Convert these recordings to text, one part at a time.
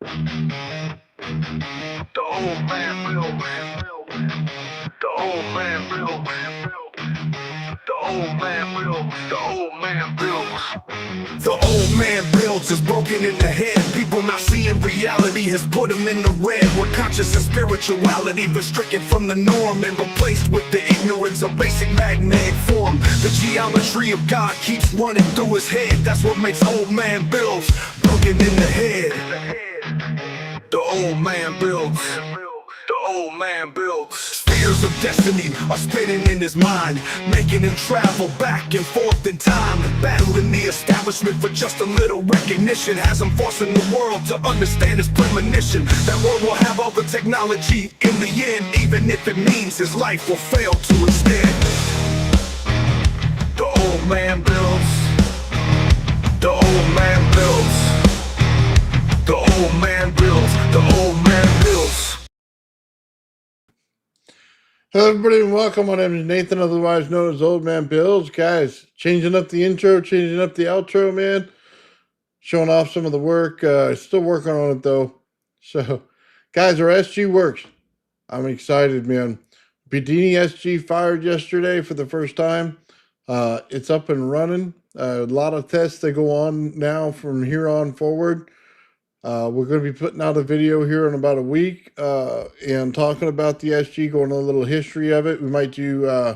The old man will. The old man will. The old man will. The old man builds. The old man builds is broken in the head. People not seeing reality has put them in the red. Where conscious and spirituality was stricken from the norm and replaced with the ignorance of basic magnetic form. The geometry of God keeps running through his head. That's what makes old man builds broken in the head. The old man builds. The old man builds. Spheres of destiny are spinning in his mind, making him travel back and forth in time, battling the establishment for just a little recognition. Has him forcing the world to understand his premonition. That world will have all the technology in the end, even if it means his life will fail to instead. The old man builds. The old man builds. The old man builds. The old man builds. Hello everybody and welcome. My name is Nathan, otherwise known as Old Man Builds. Guys, changing up the intro, changing up the outro, man. Showing off some of the work. Still working on it though. So, guys, our SG works. I'm excited, man. Bedini SG fired yesterday for the first time. It's up and running. A lot of tests that go on now from here on forward. We're going to be putting out a video here in about a week and talking about the SG, going a little history of it. We might do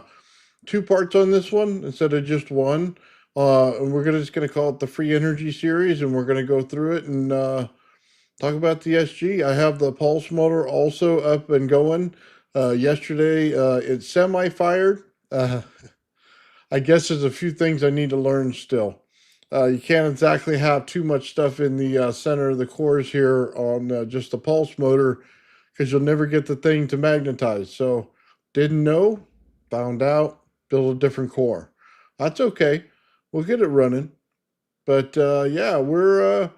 2 parts on this one instead of just one. And we're just going to call it the Free Energy Series, and we're going to go through it and talk about the SG. I have the pulse motor also up and going. Yesterday, it's semi-fired. I guess there's a few things I need to learn still. You can't exactly have too much stuff in the center of the cores here on just the pulse motor because you'll never get the thing to magnetize. So didn't know, found out, build a different core. That's okay. We'll get it running. But yeah, we're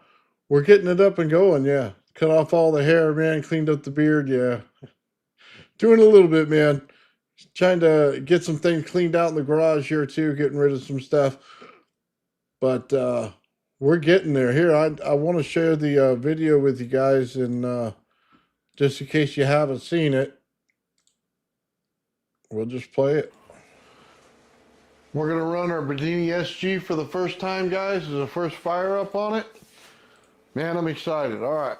getting it up and going. Yeah, cut off all the hair, man. Cleaned up the beard. Yeah, doing a little bit, man. Trying to get some things cleaned out in the garage here too, getting rid of some stuff. But we're getting there. Here, I want to share the video with you guys, and just in case you haven't seen it, we'll just play it. We're going to run our Bedini SG for the first time, guys. This is the first fire up on it. Man, I'm excited. All right.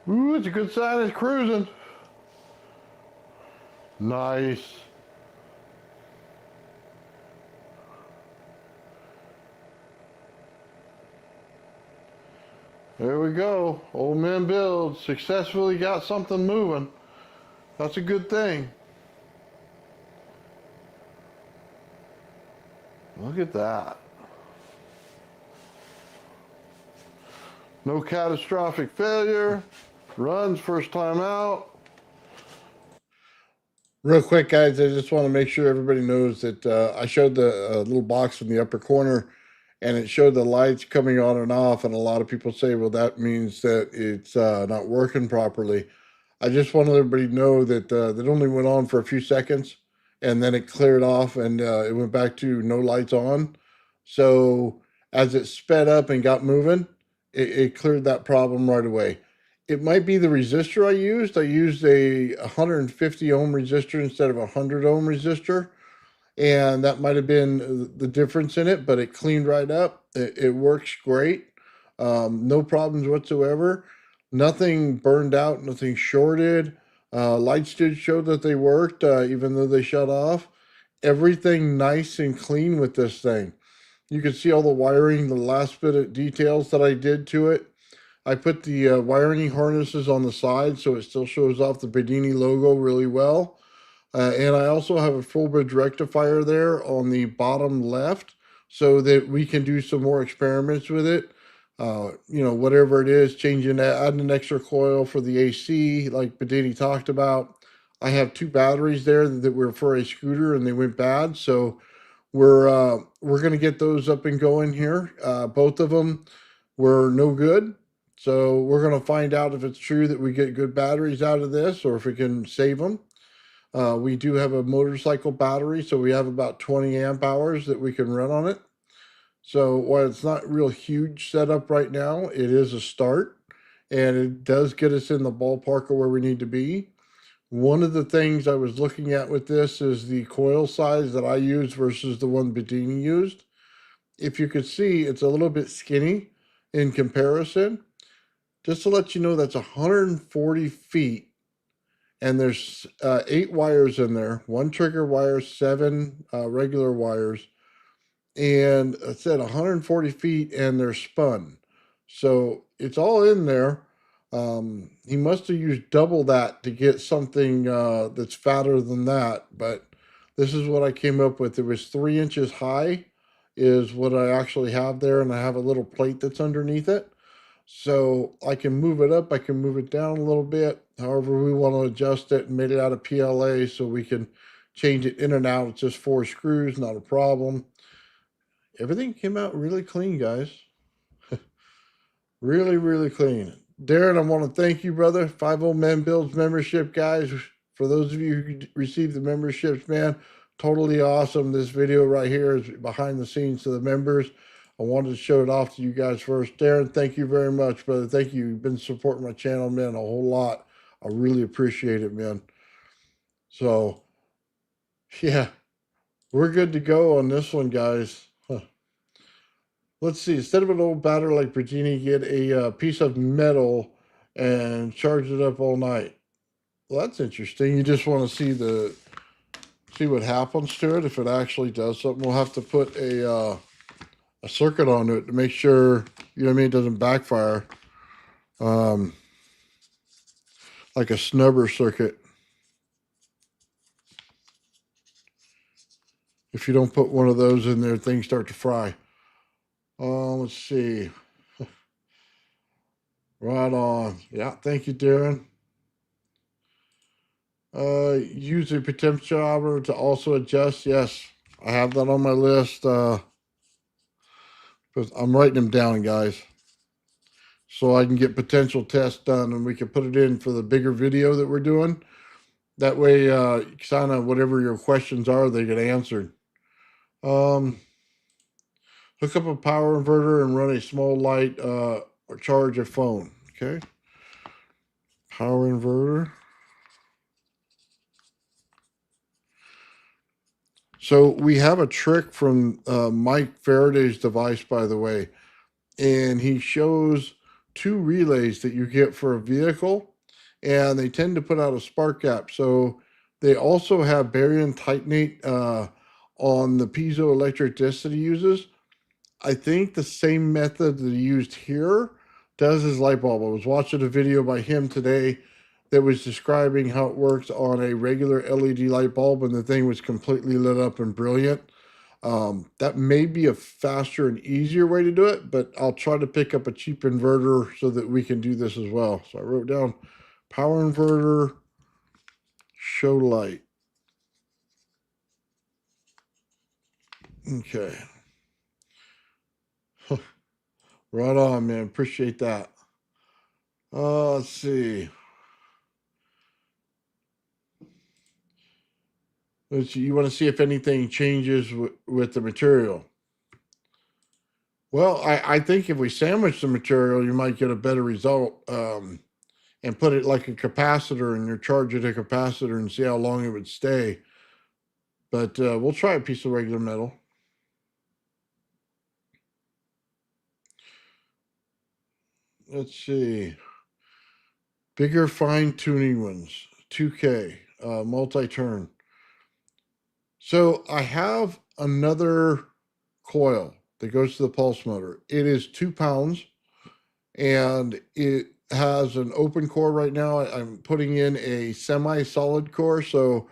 Ooh, it's a good sign it's cruising. Nice. There we go. Old Man Builds successfully got something moving. That's a good thing. Look at that. No catastrophic failure. Runs first time out. Real quick, guys, I just want to make sure everybody knows that I showed the little box in the upper corner, and it showed the lights coming on and off, and a lot of people say, well, that means that it's not working properly. I just want to let everybody know that that only went on for a few seconds, and then it cleared off, and it went back to no lights on. So as it sped up and got moving, it cleared that problem right away. It might be the resistor I used. I used a 150 ohm resistor instead of a 100 ohm resistor. And that might have been the difference in it, but it cleaned right up. It works great. No problems whatsoever. Nothing burned out, nothing shorted. Lights did show that they worked, even though they shut off. Everything nice and clean with this thing. You can see all the wiring, the last bit of details that I did to it. I put the wiring harnesses on the side so it still shows off the Bedini logo really well. And I also have a full bridge rectifier there on the bottom left so that we can do some more experiments with it. You know, whatever it is, changing, adding an extra coil for the AC like Bedini talked about. I have 2 batteries there that were for a scooter and they went bad. So We're going to get those up and going here. Both of them were no good. So we're going to find out if it's true that we get good batteries out of this or if we can save them. We do have a motorcycle battery, so we have about 20 amp hours that we can run on it. So while it's not real huge setup right now, it is a start and it does get us in the ballpark of where we need to be. One of the things I was looking at with this is the coil size that I use versus the one Bedini used. If you could see, it's a little bit skinny in comparison. Just to let you know, that's 140 feet, and there's 8 wires in there, 1 trigger wire, 7 regular wires, and it said 140 feet, and they're spun. So it's all in there. He must have used double that to get something that's fatter than that, but this is what I came up with. It was 3 inches high is what I actually have there, and I have a little plate that's underneath it. So I can move it up, I can move it down a little bit, however we want to adjust it, and made it out of PLA so we can change it in and out. It's just 4 screws, not a problem. Everything came out really clean, guys. Really, really clean. Darren, I want to thank you, brother. 50 Men Builds membership, guys. For those of you who received the memberships, man, totally awesome. This video right here is behind the scenes to the members. I wanted to show it off to you guys first. Darren, thank you very much, brother. Thank you. You've been supporting my channel, man, a whole lot. I really appreciate it, man. So, yeah, we're good to go on this one, guys. Let's see. Instead of an old battery like Bedini, get a piece of metal and charge it up all night. Well, that's interesting. You just want to see what happens to it if it actually does something. We'll have to put a circuit on it to make sure, you know what I mean, it doesn't backfire. Like a snubber circuit. If you don't put one of those in there, things start to fry. Let's see. Right on. Yeah, thank you, Darren. Use a potentiometer to also adjust. Yes, I have that on my list. Because I'm writing them down, guys, so I can get potential tests done and we can put it in for the bigger video that we're doing. That way, kind of whatever your questions are, they get answered. Hook up a power inverter and run a small light or charge a phone. Okay. Power inverter. So we have a trick from Mike Faraday's device, by the way, and he shows 2 relays that you get for a vehicle, and they tend to put out a spark gap. So they also have barium titanate on the piezoelectric disc that he uses. I think the same method that he used here does his light bulb. I was watching a video by him today that was describing how it works on a regular LED light bulb, and the thing was completely lit up and brilliant. That may be a faster and easier way to do it, but I'll try to pick up a cheap inverter so that we can do this as well. So I wrote down power inverter, show light. Okay. Right on, man. Appreciate that. Let's see. You want to see if anything changes with the material. Well, I think if we sandwich the material, you might get a better result and put it like a capacitor and you charge it a capacitor and see how long it would stay. But we'll try a piece of regular metal. Let's see. Bigger fine tuning ones, 2K, multi-turn. So I have another coil that goes to the pulse motor. It is 2 pounds and it has an open core right now. I'm putting in a semi-solid core. So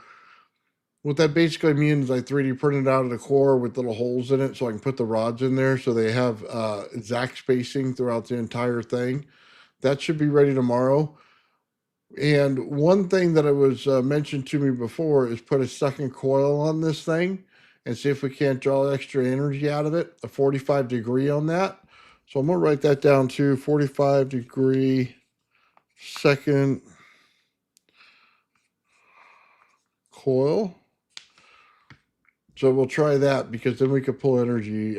what that basically means is I 3D printed out the core with little holes in it so I can put the rods in there so they have exact spacing throughout the entire thing. That should be ready tomorrow. And one thing that I was mentioned to me before is put a second coil on this thing. and see if we can't draw extra energy out of it. A 45 degree on that. So I'm going to write that down too. 45 degree second coil. So we'll try that because then we could pull energy.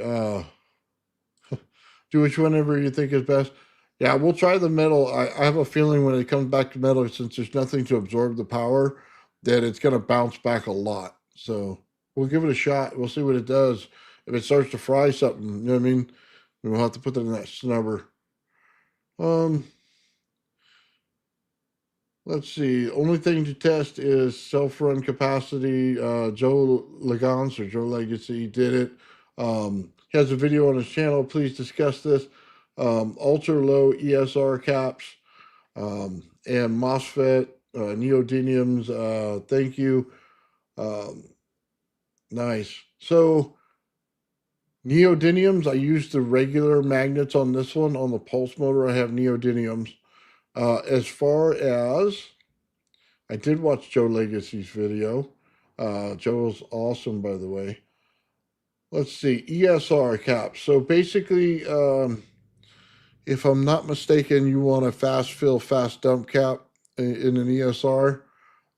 Do which whenever you think is best. Yeah, we'll try the metal. I have a feeling when it comes back to metal, since there's nothing to absorb the power, that it's going to bounce back a lot. So we'll give it a shot. We'll see what it does. If it starts to fry something, you know what I mean? We'll have to put that in that snubber. Let's see. Only thing to test is self-run capacity. Joe Legance or Joe Legacy did it. He has a video on his channel. Please discuss this. Ultra low ESR caps and MOSFET neodymiums. Thank you. Nice. So neodymiums, I use the regular magnets on this one. On the pulse motor, I have neodymiums. As far as, I did watch Joe Legacy's video. Joe's awesome, by the way. Let's see, ESR caps. So basically, if I'm not mistaken, you want a fast fill, fast dump cap in an ESR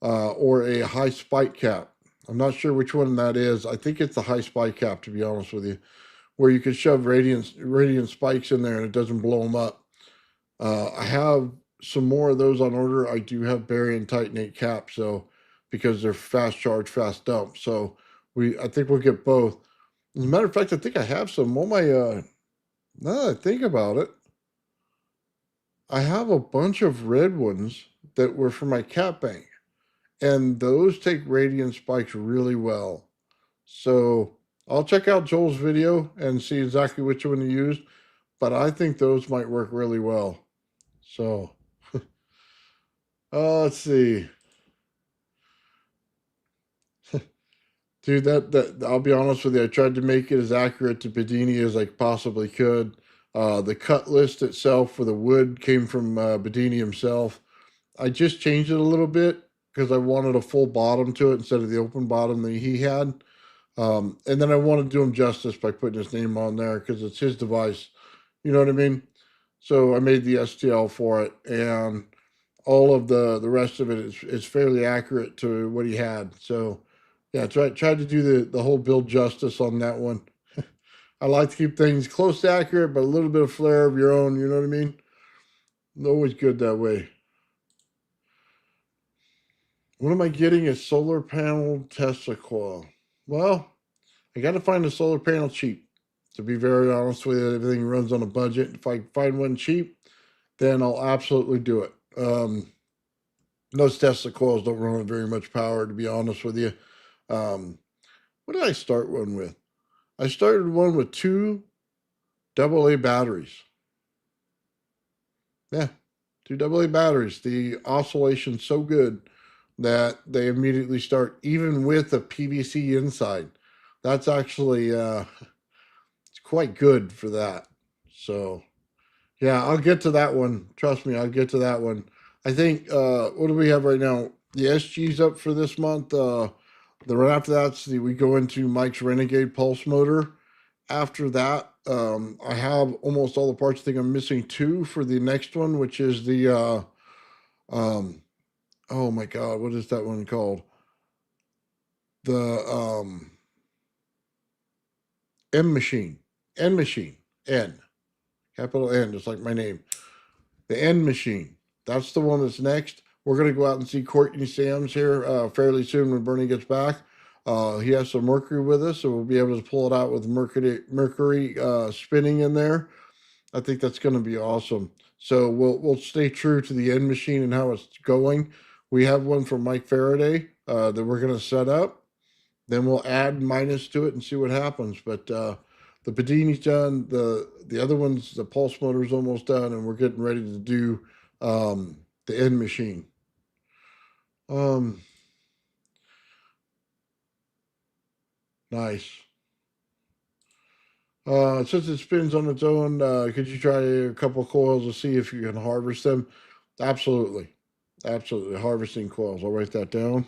or a high spike cap. I'm not sure which one that is. I think it's the high spike cap, to be honest with you, where you can shove radiant spikes in there and it doesn't blow them up. I have some more of those on order. I do have barium titanate caps, so because they're fast charge, fast dump. So I think we'll get both. As a matter of fact, I think I have some on my. Now that I think about it, I have a bunch of red ones that were for my cap bank, and those take radiant spikes really well. So I'll check out Joel's video and see exactly which one to use, but I think those might work really well. So, let's see. Dude, that I'll be honest with you, I tried to make it as accurate to Bedini as I possibly could. The cut list itself for the wood came from Bedini himself. I just changed it a little bit because I wanted a full bottom to it instead of the open bottom that he had. And then I wanted to do him justice by putting his name on there because it's his device. You know what I mean? So I made the STL for it, and all of the rest of it is fairly accurate to what he had. So yeah, tried to do the whole build justice on that one. I like to keep things close to accurate, but a little bit of flair of your own. You know what I mean? Always good that way. What am I getting? A solar panel Tesla coil. Well, I got to find a solar panel cheap. To be very honest with you, everything runs on a budget. If I find one cheap, then I'll absolutely do it. Those Tesla coils don't run on very much power, to be honest with you. What did I start one with? I started one with 2 AA batteries. Yeah, 2 AA batteries. The oscillation's so good that they immediately start, even with a PVC inside. That's actually it's quite good for that. So yeah, I'll get to that one. Trust me, I'll get to that one. I think what do we have right now? The SG's up for this month. The right after that, we go into Mike's Renegade Pulse motor. After that, I have almost all the parts. I think I'm missing 2 for the next one, which is the oh my god, what is that one called? The M machine. N machine. N. Capital N, just like my name. The N machine. That's the one that's next. We're going to go out and see Courtney Sams here fairly soon when Bernie gets back. He has some mercury with us, so we'll be able to pull it out with mercury spinning in there. I think that's going to be awesome. So we'll stay true to the end machine and how it's going. We have one from Mike Faraday that we're going to set up. Then we'll add minus to it and see what happens. But the Bedini's done. The other ones, the pulse motor's almost done, and we're getting ready to do the end machine. Nice. Since it spins on its own, could you try a couple of coils to see if you can harvest them? Absolutely. Absolutely. Harvesting coils. I'll write that down.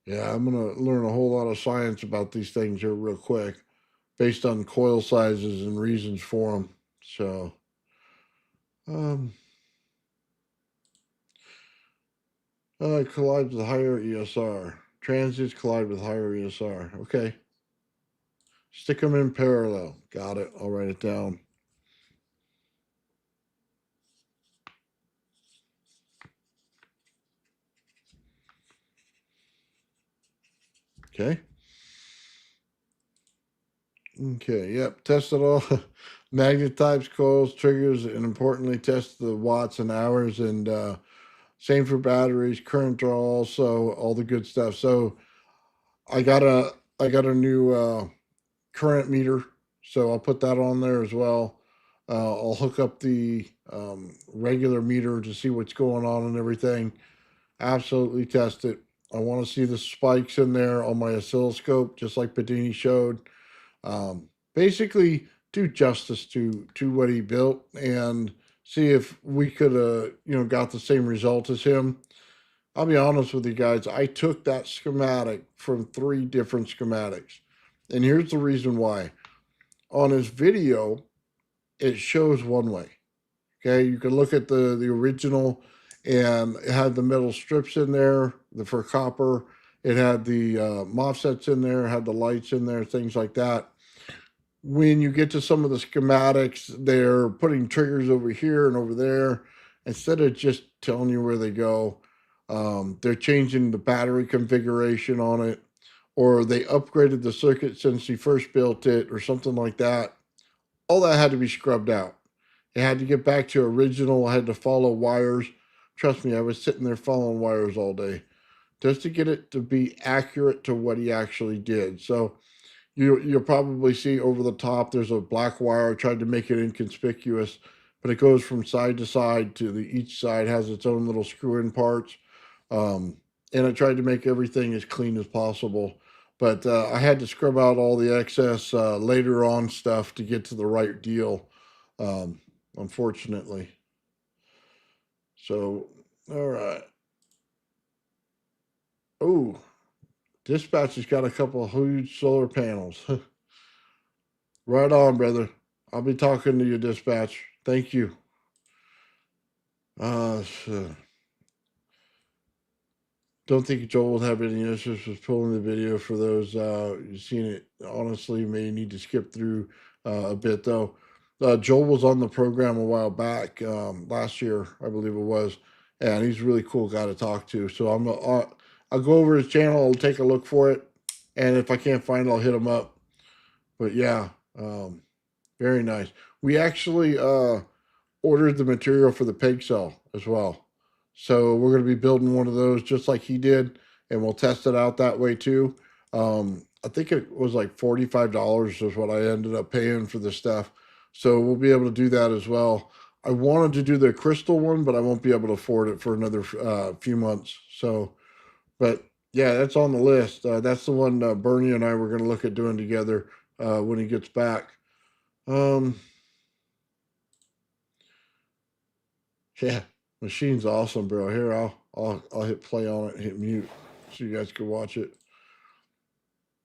Yeah, I'm gonna learn a whole lot of science about these things here real quick, based on coil sizes and reasons for them. So, um, collides with higher ESR. Transits collide with higher ESR. Okay. Stick them in parallel. Got it. I'll write it down. Okay. Okay. Yep. Test it all. Magnet types, coils, triggers, and importantly, test the watts and hours. And same for batteries, current draw, also all the good stuff. So I got a new current meter, so I'll put that on there as well. I'll hook up the regular meter to see what's going on and everything. Absolutely test it. I want to see the spikes in there on my oscilloscope, just like Bedini showed. Basically, do justice to what he built and see if we could got the same result as him. I'll be honest with you guys. I took that schematic from 3 different schematics, and here's the reason why. On his video, it shows one way. Okay, you can look at the original, and it had the metal strips in there, for copper. It had the MOSFETs in there, had the lights in there, things like that. When you get to some of the schematics, they're putting triggers over here and over there instead of just telling you where they go. They're changing the battery configuration on it, or they upgraded the circuit since he first built it, or something like that. All that had to be scrubbed out. It had to get back to original. I had to follow wires. Trust me, I was sitting there following wires all day just to get it to be accurate to what he actually did. So you'll probably see over the top there's a black wire. I tried to make it inconspicuous, but it goes from side to side to each side has its own little screw-in parts. Um, and I tried to make everything as clean as possible. But I had to scrub out all the excess later on stuff to get to the right deal, um, unfortunately. So, all right. Oh, dispatch has got a couple of huge solar panels. Right on, brother. I'll be talking to you, dispatch. Thank you. So don't think Joel will have any issues with pulling the video for those. You've seen it. Honestly, you may need to skip through a bit, though. Joel was on the program a while back, last year, I believe it was, and he's a really cool guy to talk to. So I'll go over his channel, I'll take a look for it, and if I can't find it, I'll hit him up. But yeah, very nice. We actually ordered the material for the peg cell as well. So we're going to be building one of those just like he did, and we'll test it out that way too. I think it was like $45 is what I ended up paying for this stuff. So we'll be able to do that as well. I wanted to do the crystal one, but I won't be able to afford it for another few months. So, but yeah, that's on the list. That's the one Bernie and I were going to look at doing together when he gets back. Um, Yeah, machine's awesome, bro. Here, I'll hit play on it, hit mute, so you guys can watch it.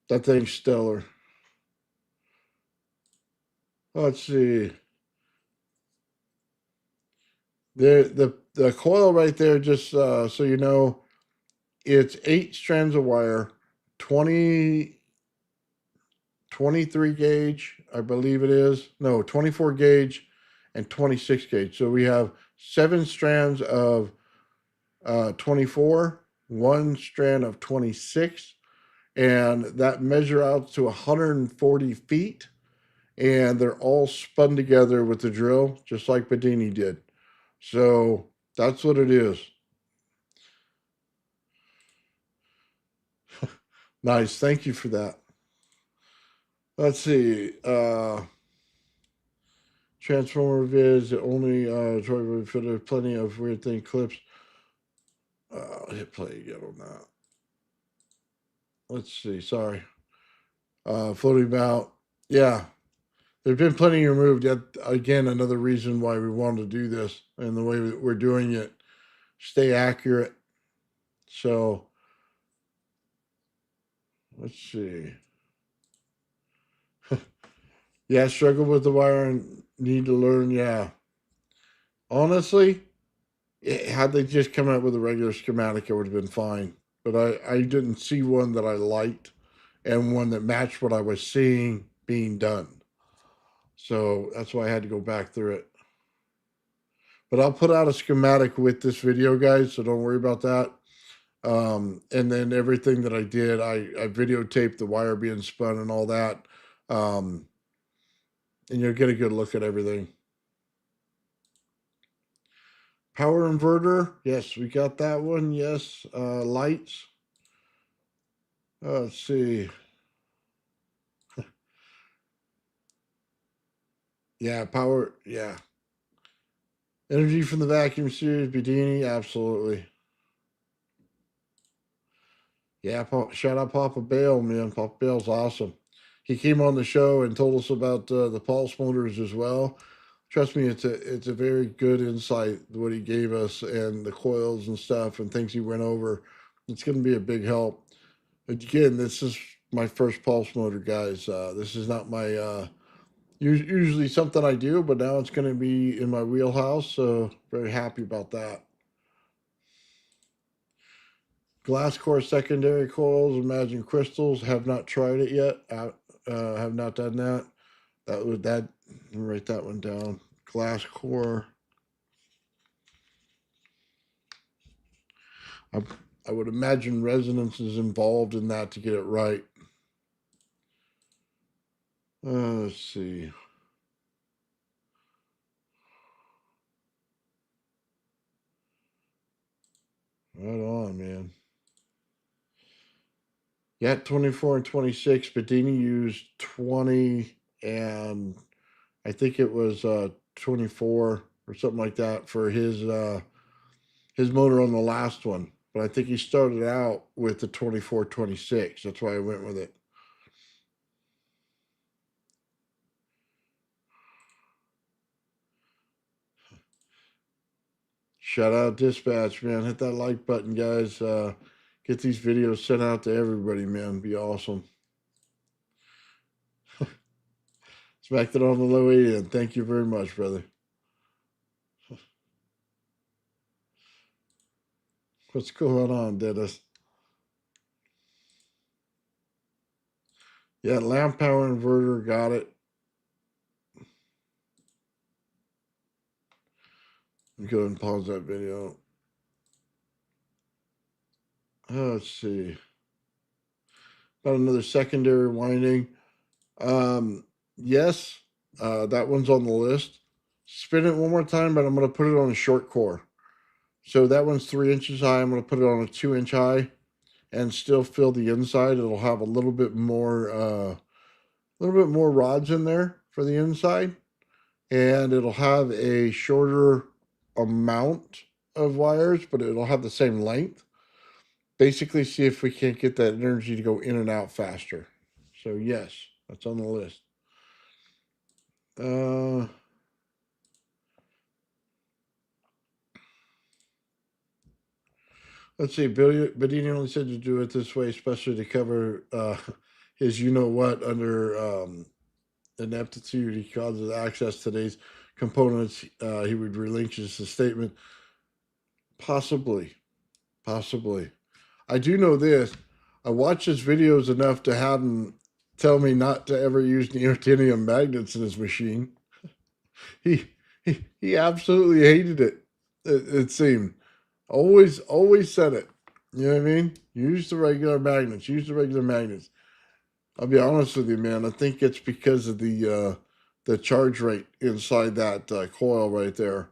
That thing's stellar. Let's see. The coil right there, just so you know, it's 8 strands of wire, 20 23 gauge, I believe it is. No, 24 gauge and 26 gauge. So we have 7 strands of 24, 1 strand of 26, and that measure out to 140 feet, and they're all spun together with the drill, just like Bedini did. So that's what it is. Nice. Thank you for that. Let's see. Transformer vids only for plenty of weird thing clips. Hit play again on that. Let's see. Sorry. Floating mount. Yeah. There've been plenty removed. Yet again, another reason why we wanted to do this and the way that we're doing it, stay accurate. So Let's see. Yeah, struggle with the wire and need to learn. Yeah. Honestly, had they just come out with a regular schematic, it would have been fine. But I didn't see one that I liked and one that matched what I was seeing being done. So that's why I had to go back through it. But I'll put out a schematic with this video, guys, so don't worry about that. And then everything that I did, I videotaped the wire being spun and all that. And you'll get a good look at everything. Power inverter, yes, we got that one. Yes, lights. Let's see. Yeah, power. Yeah, energy from the vacuum series, Bedini, absolutely. Yeah, shout out Papa Bale, man. Papa Bale's awesome. He came on the show and told us about the pulse motors as well. Trust me, it's a very good insight what he gave us and the coils and stuff and things he went over. It's going to be a big help. Again, this is my first pulse motor, guys. This is not my usually something I do, but now it's going to be in my wheelhouse. So very happy about that. Glass core secondary coils, Imagine crystals. Have not tried it yet. Have not done that. That would that. Let me write that one down. Glass core. I, I would imagine resonance is involved in that to get it right. Let's see. Right on, man. Yeah, 24 and 26. Bedini used 20 and I think it was 24 or something like that for his motor on the last one. But I think he started out with the 24 26. That's why I went with it. Shout out Dispatch, man. Hit that like button, guys. Get these videos sent out to everybody, man. Be awesome. Smacked it on the low end. Thank you very much, brother. What's going on, Dennis? Yeah, lamp power inverter, got it. Let me go ahead and pause that video. Let's see. About another secondary winding. Yes, that one's on the list. Spin it one more time, but I'm going to put it on a short core. So that one's 3 inches high. I'm going to put it on a 2-inch high and still fill the inside. It'll have a little bit more rods in there for the inside, and it'll have a shorter amount of wires, but it'll have the same length. Basically, see if we can't get that energy to go in and out faster. So yes, that's on the list. Let's see. Bedini only said to do it this way, especially to cover his you know what under ineptitude. He causes access to these components. He would relinquish the statement. Possibly. I do know this. I watched his videos enough to have him tell me not to ever use neodymium magnets in his machine. He absolutely hated it. It seemed always said it. You know what I mean? Use the regular magnets. Use the regular magnets. I'll be honest with you, man. I think it's because of the charge rate inside that coil right there.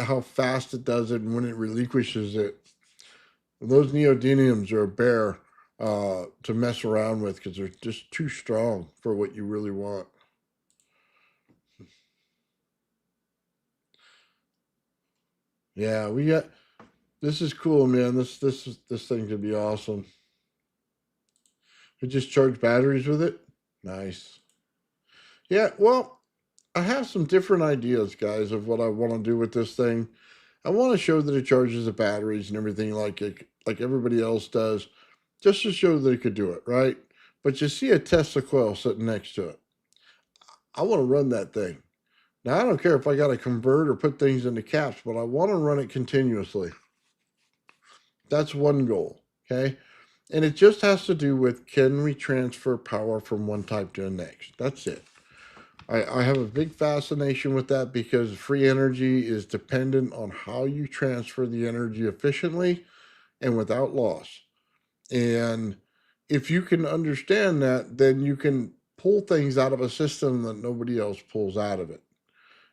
How fast it does it and when it relinquishes it. Those neodymiums are a bear to mess around with because they're just too strong for what you really want. Yeah, we got this is cool, man. This thing could be awesome. We just charge batteries with it. Nice. Yeah, well, I have some different ideas, guys, of what I want to do with this thing. I want to show that it charges the batteries and everything like everybody else does. just to show that it could do it, right? But you see a Tesla coil sitting next to it. I want to run that thing. Now, I don't care if I got to convert or put things into caps, but I want to run it continuously. That's one goal, okay? And it just has to do with, can we transfer power from one type to the next? That's it. I have a big fascination with that because free energy is dependent on how you transfer the energy efficiently and without loss. And if you can understand that, then you can pull things out of a system that nobody else pulls out of it.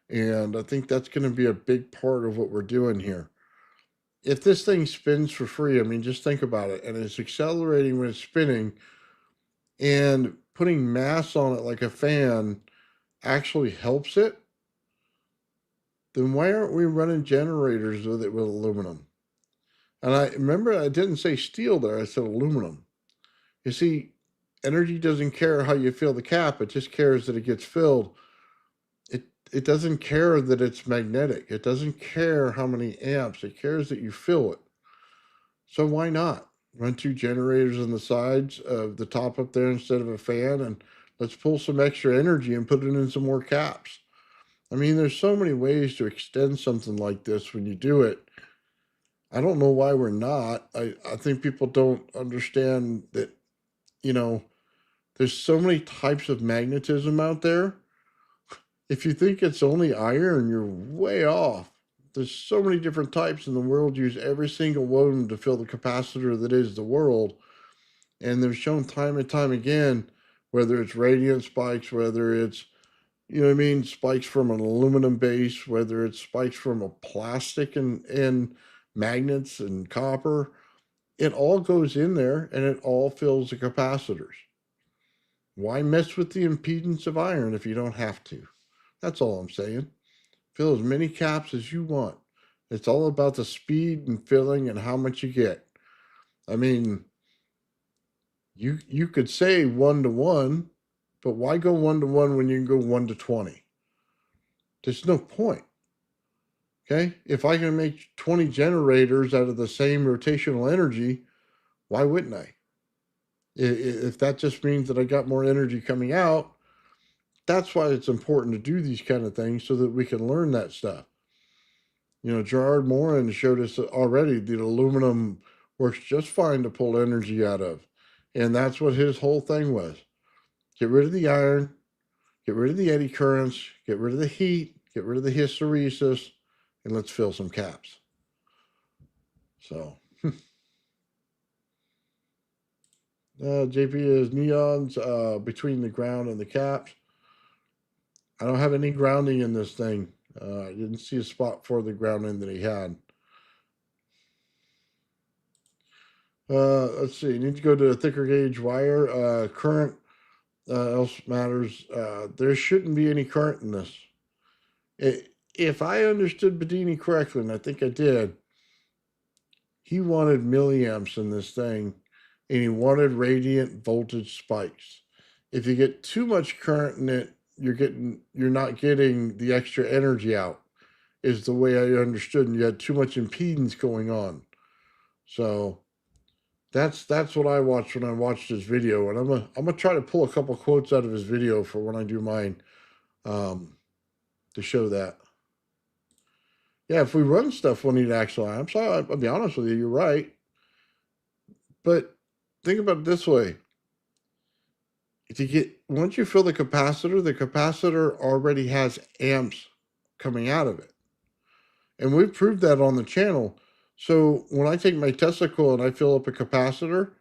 And I think that's going to be a big part of what we're doing here. If this thing spins for free, I mean, just think about it, and it's accelerating when it's spinning, and putting mass on it like a fan actually helps it, then why aren't we running generators with it with aluminum? And I remember I didn't say steel there, I said aluminum. You see, energy doesn't care how you fill the cap, it just cares that it gets filled. It doesn't care that it's magnetic. It doesn't care how many amps. It cares that you fill it. So why not run 2 generators on the sides of the top up there instead of a fan, and let's pull some extra energy and put it in some more caps. I mean, there's so many ways to extend something like this when you do it. I don't know why we're not. I think people don't understand that, you know, there's so many types of magnetism out there. If you think it's only iron, you're way off. There's so many different types, in the world use every single one to fill the capacitor that is the world. And they've shown time and time again, whether it's radiant spikes, whether it's, you know what I mean, spikes from an aluminum base, whether it's spikes from a plastic and magnets and copper, it all goes in there and it all fills the capacitors. Why mess with the impedance of iron if you don't have to? That's all I'm saying. Fill as many caps as you want. It's all about the speed and filling and how much you get. I mean, you could say 1-to-1, but why go 1-to-1 when you can go 1-to-20? There's no point. Okay? If I can make 20 generators out of the same rotational energy, why wouldn't I? If that just means that I got more energy coming out, that's why it's important to do these kind of things, so that we can learn that stuff. You know, Gerard Morin showed us already that aluminum works just fine to pull energy out of. And that's what his whole thing was. Get rid of the iron, get rid of the eddy currents, get rid of the heat, get rid of the hysteresis, and let's fill some caps. So, JP is neons between the ground and the caps. I don't have any grounding in this thing. I didn't see a spot for the grounding that he had. Let's see. You need to go to a thicker gauge wire. Current else matters. There shouldn't be any current in this. If I understood Bedini correctly, and I think I did, he wanted milliamps in this thing, and he wanted radiant voltage spikes. If you get too much current in it, you're not getting the extra energy out, is the way I understood, and you had too much impedance going on. So that's what I watched when I watched his video, and I'm gonna try to pull a couple quotes out of his video for when I do mine, to show that. Yeah, if we run stuff, we'll need axle amps. I'll be honest with you, you're right. But think about it this way. Once you fill the capacitor already has amps coming out of it. And we've proved that on the channel. So when I take my Tesla coil and I fill up a capacitor,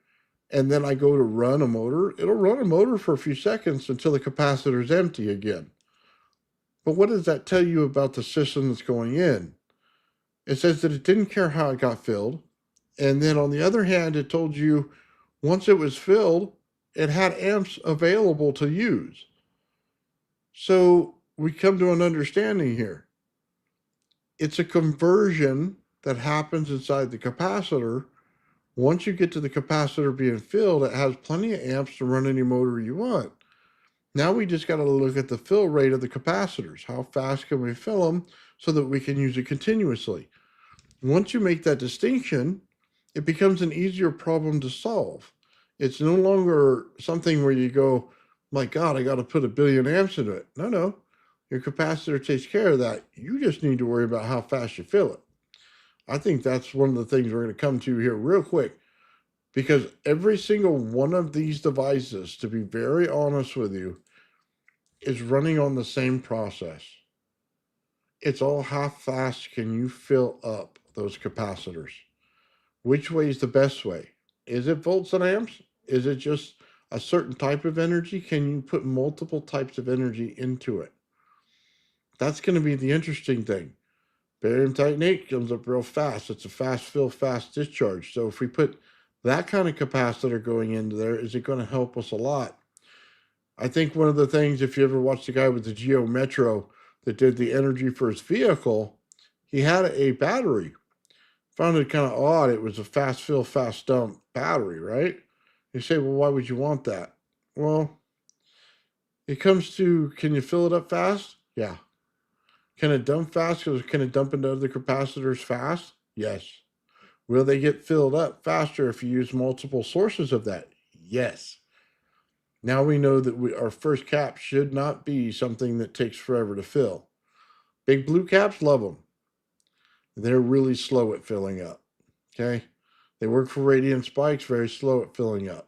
and then I go to run a motor, it'll run a motor for a few seconds until the capacitor is empty again. But what does that tell you about the system that's going in? It says that it didn't care how it got filled. And then on the other hand, it told you once it was filled, it had amps available to use. So we come to an understanding here. It's a conversion that happens inside the capacitor. Once you get to the capacitor being filled, it has plenty of amps to run any motor you want. Now we just got to look at the fill rate of the capacitors. How fast can we fill them so that we can use it continuously? Once you make that distinction, it becomes an easier problem to solve. It's no longer something where you go, my God, I got to put 1,000,000,000 into it. No, no. Your capacitor takes care of that. You just need to worry about how fast you fill it. I think that's one of the things we're going to come to here real quick, because every single one of these devices, to be very honest with you, is running on the same process. It's all how fast can you fill up those capacitors? Which way is the best way? Is it volts and amps? Is it just a certain type of energy? Can you put multiple types of energy into it? That's going to be the interesting thing. Barium titanate comes up real fast. It's a fast fill, fast discharge. So if we put that kind of capacitor going into there, is it going to help us a lot? I think one of the things, if you ever watched the guy with the Geo Metro that did the energy for his vehicle, he had a battery. Found it kind of odd. It was a fast fill, fast dump battery, right? You say, well, why would you want that? Well, it comes to, can you fill it up fast? Yeah. Can it dump fast? Can it dump into other capacitors fast? Yes. Will they get filled up faster if you use multiple sources of that? Yes. Now we know that our first cap should not be something that takes forever to fill. Big blue caps, love them. They're really slow at filling up. Okay. They work for radiant spikes, very slow at filling up.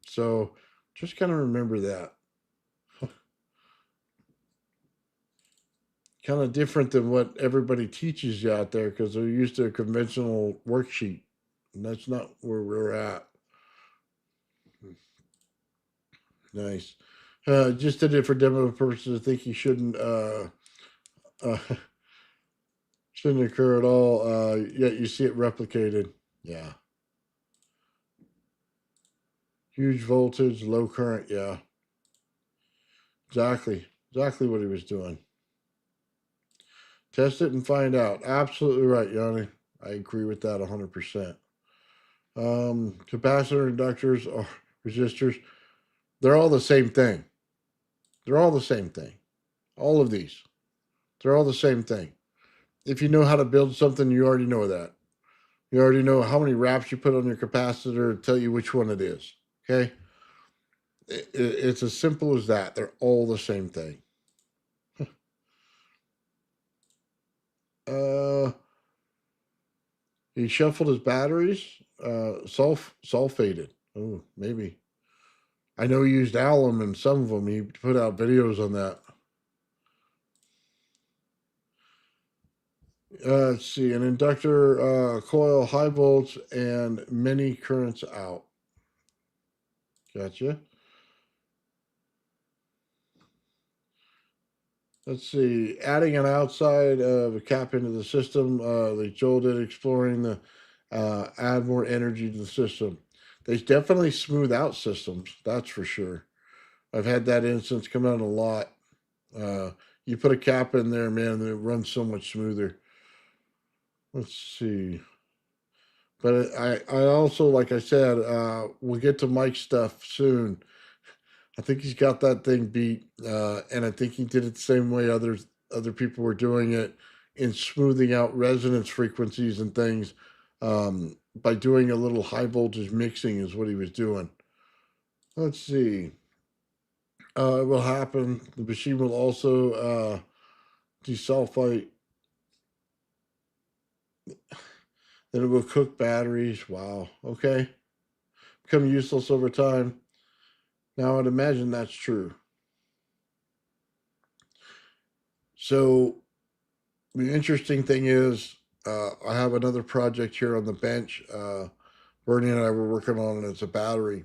So just kind of remember that. Kind of different than what everybody teaches you out there, because they're used to a conventional worksheet. And that's not where we're at. Nice. Just did it for demo purposes. I think you uh, shouldn't occur at all. Yet you see it replicated. Yeah. Huge voltage, low current. Yeah. Exactly. Exactly what he was doing. Test it and find out. Absolutely right, Yanni. I agree with that 100%. Capacitor, inductors, or resistors, they're all the same thing. They're all the same thing. All of these. They're all the same thing. If you know how to build something, you already know that. You already know how many wraps you put on your capacitor to tell you which one it is. Okay? It's as simple as that. They're all the same thing. He shuffled his batteries, sulfated. Oh, maybe. I know he used alum in some of them. He put out videos on that. Let's see, an inductor, coil, high volts, and many currents out. Gotcha. Let's see, adding an outside of a cap into the system. Like Joel did, exploring the add more energy to the system. They definitely smooth out systems, that's for sure. I've had that instance come out a lot. You put a cap in there, man, and it runs so much smoother. Let's see. But I also, like I said, we'll get to Mike's stuff soon. I think he's got that thing beat, and I think he did it the same way other people were doing it, in smoothing out resonance frequencies and things, by doing a little high voltage mixing is what he was doing. Let's see. It will happen. The machine will also desulfite. Then it will cook batteries. Wow. Okay. Become useless over time. Now I'd imagine that's true. So the interesting thing is, I have another project here on the bench. Bernie and I were working on it. It's a battery.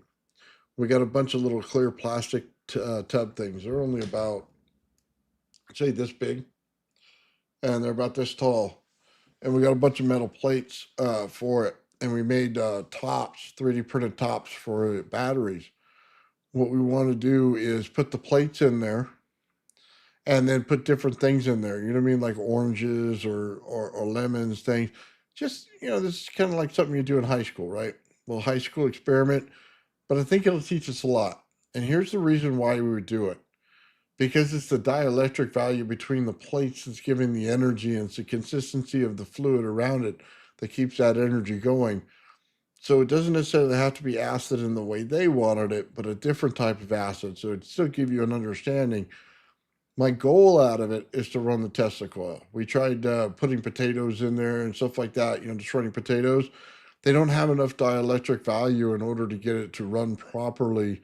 We got a bunch of little clear plastic tub things. They're only about, say, this big, and they're about this tall. And we got a bunch of metal plates for it. And we made tops, 3D printed tops for batteries. What we want to do is put the plates in there and then put different things in there. You know what I mean? Like oranges or lemons, things. Just, this is kind of like something you do in high school, right? Well, high school experiment. But I think it'll teach us a lot. And here's the reason why we would do it. Because it's the dielectric value between the plates that's giving the energy, and it's the consistency of the fluid around it that keeps that energy going. So it doesn't necessarily have to be acid in the way they wanted it, but a different type of acid. So it'd still give you an understanding. My goal out of it is to run the Tesla coil. We tried putting potatoes in there and stuff like that, just running potatoes. They don't have enough dielectric value in order to get it to run properly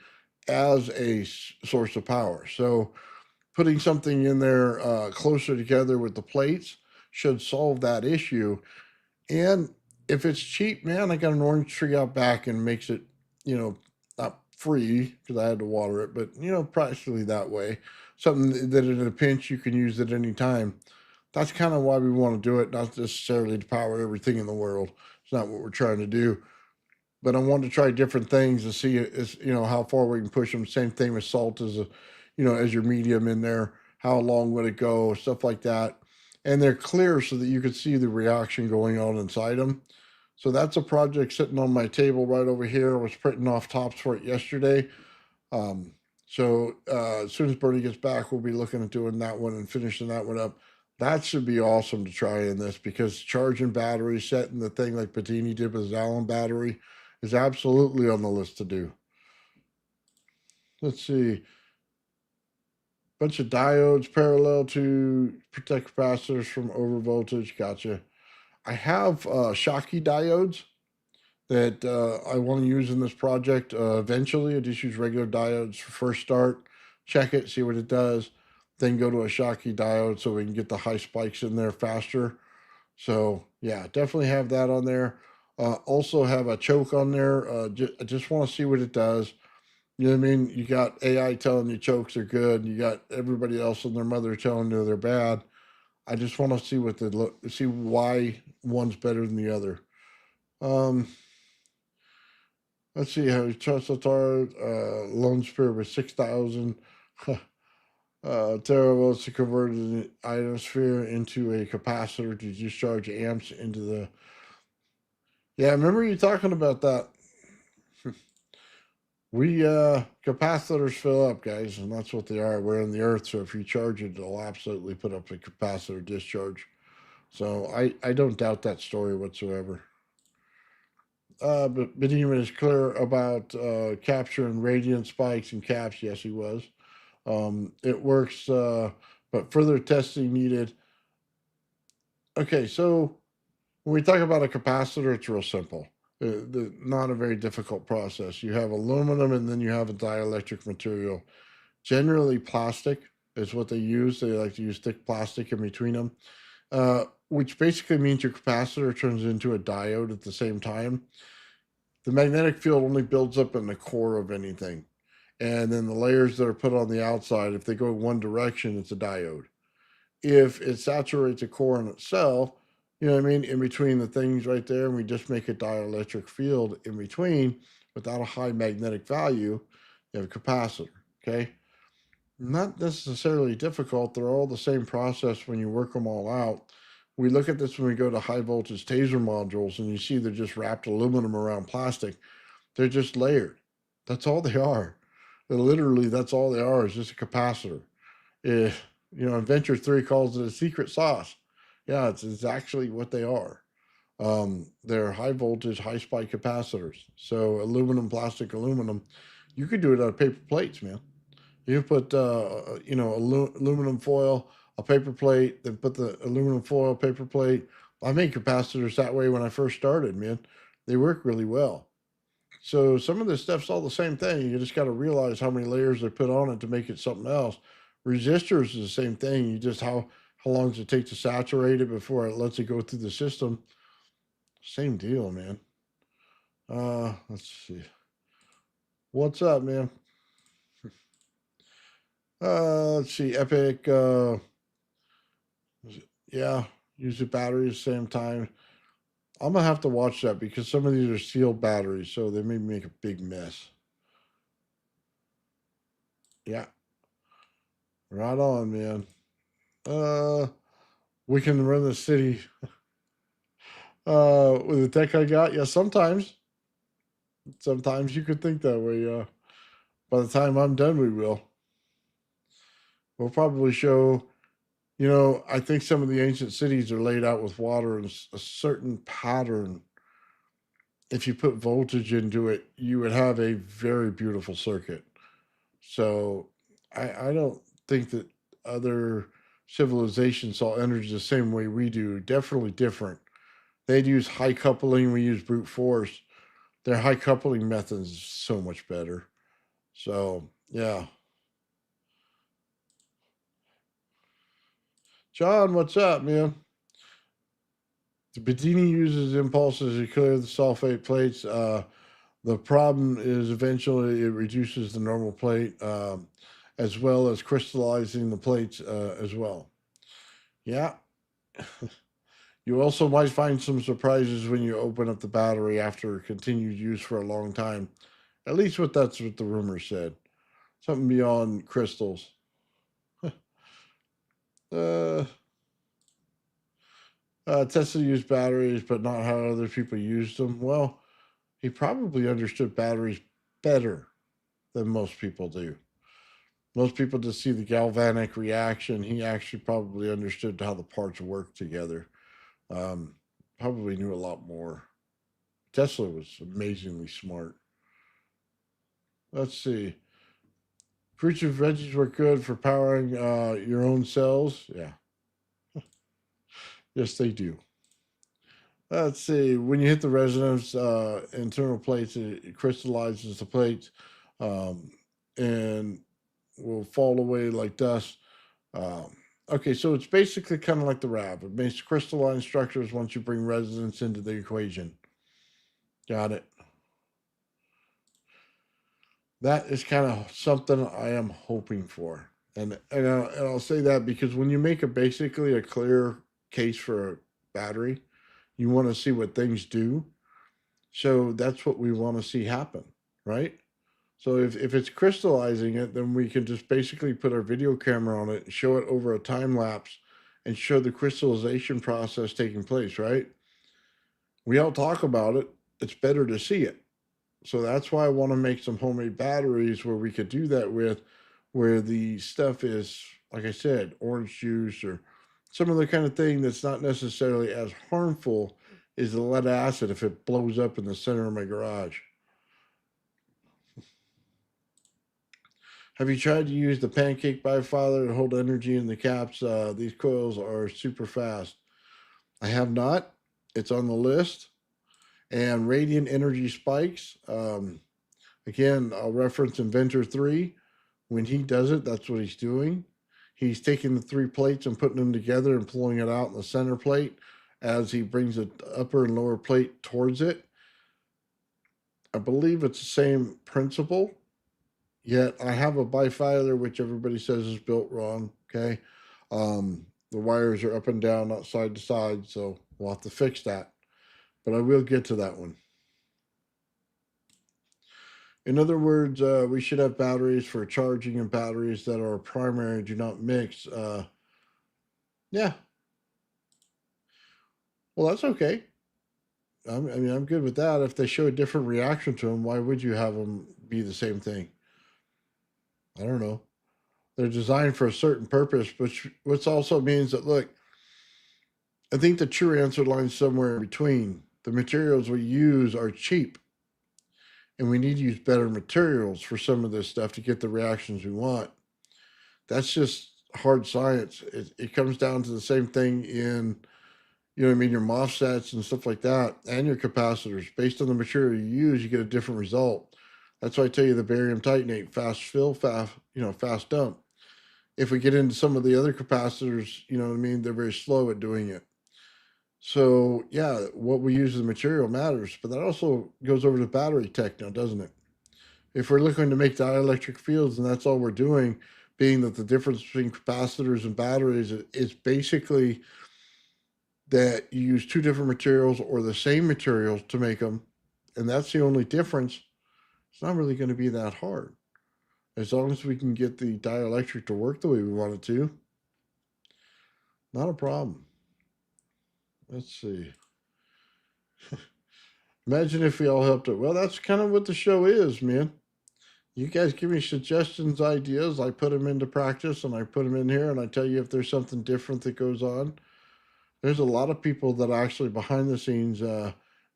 as a source of power. So putting something in there closer together with the plates should solve that issue. And if it's cheap, man, I got an orange tree out back and makes it, not free because I had to water it, but practically that way. Something that in a pinch you can use at any time. That's kind of why we want to do it, not necessarily to power everything in the world. It's not what we're trying to do. But I want to try different things to see how far we can push them. Same thing with salt as your medium in there. How long would it go? Stuff like that. And they're clear so that you can see the reaction going on inside them. So that's a project sitting on my table right over here. I was printing off tops for it yesterday. Um, so as soon as Bernie gets back, we'll be looking at doing that one and finishing that one up. That should be awesome to try in this because charging batteries, setting the thing like Bedini did with his Allen battery is absolutely on the list to do. Let's see. Bunch of diodes parallel to protect capacitors from overvoltage. Gotcha. I have Schottky diodes that I want to use in this project. Eventually, I just use regular diodes for first start, check it, see what it does, then go to a Schottky diode so we can get the high spikes in there faster. So yeah, definitely have that on there. Also have a choke on there. I just want to see what it does. You know what I mean? You got AI telling you chokes are good. You got everybody else and their mother telling you they're bad. I just want to see why one's better than the other. Um, let's see how Chelsea Lone Spirit with 6,000 teravolts to convert an ionosphere into a capacitor to discharge amps into the. Yeah, I remember you talking about that. We capacitors fill up, guys, and that's what they are. We're in the earth, so if you charge it, it'll absolutely put up a capacitor discharge. So I don't doubt that story whatsoever. But Bedini is clear about capturing radiant spikes and caps. Yes, he was. It works, but further testing needed. Okay, so when we talk about a capacitor, it's real simple. Not a very difficult process. You have aluminum and then you have a dielectric material. Generally, plastic is what they use. They like to use thick plastic in between them, which basically means your capacitor turns into a diode at the same time. The magnetic field only builds up in the core of anything. And then the layers that are put on the outside, if they go one direction, it's a diode. If it saturates a core in itself, you know what I mean, in between the things right there, and we just make a dielectric field in between without a high magnetic value, you have a capacitor. Okay. Not necessarily difficult. They're all the same process when you work them all out. We look at this when we go to high voltage taser modules and you see they're just wrapped aluminum around plastic. They're just layered. That's all they are. Literally, that's all they are is just a capacitor. If Adventure 3 calls it a secret sauce. Yeah, it's actually what they are. They're high voltage, high spike capacitors. So aluminum, plastic, aluminum. You could do it out of paper plates, man. You put aluminum foil, a paper plate, then put the aluminum foil paper plate. I made capacitors that way when I first started, man. They work really well. So some of this stuff's all the same thing. You just got to realize how many layers they put on it to make it something else. Resistors is the same thing. You just how long does it take to saturate it before it lets it go through the system? Same deal, man. Let's see. What's up, man? Let's see. Epic. Yeah, use the batteries same time. I'm gonna have to watch that because some of these are sealed batteries, so they may make a big mess. Yeah, right on, man. We can run the city with the tech I got. Yeah, sometimes you could think that way. By the time I'm done, we will. We'll probably show. I think some of the ancient cities are laid out with water in a certain pattern. if you put voltage into it, you would have a very beautiful circuit. So I don't think that other civilizations saw energy the same way we do. Definitely different. They'd use high coupling, we use brute force. Their high coupling method is so much better. So yeah. John, what's up, man? The Bedini uses impulses to clear the sulfate plates. The problem is eventually it reduces the normal plate, as well as crystallizing the plates as well. Yeah. You also might find some surprises when you open up the battery after continued use for a long time. At least that's what the rumor said. Something beyond crystals. uh, Tesla used batteries, but not how other people used them. Well, he probably understood batteries better than most people do. Most people just see the galvanic reaction. He actually probably understood how the parts work together. Um, Probably knew a lot more. Tesla was amazingly smart. Let's see. Fruits and veggies were good for powering your own cells. Yeah. Yes, they do. Let's see. When you hit the resonance internal plates, it crystallizes the plates and will fall away like dust. Um, okay, so it's basically kind of like the RAV. It makes crystalline structures once you bring resonance into the equation. Got it. That is kind of something I am hoping for. And I'll say that because when you make basically a clear case for a battery, you want to see what things do. So that's what we want to see happen, right? So if it's crystallizing it, then we can just basically put our video camera on it and show it over a time lapse and show the crystallization process taking place, right? We all talk about it. It's better to see it. So that's why I want to make some homemade batteries where we could do that with, where the stuff is, like I said, orange juice or some other kind of thing that's not necessarily as harmful as the lead acid if it blows up in the center of my garage. Have you tried to use the pancake bifilar to hold energy in the caps? These coils are super fast. I have not. It's on the list. And radiant energy spikes. Again, I'll reference Inventor 3. When he does it, that's what he's doing. He's taking the three plates and putting them together and pulling it out in the center plate as he brings the upper and lower plate towards it. I believe it's the same principle, yet I have a bifilar, which everybody says is built wrong. Okay. The wires are up and down, not side to side, so we'll have to fix that. But I will get to that one. In other words, we should have batteries for charging and batteries that are primary do not mix. Yeah. Well, that's okay. I'm good with that. If they show a different reaction to them, why would you have them be the same thing? I don't know. They're designed for a certain purpose, which also means that, look, I think the true answer lies somewhere in between. The materials we use are cheap, and we need to use better materials for some of this stuff to get the reactions we want. That's just hard science. It comes down to the same thing in, you know what I mean, your MOSFETs and stuff like that, and your capacitors. Based on the material you use, you get a different result. That's why I tell you the barium titanate, fast fill, fast dump. If we get into some of the other capacitors, you know what I mean, they're very slow at doing it. So yeah, what we use as material matters, but that also goes over to battery tech now, doesn't it? If we're looking to make dielectric fields and that's all we're doing, being that the difference between capacitors and batteries is basically that you use two different materials or the same materials to make them, and that's the only difference, it's not really going to be that hard. As long as we can get the dielectric to work the way we want it to, not a problem. Let's see. Imagine if we all helped it. Well, that's kind of what the show is, man. You guys give me suggestions, ideas. I put them into practice and I put them in here and I tell you if there's something different that goes on. There's a lot of people that actually behind the scenes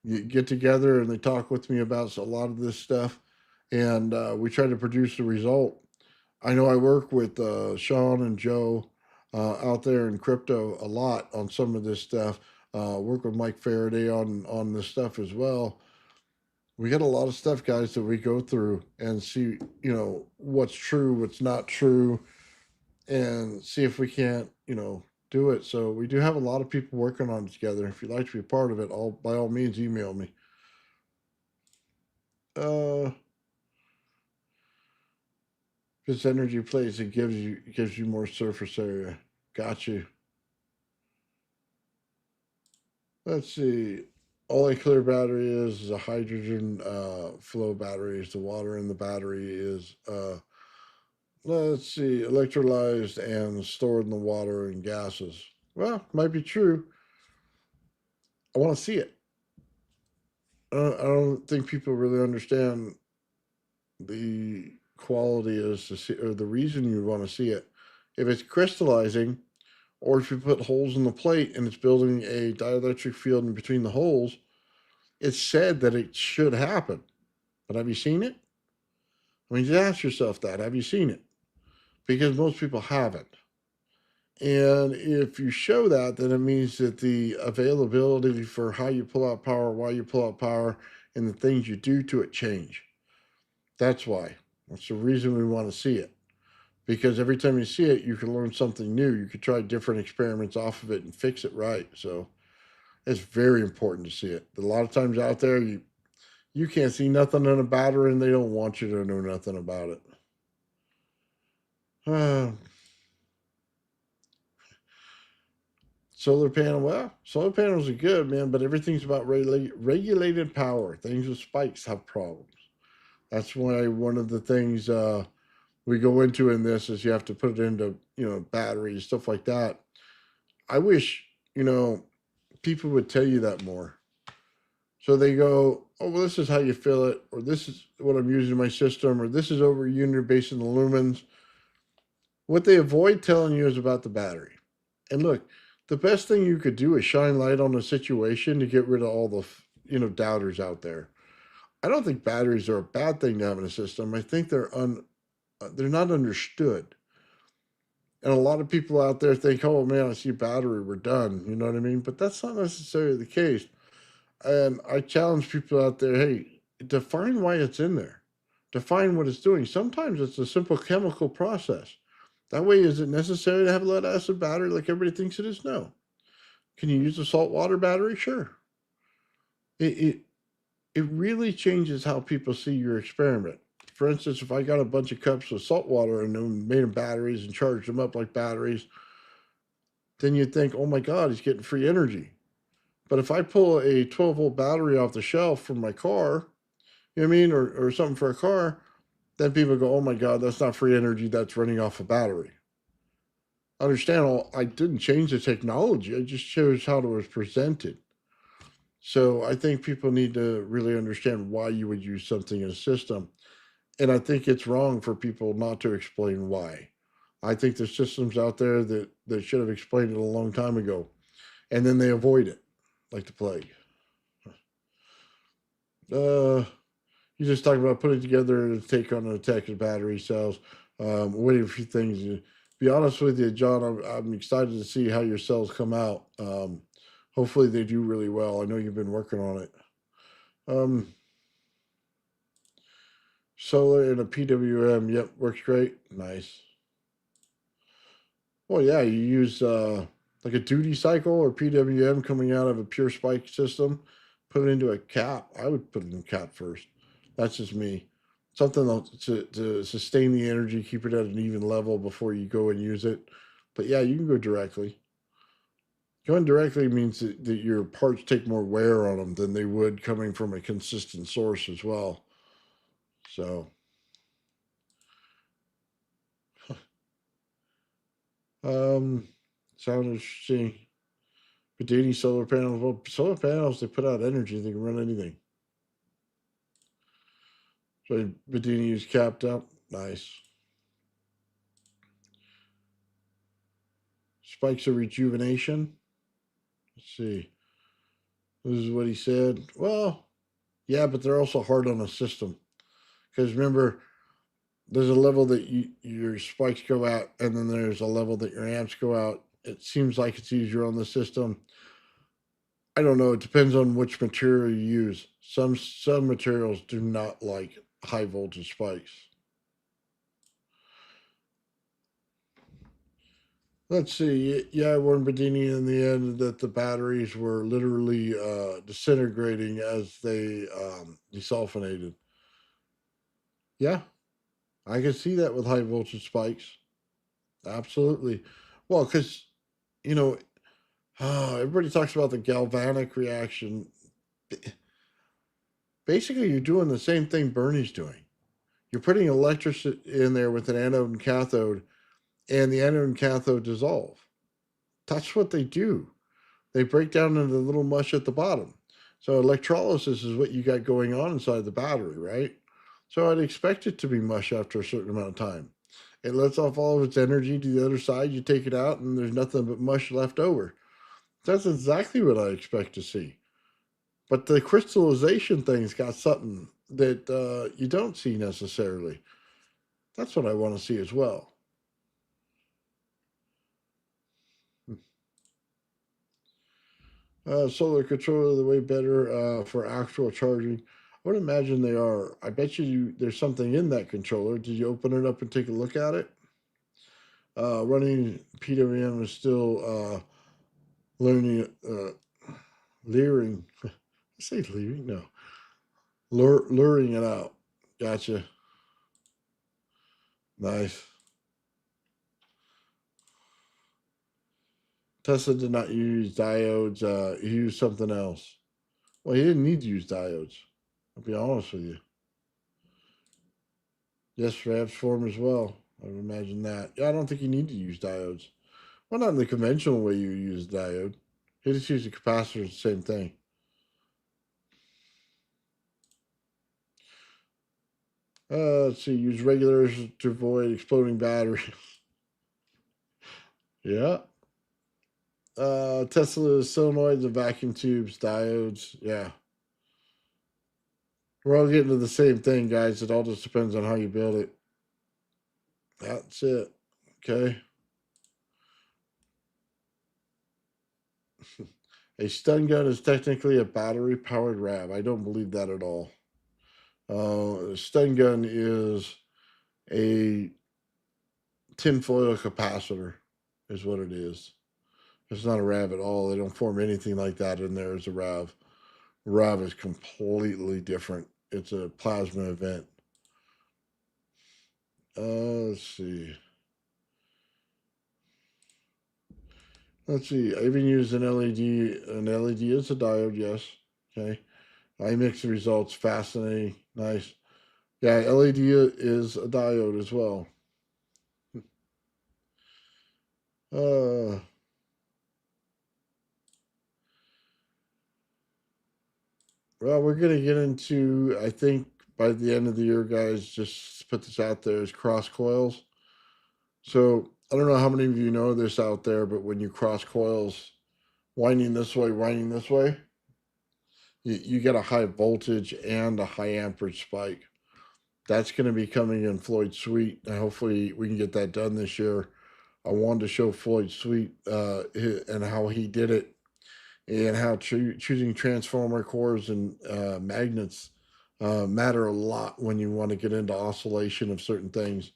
get together and they talk with me about a lot of this stuff, and we try to produce a result. I know I work with Sean and Joe out there in crypto a lot on some of this stuff. Work with Mike Faraday on this stuff as well. We got a lot of stuff, guys, that we go through and see, what's true, what's not true, and see if we can't, do it. So we do have a lot of people working on it together. If you'd like to be a part of it, by all means email me. Uh, this energy plays, it gives you more surface area. Got you. Let's see. All a clear battery is a hydrogen flow batteries. The water in the battery is let's see, electrolyzed and stored in the water and gases. Well, might be true. I want to see it. I don't think people really understand the quality is to see, or the reason you want to see it. If it's crystallizing, or if you put holes in the plate and it's building a dielectric field in between the holes, it's said that it should happen. But have you seen it? I mean, just ask yourself that. Have you seen it? Because most people haven't. And if you show that, then it means that the availability for how you pull out power, why you pull out power, and the things you do to it change. That's why. That's the reason we want to see it. Because every time you see it, you can learn something new. You could try different experiments off of it and fix it right. So it's very important to see it. A lot of times out there, you can't see nothing in a battery, and they don't want you to know nothing about it. Solar panel, well, solar panels are good, man, but everything's about regulated power. Things with spikes have problems. That's why one of the things we go into in this is you have to put it into, batteries, stuff like that. I wish, people would tell you that more. So they go, oh, well, this is how you fill it, or this is what I'm using in my system, or this is over a unit based on the lumens. What they avoid telling you is about the battery. And look, the best thing you could do is shine light on a situation to get rid of all the, doubters out there. I don't think batteries are a bad thing to have in a system. I think they're not understood. And a lot of people out there think, oh man, I see a battery, we're done. You know what I mean? But that's not necessarily the case. And I challenge people out there, hey, define why it's in there. Define what it's doing. Sometimes it's a simple chemical process. That way, is it necessary to have a lead acid battery like everybody thinks it is? No. Can you use a salt water battery? Sure. It it really changes how people see your experiment. For instance, if I got a bunch of cups of salt water and then made them batteries and charged them up like batteries, then you'd think, oh my God, he's getting free energy. But if I pull a 12-volt battery off the shelf from my car, you know what I mean, or something for a car, then people go, oh my God, that's not free energy, that's running off a battery. Understand, I didn't change the technology, I just chose how it was presented. So I think people need to really understand why you would use something in a system. And I think it's wrong for people not to explain why. I think there's systems out there that should have explained it a long time ago. And then they avoid it like the plague. Uh, you just talking about putting together a take on an attack of battery cells. Waiting for a few things. To be honest with you, John, I'm excited to see how your cells come out. Hopefully they do really well. I know you've been working on it. Um, Solar and a PWM. Yep, works great. Nice. Well, yeah, you use like a duty cycle or PWM coming out of a pure spike system, put it into a cap. I would put it in cap first. That's just me. Something to sustain the energy, keep it at an even level before you go and use it. But yeah, you can go directly. Going directly means that your parts take more wear on them than they would coming from a consistent source as well. So, um, sounds interesting. Bedini solar panels. Well, solar panels, they put out energy. They can run anything. So Bedini is capped up. Nice. Spikes of rejuvenation. Let's see. This is what he said. Well, yeah, but they're also hard on the system. Because remember, there's a level that your spikes go out, and then there's a level that your amps go out. It seems like it's easier on the system. I don't know. It depends on which material you use. Some materials do not like high voltage spikes. Let's see. Yeah, I warned Bedini in the end that the batteries were literally disintegrating as they desulfonated. Yeah, I can see that with high voltage spikes. Absolutely. Well, because, you know, everybody talks about the galvanic reaction. Basically, you're doing the same thing Bernie's doing. You're putting electricity in there with an anode and cathode, and the anode and cathode dissolve. That's what they do. They break down into little mush at the bottom. So electrolysis is what you got going on inside the battery, right? So I'd expect it to be mush after a certain amount of time. It lets off all of its energy to the other side. You take it out, and there's nothing but mush left over. That's exactly what I expect to see. But the crystallization thing's got something that you don't see necessarily. That's what I want to see as well. Solar controller, the way better for actual charging. I would imagine they are. I bet there's something in that controller. Did you open it up and take a look at it? Running PWM is still learning, leering. I say leering? No. Luring it out. Gotcha. Nice. Tesla did not use diodes. He used something else. Well, he didn't need to use diodes. I'll be honest with you. Yes, perhaps form as well. I would imagine that. Yeah, I don't think you need to use diodes. Well, not in the conventional way you use diode. You just use a capacitor, it's the same thing. Let's see, use regulators to avoid exploding batteries. Yeah. Tesla solenoids and vacuum tubes, diodes. Yeah. We're all getting to the same thing, guys. It all just depends on how you build it. That's it. Okay. A stun gun is technically a battery powered RAV. I don't believe that at all. A stun gun is a tinfoil capacitor, is what it is. It's not a RAV at all. They don't form anything like that in there as a RAV. RAV is completely different. It's a plasma event. Let's see. Let's see. I even used an LED. An LED is a diode, yes. Okay. I mix the results. Fascinating. Nice. Yeah, LED is a diode as well. Uh, well, we're going to get into, I think, by the end of the year, guys, just put this out there, is cross coils. So I don't know how many of you know this out there, but when you cross coils, winding this way, you get a high voltage and a high amperage spike. That's going to be coming in Floyd Sweet. And hopefully we can get that done this year. I wanted to show Floyd Sweet and how he did it, and how choosing transformer cores and magnets matter a lot when you want to get into oscillation of certain things.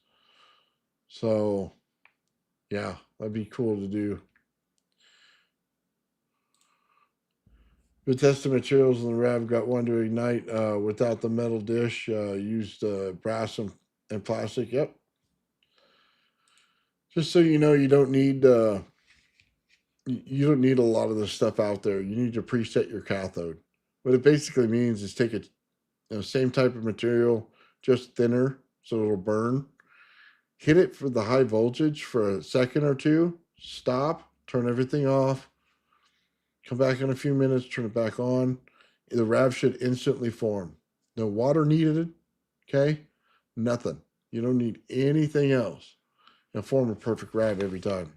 So, yeah, that'd be cool to do. We tested materials in the RAV, got one to ignite without the metal dish, used brass and plastic. Yep. Just so you know, you don't need a lot of this stuff out there. You need to preset your cathode. What it basically means is take same type of material, just thinner, so it'll burn. Hit it for the high voltage for a second or two. Stop. Turn everything off. Come back in a few minutes. Turn it back on. The RAV should instantly form. No water needed. Okay, nothing. You don't need anything else. It'll form a perfect RAV every time.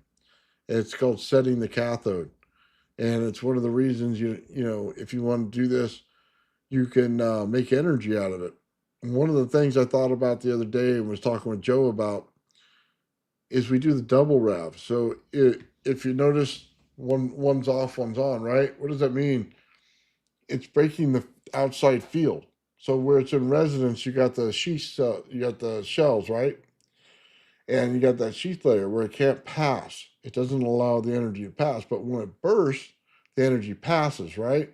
It's called setting the cathode. And it's one of the reasons if you want to do this, you can make energy out of it. And one of the things I thought about the other day and was talking with Joe about is we do the double rev. So if you notice one's off, one's on, right? What does that mean? It's breaking the outside field. So where it's in resonance, you got the you got the shells, right? And you got that sheath layer where it can't pass. It doesn't allow the energy to pass. But when it bursts, the energy passes, right?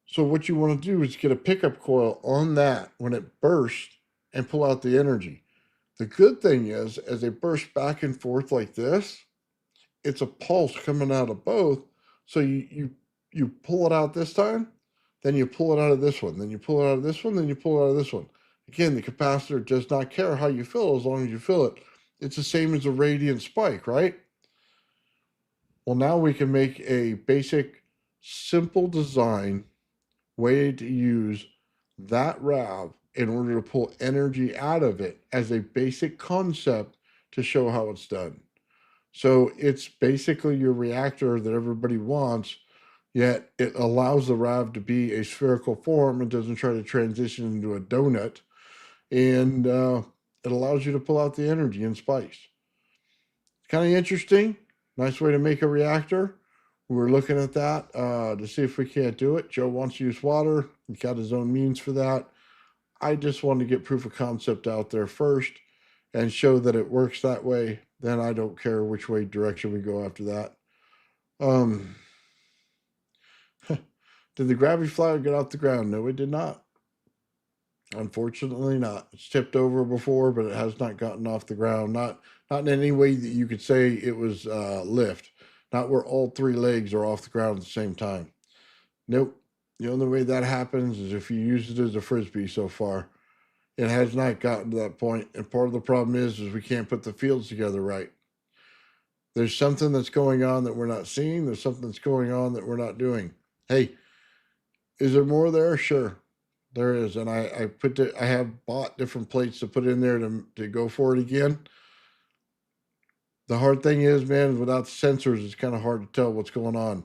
So what you want to do is get a pickup coil on that when it bursts and pull out the energy. The good thing is, as they burst back and forth like this, it's a pulse coming out of both. So you pull it out this time, then you pull it out of this one, then you pull it out of this one, then you pull it out of this one. Again, the capacitor does not care how you fill as long as you fill it. It's the same as a radiant spike, right? Well, now we can make a basic, simple design way to use that RAV in order to pull energy out of it as a basic concept to show how it's done. So it's basically your reactor that everybody wants, yet it allows the RAV to be a spherical form and doesn't try to transition into a donut. And it allows you to pull out the energy in spice. Kind of interesting. Nice way to make a reactor. We're looking at that to see if we can't do it. Joe wants to use water. He's got his own means for that. I just want to get proof of concept out there first and show that it works that way. Then I don't care which way direction we go after that. Did the gravity flyer get off the ground? No, it did not. Unfortunately not. It's tipped over before, but it has not gotten off the ground. Not in any way that you could say it was lift. Not where all three legs are off the ground at the same time. Nope. The only way that happens is if you use it as a frisbee so far. It has not gotten to that point. And part of the problem is we can't put the fields together right. There's something that's going on that we're not seeing. There's something that's going on that we're not doing. Hey, is there more there? Sure. There is, and I have bought different plates to put in there to go for it again. The hard thing is, man, without the sensors, it's kind of hard to tell what's going on.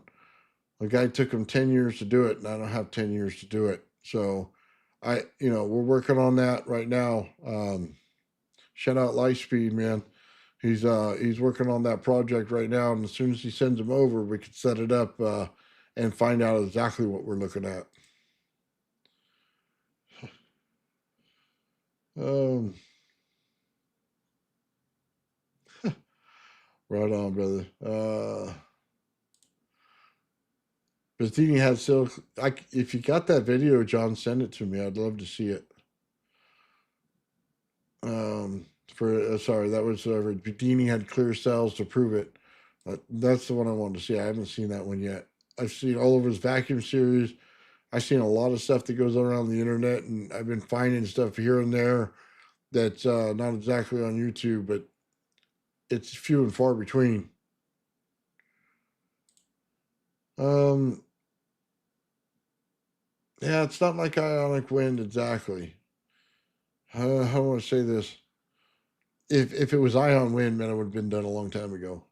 The guy took him 10 years to do it, and I don't have 10 years to do it. So we're working on that right now. Shout out Lightspeed, man. He's working on that project right now, and as soon as he sends them over, we can set it up and find out exactly what we're looking at. Right on, brother. Bedini had silk. If you got that video, John, send it to me. I'd love to see it. Sorry, that was Bedini had clear cells to prove it. That's the one I wanted to see. I haven't seen that one yet. I've seen all of his vacuum series. I've seen a lot of stuff that goes around the internet, and I've been finding stuff here and there that's not exactly on YouTube, but it's few and far between. Yeah, it's not like ionic wind exactly. How do I want to say this? If it was ion wind, man, it would have been done a long time ago.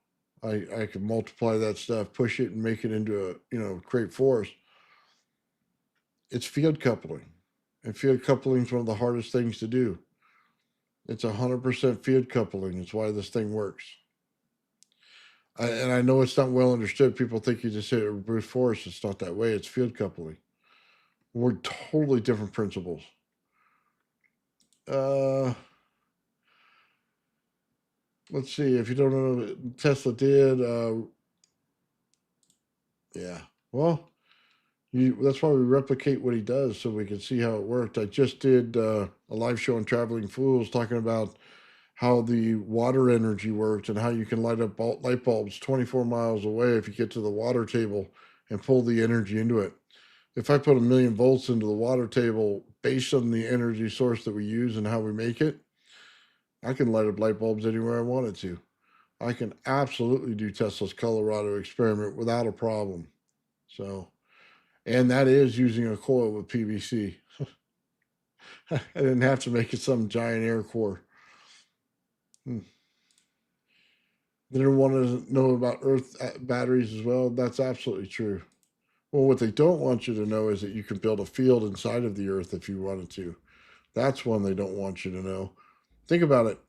I could multiply that stuff, push it, and make it into a create force. It's field coupling, and field coupling is one of the hardest things to do. It's 100% field coupling. It's why this thing works. And I know it's not well understood. People think you just say it brute force. It's not that way. It's field coupling. We're totally different principles. Let's see. If you don't know what Tesla did, yeah. Well, that's why we replicate what he does so we can see how it worked. I just did a live show on Traveling Fools talking about how the water energy worked and how you can light up light bulbs 24 miles away if you get to the water table and pull the energy into it. If I put 1,000,000 volts into the water table based on the energy source that we use and how we make it, I can light up light bulbs anywhere I wanted to. I can absolutely do Tesla's Colorado experiment without a problem. So, and that is using a coil with PVC. I didn't have to make it some giant air core. They don't want to know about Earth batteries as well. That's absolutely true. Well, what they don't want you to know is that you can build a field inside of the Earth if you wanted to. That's one they don't want you to know. Think about it.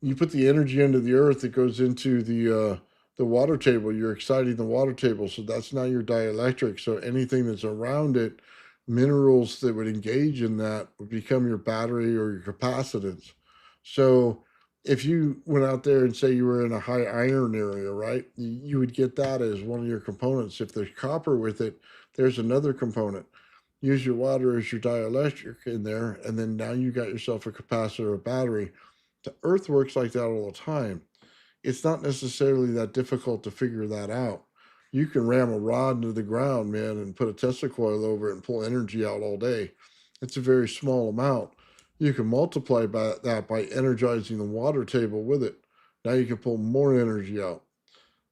You put the energy into the Earth, it goes into the water table. You're exciting the water table, so that's now your dielectric. So anything that's around it, minerals that would engage in that, would become your battery or your capacitance. So if you went out there and say you were in a high iron area, right, you would get that as one of your components. If there's copper with it, there's another component. Use your water as your dielectric in there, and then now you got yourself a capacitor or battery. The Earth works like that all the time. It's not necessarily that difficult to figure that out. You can ram a rod into the ground, man, and put a Tesla coil over it and pull energy out all day. It's a very small amount. You can multiply that by energizing the water table with it. Now you can pull more energy out.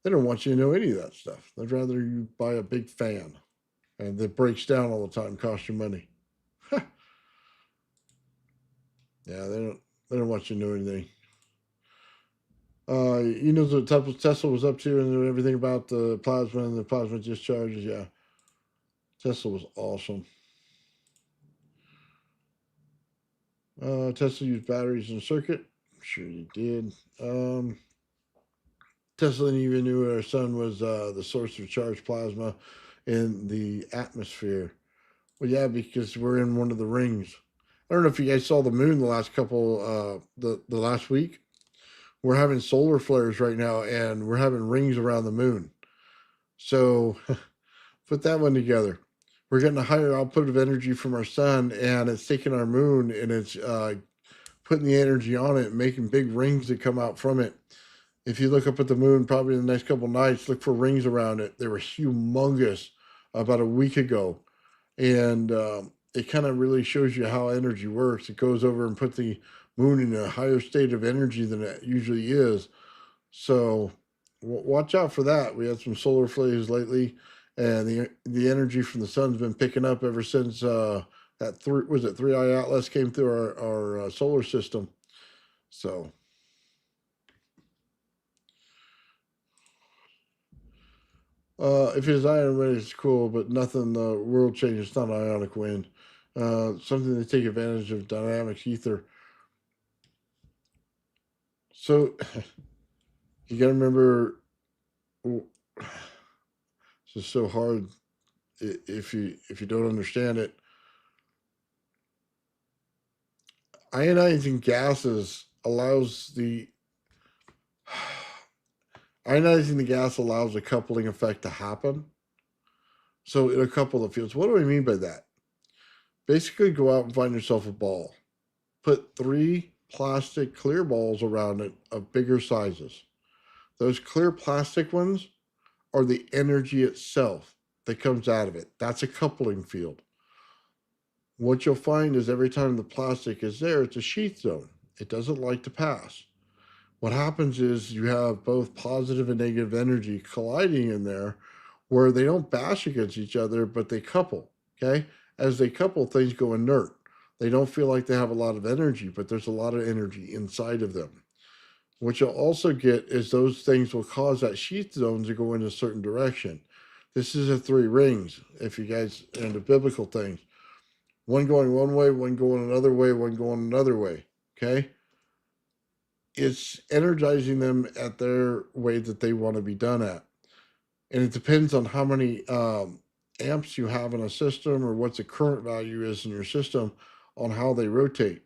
They don't want you to know any of that stuff. They'd rather you buy a big fan and that breaks down all the time, costs you money. Yeah, they don't want you to know anything. You know what Tesla was up to and everything about the plasma and the plasma discharges. Yeah, Tesla was awesome. Tesla used batteries in a circuit. Sure, he did. Tesla even knew our sun was the source of charged plasma in the atmosphere. Well, yeah, because we're in one of the rings. I don't know if you guys saw the moon the last the last week. We're having solar flares right now, and we're having rings around the moon. So put that one together. We're getting a higher output of energy from our sun, and it's taking our moon and it's putting the energy on it and making big rings that come out from it. If you look up at the moon, probably in the next couple nights, look for rings around it. They were humongous about a week ago, and it kind of really shows you how energy works. It goes over and put the moon in a higher state of energy than it usually is. So watch out for that. We had some solar flares lately, and the energy from the sun's been picking up ever since that three eye atlas came through our solar system. So if it's ion wind, it's cool, but nothing world changes. It's not ionic wind. Something to take advantage of dynamic ether. So you got to remember, this is so hard if you don't understand it. Ionizing gases allows the ionizing the gas allows a coupling effect to happen. So it'll couple the fields. What do I mean by that? Basically, go out and find yourself a ball. Put 3 plastic clear balls around it of bigger sizes. Those clear plastic ones are the energy itself that comes out of it. That's a coupling field. What you'll find is every time the plastic is there, it's a sheath zone. It doesn't like to pass. What happens is you have both positive and negative energy colliding in there where they don't bash against each other, but they couple. Okay. As they couple, things go inert. They don't feel like they have a lot of energy, but there's a lot of energy inside of them. What you'll also get is those things will cause that sheath zone to go in a certain direction. This is a 3 rings, if you guys are into biblical things. One going one way, one going another way, one going another way. Okay? It's energizing them at their way that they want to be done at. And it depends on how many amps you have in a system or what the current value is in your system on how they rotate.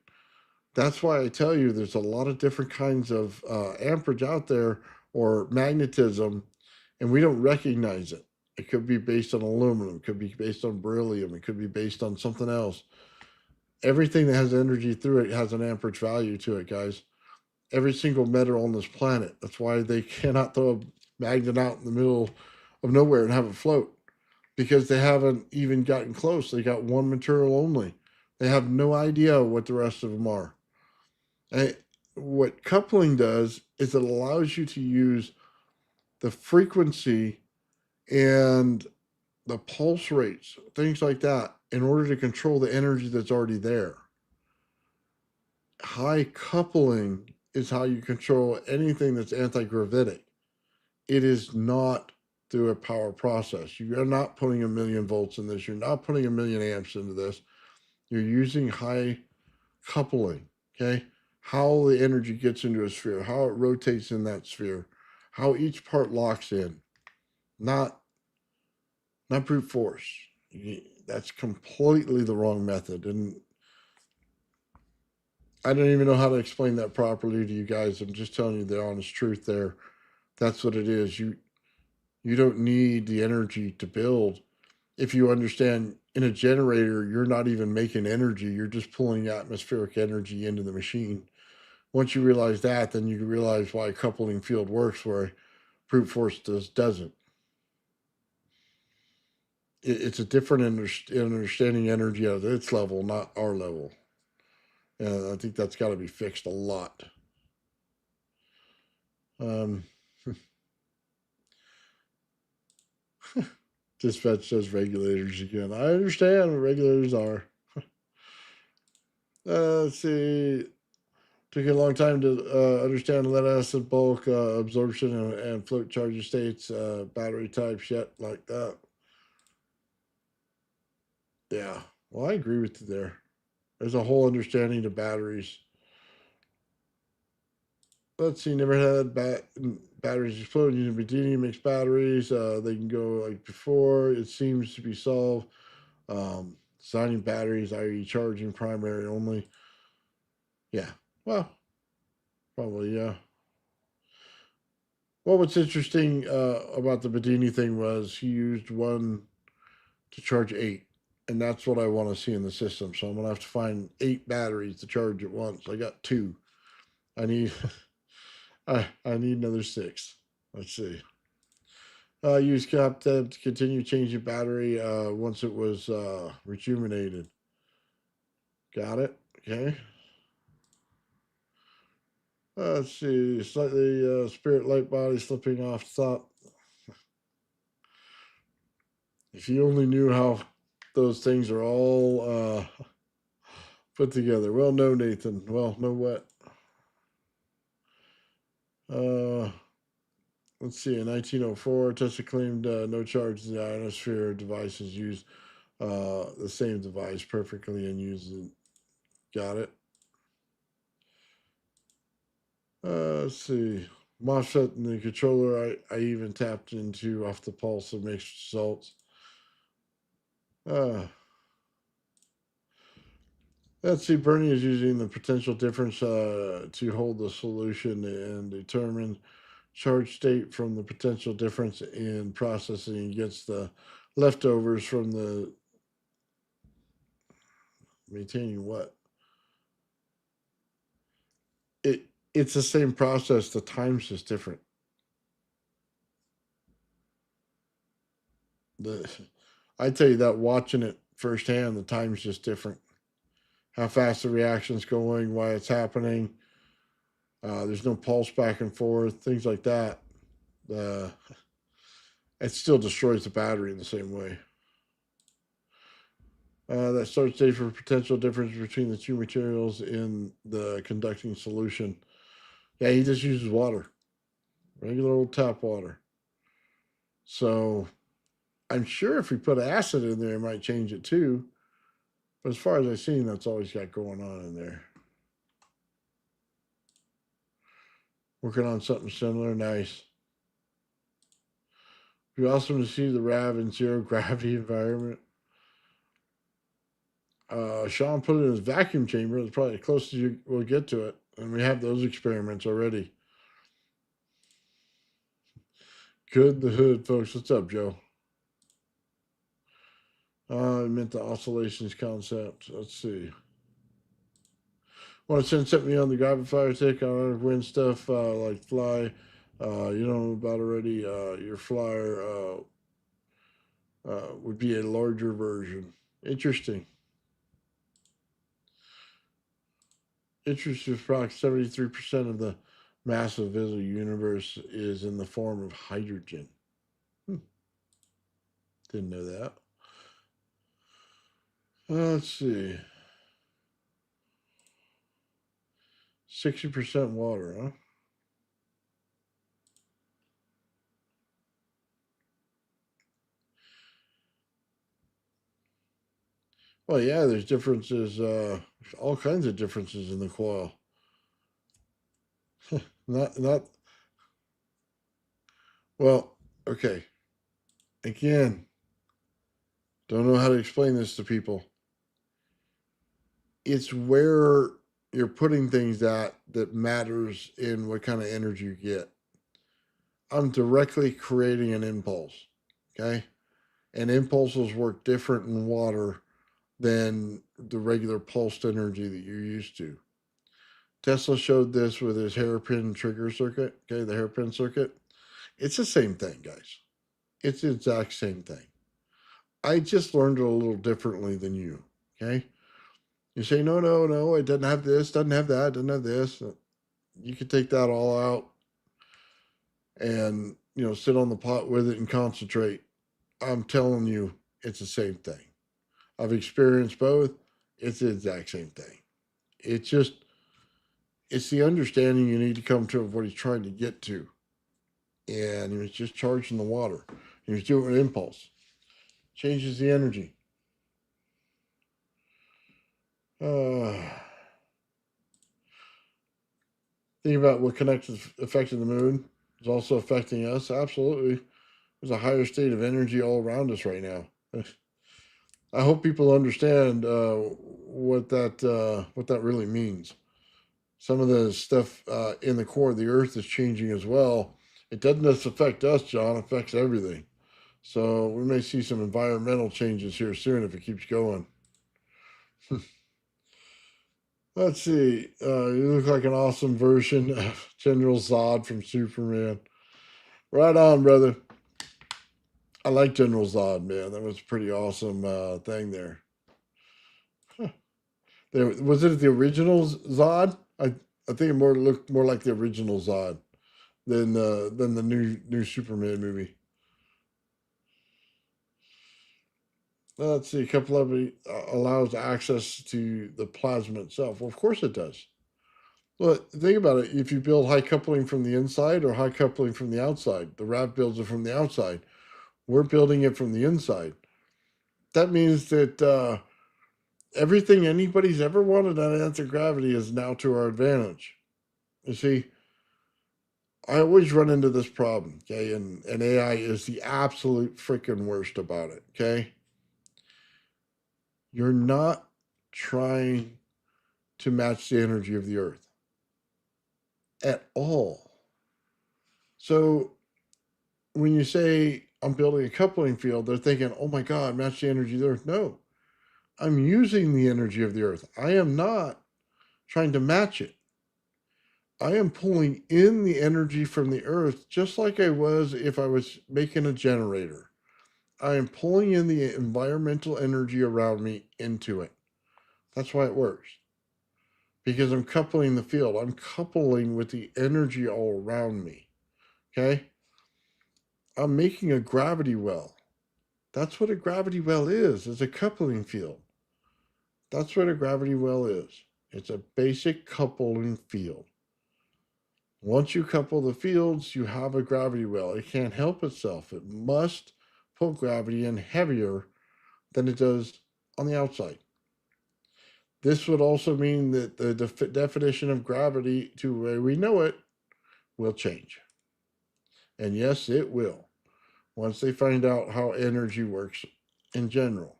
That's why I tell you there's a lot of different kinds of amperage out there or magnetism, and we don't recognize it. It could be based on aluminum, it could be based on beryllium, it could be based on something else. Everything that has energy through it has an amperage value to it, guys. Every single metal on this planet. That's why they cannot throw a magnet out in the middle of nowhere and have it float, because they haven't even gotten close. They got one material only. They have no idea what the rest of them are. And what coupling does is it allows you to use the frequency and the pulse rates, things like that, in order to control the energy that's already there. High coupling is how you control anything that's anti-gravitic. it is not through a power process. You are not putting 1,000,000 volts in this. You're not putting 1,000,000 amps into this. You're using high coupling, okay? How the energy gets into a sphere, how it rotates in that sphere, how each part locks in, not brute force. That's completely the wrong method. And I don't even know how to explain that properly to you guys. I'm just telling you the honest truth there. That's what it is. You don't need the energy to build. If you understand, in a generator, you're not even making energy. You're just pulling atmospheric energy into the machine. Once you realize that, then you realize why a coupling field works where brute force doesn't. It's a different understanding energy at its level, not our level. And I think that's got to be fixed a lot. Um, Dispatch says regulators again. I understand what regulators are. Let's see. Took a long time to understand lead acid bulk absorption and float charger states, battery types yet like that. Yeah, well, I agree with you there. There's a whole understanding of batteries. Let's see, never had batteries explode using Bedini mixed batteries. They can go like before. It seems to be solved. Designing batteries, i.e., charging primary only. Yeah, well, probably, yeah. Well, what's interesting about the Bedini thing was he used one to charge 8, and that's what I want to see in the system. So I'm gonna have to find 8 batteries to charge at once. I got 2. I need I need another 6. Let's see. Use cap to continue changing battery once it was rejuvenated. Got it. Okay. Let's see. Slightly spirit light body slipping off top. If you only knew how those things are all put together. Well, no, Nathan. Well, no what? Uh, let's see. In 1904, Tesla claimed no charge in the ionosphere. Devices used the same device perfectly and used it. Got it. Let's see. MOSFET and the controller I even tapped into off the pulse of mixed results. Let's see. Bernie is using the potential difference to hold the solution and determine charge state from the potential difference in processing against the leftovers from the maintaining what? It's the same process. The time's just different. The I tell you that watching it firsthand, the time's just different. How fast the reaction's going, why it's happening. There's no pulse back and forth, things like that. Uh, it still destroys the battery in the same way. That start stage for potential difference between the two materials in the conducting solution. Yeah, he just uses water, regular old tap water. So I'm sure if we put acid in there, it might change it too. But as far as I've seen, that's all he's got going on in there. Working on something similar, nice. It'd be awesome to see the RAV in zero gravity environment. Sean put it in his vacuum chamber. It's probably the closest you will get to it. And we have those experiments already. Good the hood, folks. What's up, Joe? I meant the oscillations concept. Let's see. Want to send something on the Fire stick? I want to win stuff like fly. You know about already. Your flyer would be a larger version. Interesting. Interesting. Approximately 73% of the massive visible universe is in the form of hydrogen. Didn't know that. Let's see. 60% water, huh? Well, yeah, there's differences, all kinds of differences in the coil. Not well. Okay, again, don't know how to explain this to people. It's where you're putting things that matters in what kind of energy you get. I'm directly creating an impulse. Okay, and impulses work different in water than the regular pulsed energy that you're used to. Tesla showed this with his hairpin trigger circuit, okay, the hairpin circuit. It's the same thing, guys. It's the exact same thing. I just learned it a little differently than you, okay? You say, no, no, no, it doesn't have this, doesn't have that, doesn't have this. You could take that all out and, sit on the pot with it and concentrate. I'm telling you, it's the same thing. I've experienced both. It's the exact same thing. It's just, it's the understanding you need to come to of what he's trying to get to. And he was just charging the water. He was doing an impulse. Changes the energy. Uh, think about what connected affecting the moon is also affecting us. Absolutely. There's a higher state of energy all around us right now. I hope people understand what that really means. Some of the stuff in the core of the Earth is changing as well. It doesn't just affect us, John. It affects everything. So we may see some environmental changes here soon if it keeps going. Let's see. You look like an awesome version of General Zod from Superman. Right on, brother. I like General Zod, man. That was a pretty awesome thing there. Huh. There was it the original Zod? I think it more looked more like the original Zod than the new Superman movie. Let's see. A couple of it allows access to the plasma itself. Well, of course it does. Well, think about it. If you build high coupling from the inside or high coupling from the outside, the RAV builds it from the outside. We're building it from the inside. That means that everything anybody's ever wanted on anti-gravity is now to our advantage. You see, I always run into this problem, okay? And AI is the absolute freaking worst about it, okay? You're not trying to match the energy of the earth at all. So when you say I'm building a coupling field, they're thinking, oh my God, match the energy of the earth. No, I'm using the energy of the earth. I am not trying to match it. I am pulling in the energy from the earth just like I was if I was making a generator. I am pulling in the environmental energy around me into it. That's why it works. Because I'm coupling the field. I'm coupling with the energy all around me. Okay? I'm making a gravity well. That's what a gravity well is. It's a coupling field. That's what a gravity well is. It's a basic coupling field. Once you couple the fields, you have a gravity well. It can't help itself. It must pull gravity in heavier than it does on the outside. This would also mean that the definition of gravity to where we know it will change. And yes, it will. Once they find out how energy works in general,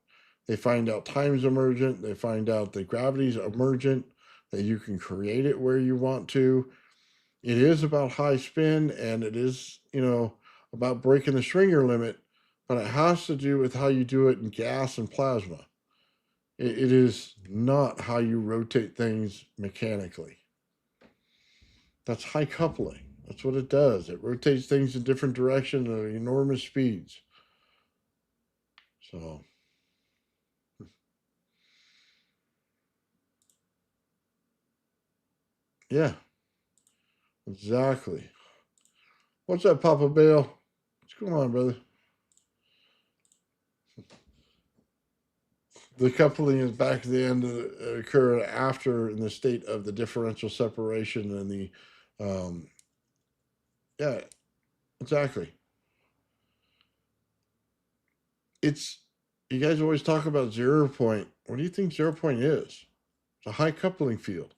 they find out time's emergent, they find out that gravity's emergent, that you can create it where you want to. It is about high spin and it is, about breaking the Stringer limit, but it has to do with how you do it in gas and plasma. It is not how you rotate things mechanically. That's high coupling. That's what it does. It rotates things in different directions at enormous speeds. So, yeah, exactly. What's up, Papa Bale? What's going on, brother? The coupling is back to the end occur after in the state of the differential separation and the, yeah, exactly. It's You guys always talk about 0 point. What do you think 0 point is? It's a high coupling field.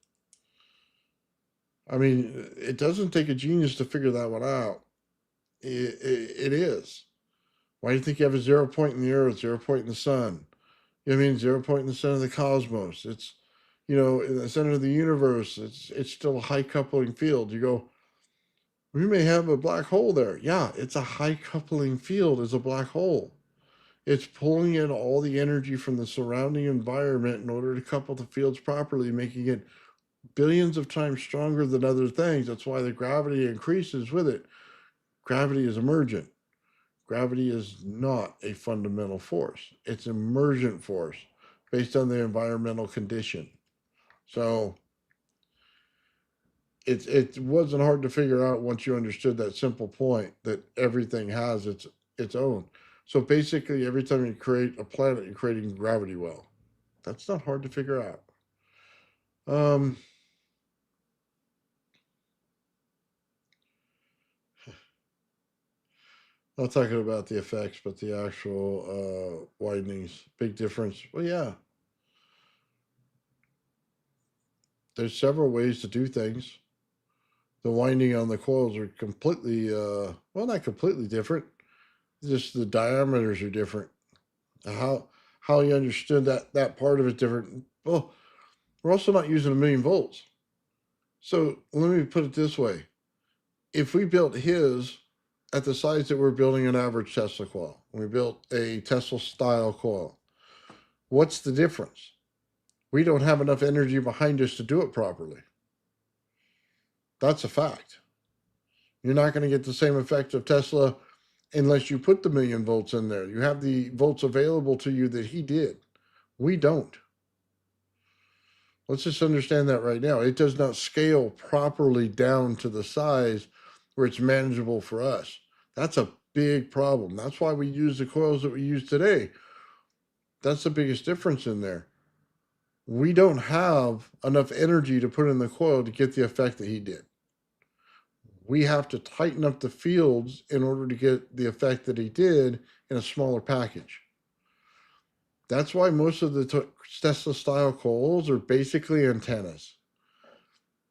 I mean, it doesn't take a genius to figure that one out. It is. Why do you think you have a 0 point in the Earth, 0 point in the Sun? You know what I mean? 0 point in the center of the cosmos. It's, in the center of the universe. It's still a high coupling field. You go, we may have a black hole there. Yeah, it's a high coupling field. It's a black hole. It's pulling in all the energy from the surrounding environment in order to couple the fields properly, making it billions of times stronger than other things. That's why the gravity increases with it. Gravity is emergent. Gravity is not a fundamental force. It's emergent force based on the environmental condition. So it wasn't hard to figure out once you understood that simple point that everything has its own. So basically, every time you create a planet, you're creating a gravity well. That's not hard to figure out. Um, Not talking about the effects, but the actual widenings. Big difference. Well, yeah, there's several ways to do things. The winding on the coils are completely, well, not completely different. Just the diameters are different. How you understood that part of it different. Well, we're also not using 1,000,000 volts. So let me put it this way: if we built his at the size that we're building an average Tesla coil, we built a Tesla style coil, what's the difference? We don't have enough energy behind us to do it properly. That's a fact. You're not going to get the same effect of Tesla unless you put the 1,000,000 volts in there. You have the volts available to you that he did. We don't. Let's just understand that right now. It does not scale properly down to the size where it's manageable for us. That's a big problem. That's why we use the coils that we use today. That's the biggest difference in there. We don't have enough energy to put in the coil to get the effect that he did. We have to tighten up the fields in order to get the effect that he did in a smaller package. That's why most of the Tesla style coils are basically antennas.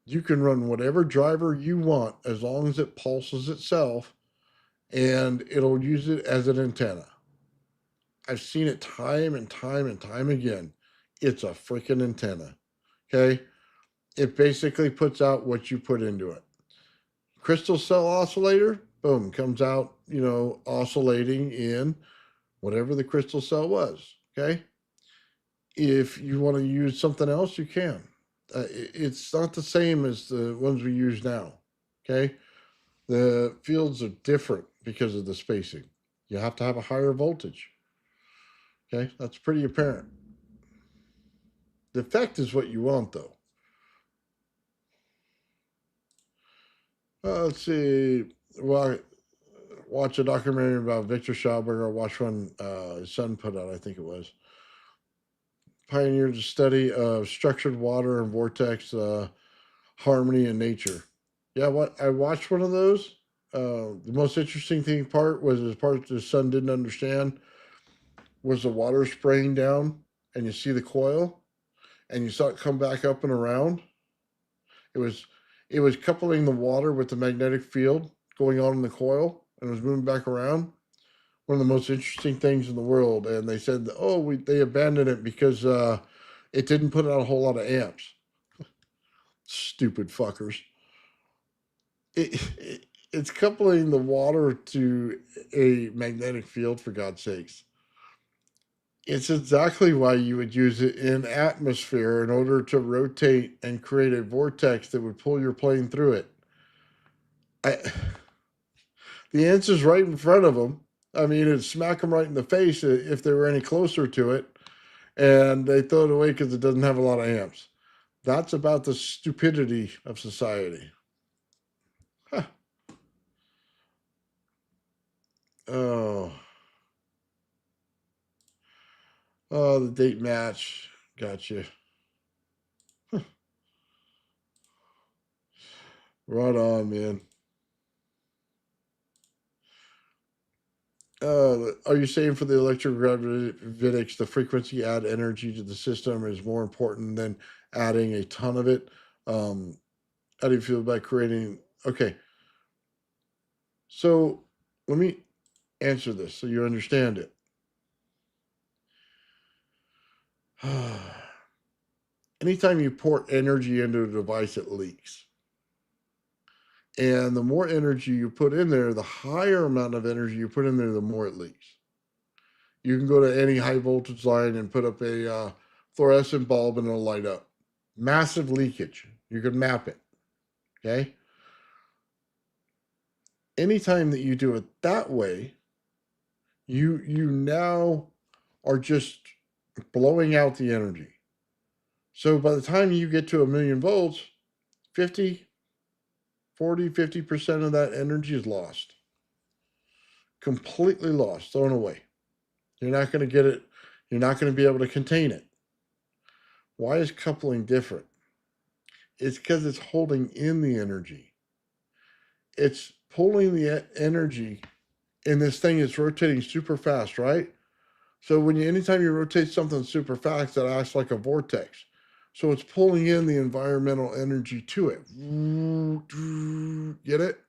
You can run whatever driver you want as long as it pulses itself, and it'll use it as an antenna. I've seen it time and time and time again. It's a freaking antenna. Okay? It basically puts out what you put into it. Crystal cell oscillator, boom, comes out, oscillating in whatever the crystal cell was. Okay? If you want to use something else, you can. It's not the same as the ones we use now. Okay? The fields are different because of the spacing. You have to have a higher voltage. Okay? That's pretty apparent. The effect is what you want, though. Let's see. Well, watch a documentary about Victor Schauberger. Watch one his son put out, I think it was. Pioneered the study of structured water and vortex harmony in nature. Yeah, what I watched one of those. The most interesting part was the part the son didn't understand was the water spraying down, and you see the coil, and you saw it come back up and around. It was it was coupling the water with the magnetic field going on in the coil, and it was moving back around. One of the most interesting things in the world. And they said, oh, they abandoned it because it didn't put out a whole lot of amps. Stupid fuckers. It's coupling the water to a magnetic field, for God's sakes. It's exactly why you would use it in atmosphere in order to rotate and create a vortex that would pull your plane through it. The answer's right in front of them. I mean, it'd smack them right in the face if they were any closer to it, and they throw it away because it doesn't have a lot of amps. That's about the stupidity of society. Huh. Oh, the date match. Gotcha. Right on, man. Are you saying for the electrogravitics, the frequency add energy to the system is more important than adding a ton of it? How do you feel about creating? Okay, so let me answer this so you understand it. Anytime you pour energy into a device, it leaks. And the more energy you put in there, the higher amount of energy you put in there, the more it leaks. You can go to any high voltage line and put up a fluorescent bulb and it'll light up. Massive leakage. You can map it. Okay. Anytime that you do it that way, you now are just blowing out the energy. So by the time you get to 1,000,000 volts, 50, 40, 50% of that energy is lost. Completely lost, thrown away. You're not going to get it. You're not going to be able to contain it. Why is coupling different? It's because it's holding in the energy. It's pulling the energy, and this thing is rotating super fast, right? So anytime you rotate something super fast, that acts like a vortex. So it's pulling in the environmental energy to it. Get it?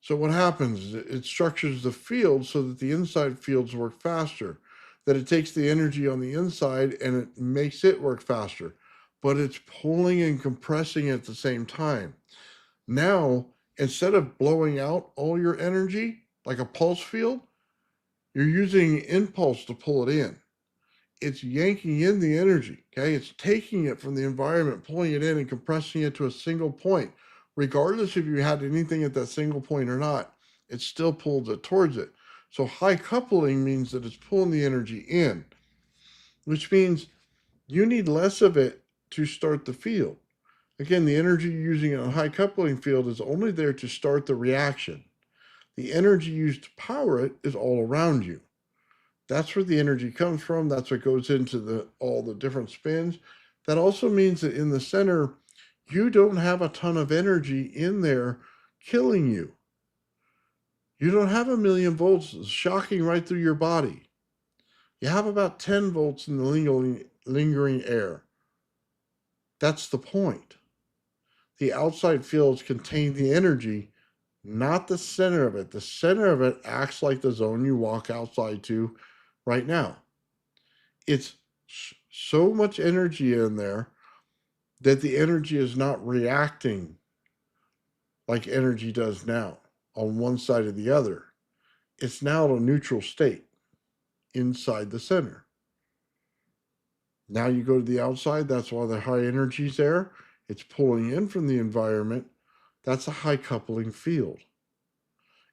So what happens is it structures the field so that the inside fields work faster. That it takes the energy on the inside and it makes it work faster. But it's pulling and compressing at the same time. Now, instead of blowing out all your energy like a pulse field, you're using impulse to pull it in. It's yanking in the energy, okay? It's taking it from the environment, pulling it in and compressing it to a single point. Regardless if you had anything at that single point or not, it still pulls it towards it. So high coupling means that it's pulling the energy in, which means you need less of it to start the field. Again, the energy you're using in a high coupling field is only there to start the reaction. The energy used to power it is all around you. That's where the energy comes from. That's what goes into all the different spins. That also means that in the center, you don't have a ton of energy in there killing you. You don't have 1,000,000 volts shocking right through your body. You have about 10 volts in the lingering air. That's the point. The outside fields contain the energy, not the center of it. The center of it acts like the zone you walk outside to right now. It's so much energy in there that the energy is not reacting like energy does now on one side or the other. It's now at a neutral state inside the center. Now you go to the outside, that's why the high energy is there. It's pulling in from the environment. That's a high coupling field.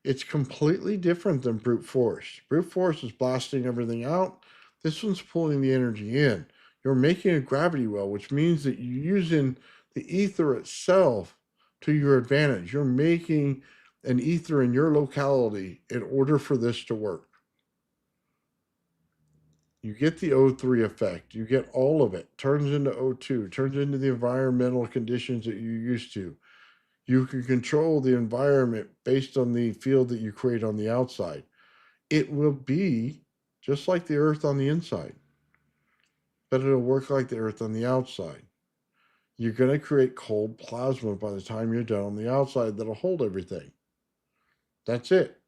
It's completely different than brute force. Brute force is blasting everything out. This one's pulling the energy in. You're making a gravity well, which means that you're using the ether itself to your advantage. You're making an ether in your locality in order for this to work. You get the O3 effect. You get all of it. Turns into O2, turns into the environmental conditions that you're used to. You can control the environment based on the field that you create on the outside. It will be just like the earth on the inside, but it'll work like the earth on the outside. You're going to create cold plasma by the time you're done on the outside that'll hold everything. That's it.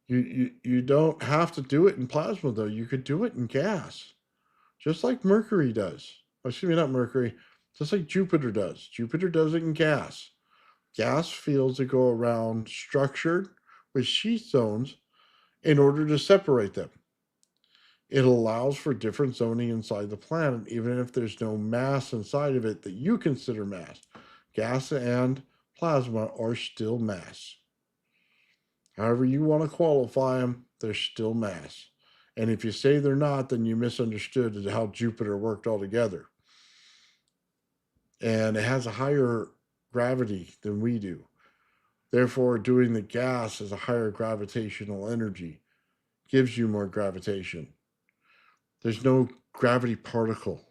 You don't have to do it in plasma, though. You could do it in gas, just like Mercury does. Oh, excuse me, not Mercury, just like Jupiter does. Jupiter does it in gas. Gas fields that go around structured with sheath zones in order to separate them. It allows for different zoning inside the planet, even if there's no mass inside of it that you consider mass. Gas and plasma are still mass. However you want to qualify them, they're still mass. And if you say they're not, then you misunderstood how Jupiter worked altogether. And it has a higher gravity than we do. Therefore, doing the gas is a higher gravitational energy, gives you more gravitation. There's no gravity particle.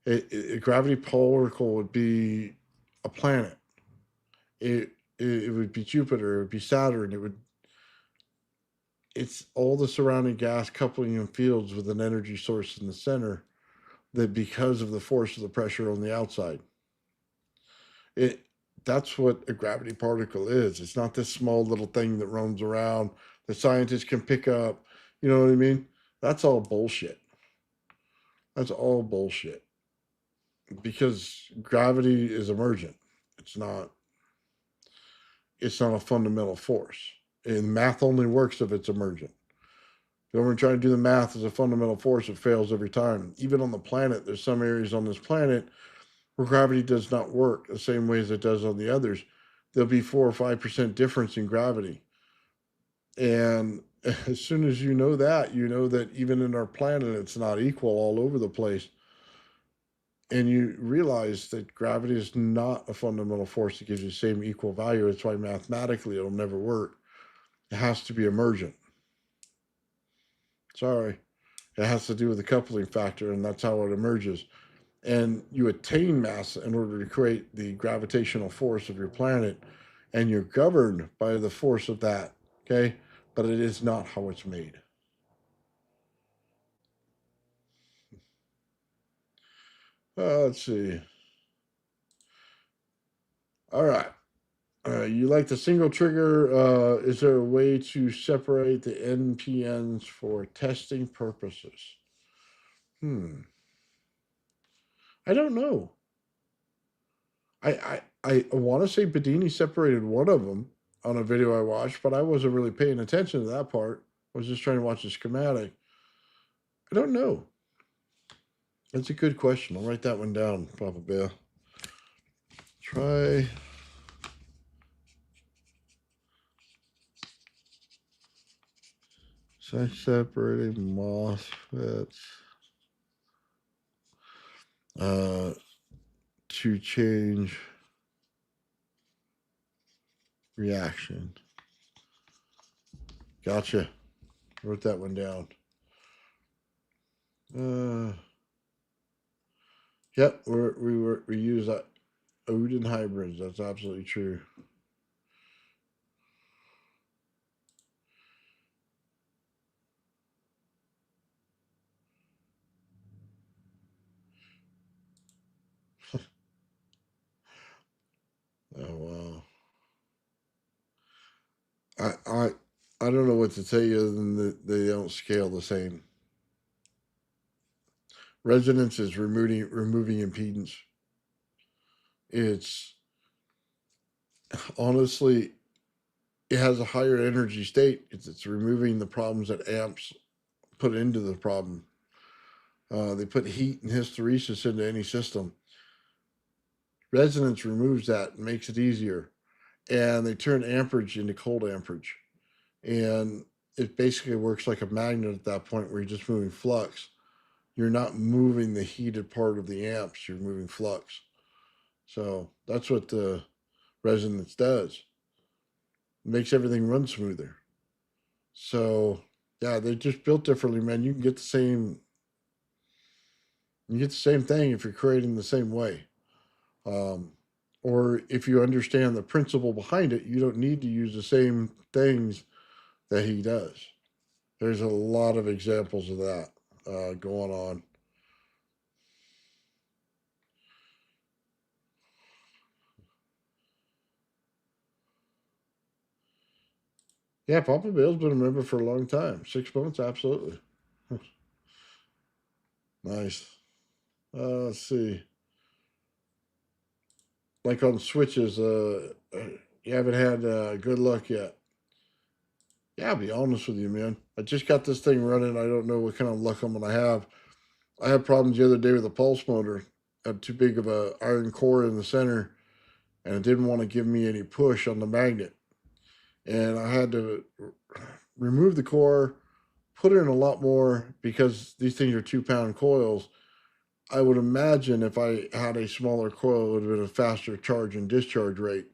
A gravity particle would be a planet. It would be Jupiter. It would be Saturn. it's all the surrounding gas coupling in fields with an energy source in the center that because of the force of the pressure on the outside. It That's what a gravity particle is. It's not this small little thing that roams around that scientists can pick up. You know what I mean? That's all bullshit. That's all bullshit. Because gravity is emergent. It's not it's not a fundamental force. And math only works if it's emergent. If you ever try to do the math as a fundamental force, it fails every time. Even on the planet, there's some areas on this planet where gravity does not work the same way as it does on the others. There'll be 4 or 5% difference in gravity. And as soon as you know that even in our planet, it's not equal all over the place. And you realize that gravity is not a fundamental force that gives you the same equal value. That's why mathematically it'll never work. It has to be emergent. Sorry. It has to do with the coupling factor, and that's how it emerges. And you attain mass in order to create the gravitational force of your planet, and you're governed by the force of that, okay? But it is not how it's made. Let's see. All right. You like the single trigger. Is there a way to separate the NPNs for testing purposes? I don't know. I want to say Bedini separated one of them on a video I watched, but I wasn't really paying attention to that part. I was just trying to watch the schematic. I don't know. That's a good question. I'll write that one down, Papa Bear. Try separating MOSFETs to change reaction. Gotcha. Wrote that one down. Yep, we use Rodin hybrids. That's absolutely true. Oh wow. I don't know what to tell you other than that they don't scale the same. Resonance is removing impedance. It's honestly, it has a higher energy state. It's removing the problems that amps put into the problem. They put heat and hysteresis into any system. Resonance removes that and makes it easier. And they turn amperage into cold amperage. And it basically works like a magnet at that point where you're just moving flux. You're not moving the heated part of the amps, you're moving flux. So that's what the resonance does. It makes everything run smoother. So yeah, they're just built differently, man. You can get the same thing if you're creating the same way. Um, or if you understand the principle behind it, you don't need to use the same things that he does. There's a lot of examples of that going on. Yeah, Papa Bill's been a member for a long time. 6 months, absolutely. Nice. Let's see. Like on switches, you haven't had good luck yet. Yeah, I'll be honest with you, man. I just got this thing running. I don't know what kind of luck I'm gonna have. I had problems the other day with a pulse motor. I had too big of a iron core in the center, and it didn't want to give me any push on the magnet. And I had to remove the core, put in a lot more because these things are 2 pound coils. I would imagine if I had a smaller coil, it would have been a faster charge and discharge rate,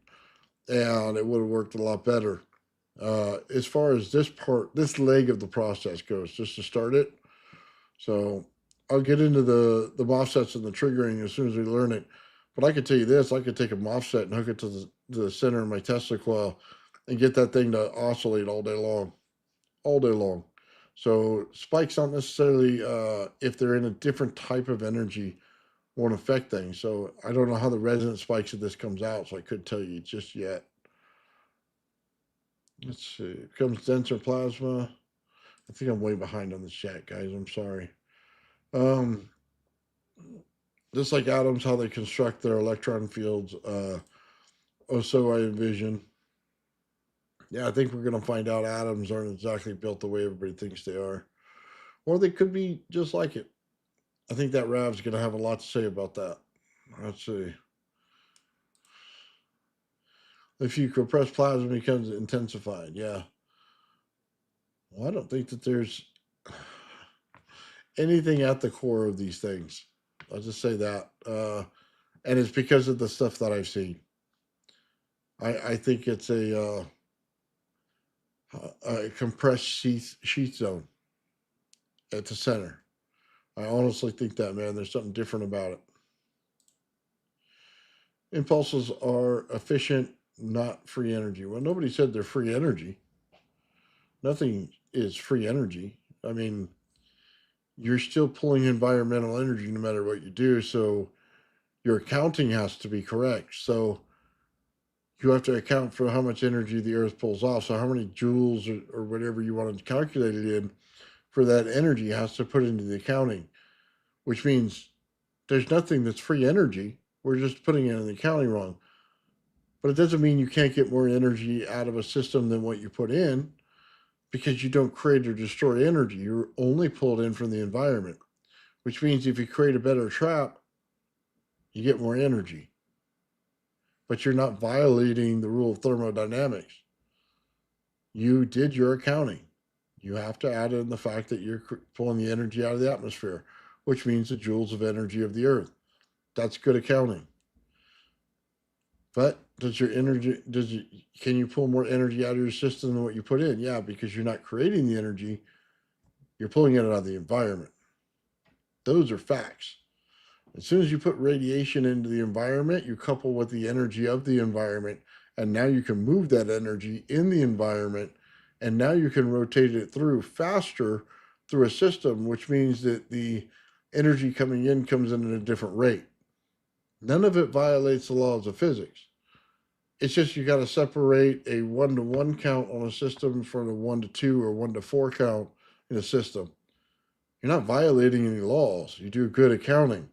and it would have worked a lot better. As far as this leg of the process goes, just to start it. So I'll get into the MOSFETs and the triggering as soon as we learn it. But I could tell you this: I could take a MOSFET and hook it to the center of my Tesla coil and get that thing to oscillate all day long. all day long. So spikes don't necessarily, if they're in a different type of energy, won't affect things. So I don't know how the resonance spikes of this comes out, so I couldn't tell you just yet. Let's see. It becomes denser plasma. I think I'm way behind on the chat, guys. I'm sorry. Um, just like atoms, how they construct their electron fields. So I envision. Yeah, I think we're going to find out atoms aren't exactly built the way everybody thinks they are. Or they could be just like it. I think that Rav's going to have a lot to say about that. Let's see. If you compress plasma, it becomes intensified. Yeah. Well, I don't think that there's anything at the core of these things. I'll just say that. And it's because of the stuff that I've seen. I think it's a compressed sheath zone at the center. I honestly think that, man. There's something different about it. Impulses are efficient, not free energy. Well, nobody said they're free energy. Nothing is free energy. I mean, you're still pulling environmental energy no matter what you do. So your accounting has to be correct. So you have to account for how much energy the earth pulls off. So how many joules or whatever you want to calculate it in for that energy has to put into the accounting, which means there's nothing that's free energy. We're just putting it in the accounting wrong. But it doesn't mean you can't get more energy out of a system than what you put in, because you don't create or destroy energy. You're only pulled in from the environment, which means if you create a better trap, you get more energy. But you're not violating the rule of thermodynamics. You did your accounting. You have to add in the fact that you're pulling the energy out of the atmosphere, which means the joules of energy of the earth. That's good accounting. But can you pull more energy out of your system than what you put in? Yeah, because you're not creating the energy, you're pulling it out of the environment. Those are facts. As soon as you put radiation into the environment, you couple with the energy of the environment, and now you can move that energy in the environment, and now you can rotate it through faster through a system, which means that the energy coming in comes in at a different rate. None of it violates the laws of physics. It's just you got to separate a 1-to-1 count on a system from a 1-to-2 or 1-to-4 count in a system. You're not violating any laws. You do good accounting.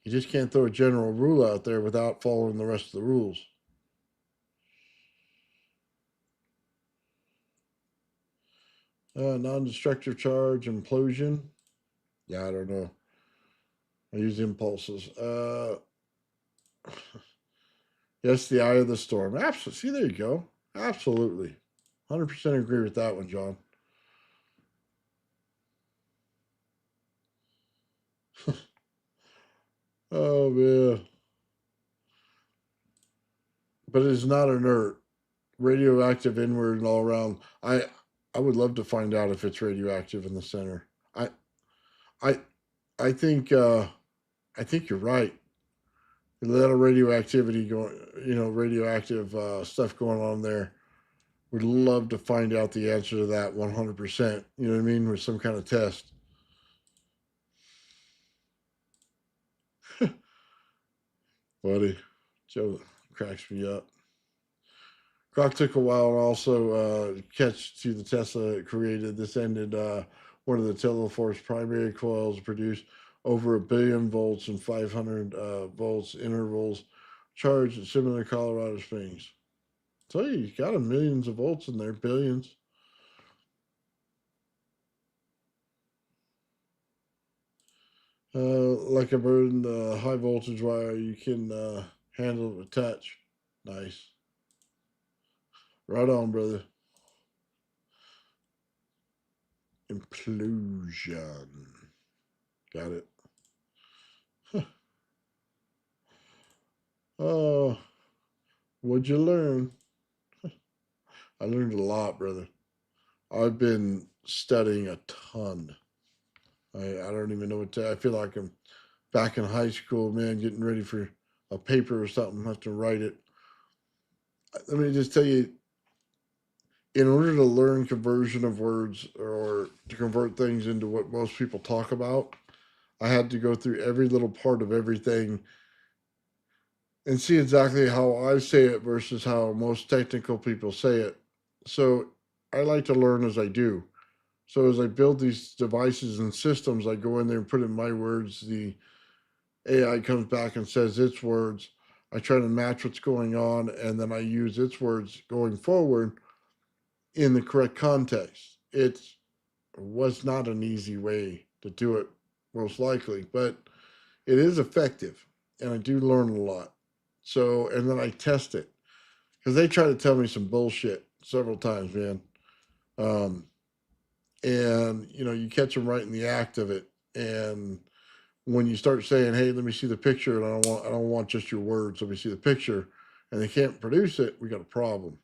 You just can't throw a general rule out there without following the rest of the rules. Non-destructive charge, implosion. Yeah, I don't know. I use impulses. Yes, the eye of the storm. Absolutely. See, there you go. Absolutely. 100% agree with that one, John. Oh, man. But it is not inert. Radioactive inward and all around. I would love to find out if it's radioactive in the center. I I think you're right. A lot of radioactivity going, radioactive stuff going on there. Would love to find out the answer to that 100%. You know what I mean? With some kind of test. Buddy, Joe cracks me up. Croc took a while to also catch to the Tesla it created. This ended one of the Teleforce primary coils produced over 1 billion volts and 500 volts intervals, charged at similar Colorado Springs. So you got a millions of volts in there, billions. Like a burden, high voltage wire, you can handle it with touch. Nice. Right on, brother. Implosion. Got it. Oh, what'd you learn? I learned a lot, brother. I've been studying a ton. I don't even know what to. I feel like I'm back in high school, man, getting ready for a paper or something. I have to write it. Let me just tell you, in order to learn conversion of words or to convert things into what most people talk about, I had to go through every little part of everything and see exactly how I say it versus how most technical people say it. So I like to learn as I do. So as I build these devices and systems, I go in there and put in my words. The AI comes back and says its words. I try to match what's going on, and then I use its words going forward in the correct context. It was not an easy way to do it, most likely, but it is effective, and I do learn a lot. So, and then I test it because they try to tell me some bullshit several times, man. Um, and you catch them right in the act of it, and when you start saying, "Hey, let me see the picture," and I don't want just your words. Let me see the picture, and they can't produce it. We got a problem.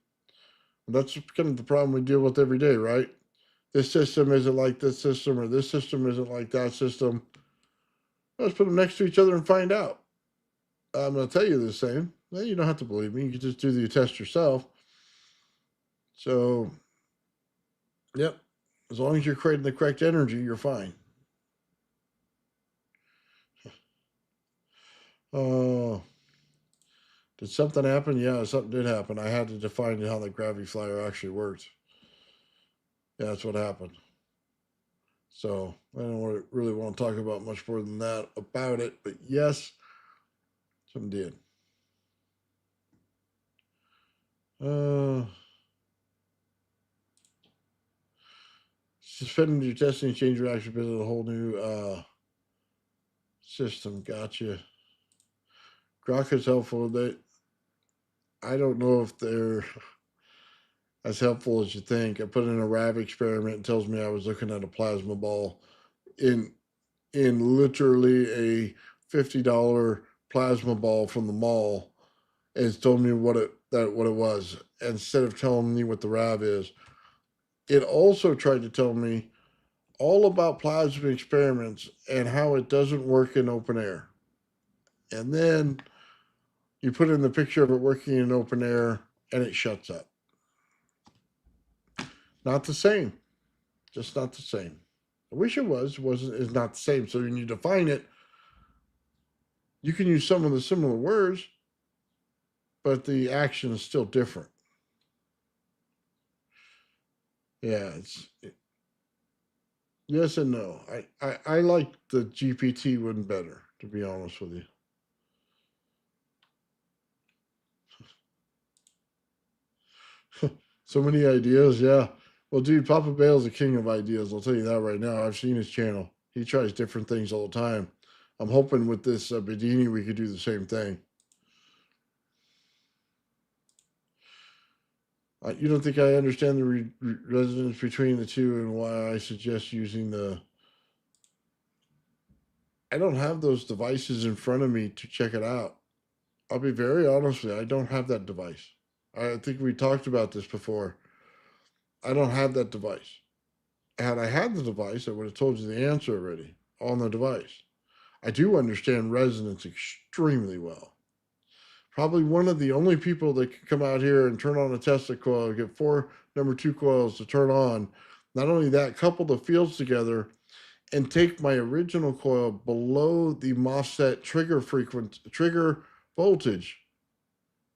And that's kind of the problem we deal with every day, right? This system isn't like this system, or this system isn't like that system. Let's put them next to each other and find out. I'm going to tell you the same. Well, you don't have to believe me. You can just do the test yourself. So, yep. As long as you're creating the correct energy, you're fine. Oh, did something happen? Yeah, something did happen. I had to define how the gravity flyer actually works. Yeah, that's what happened. So I don't really want to talk about much more than that about it. But yes, something did. Uh, Suspended your testing, change reaction build a whole new system. Gotcha. Grok is helpful. I don't know if they're as helpful as you think. I put in a RAV experiment. It tells me I was looking at a plasma ball in literally a $50 plasma ball from the mall, and it's told me what it was. Instead of telling me what the RAV is, it also tried to tell me all about plasma experiments and how it doesn't work in open air. And then you put in the picture of it working in open air, and it shuts up. Not the same. Just not the same. I wish it was. Wasn't is not the same. So when you define it, you can use some of the similar words, but the action is still different. Yeah, yes and no. I like the GPT one better, to be honest with you. So many ideas, yeah. Well, dude, Papa Bale's the king of ideas. I'll tell you that right now. I've seen his channel. He tries different things all the time. I'm hoping with this Bedini we could do the same thing. You don't think I understand the resonance between the two and why I suggest using the. I don't have those devices in front of me to check it out. I'll be very honest with you. I don't have that device. I think we talked about this before. I don't have that device. Had I had the device, I would have told you the answer already on the device. I do understand resonance extremely well. Probably one of the only people that can come out here and turn on a Tesla coil, get four number two coils to turn on. Not only that, couple the fields together and take my original coil below the MOSFET trigger voltage,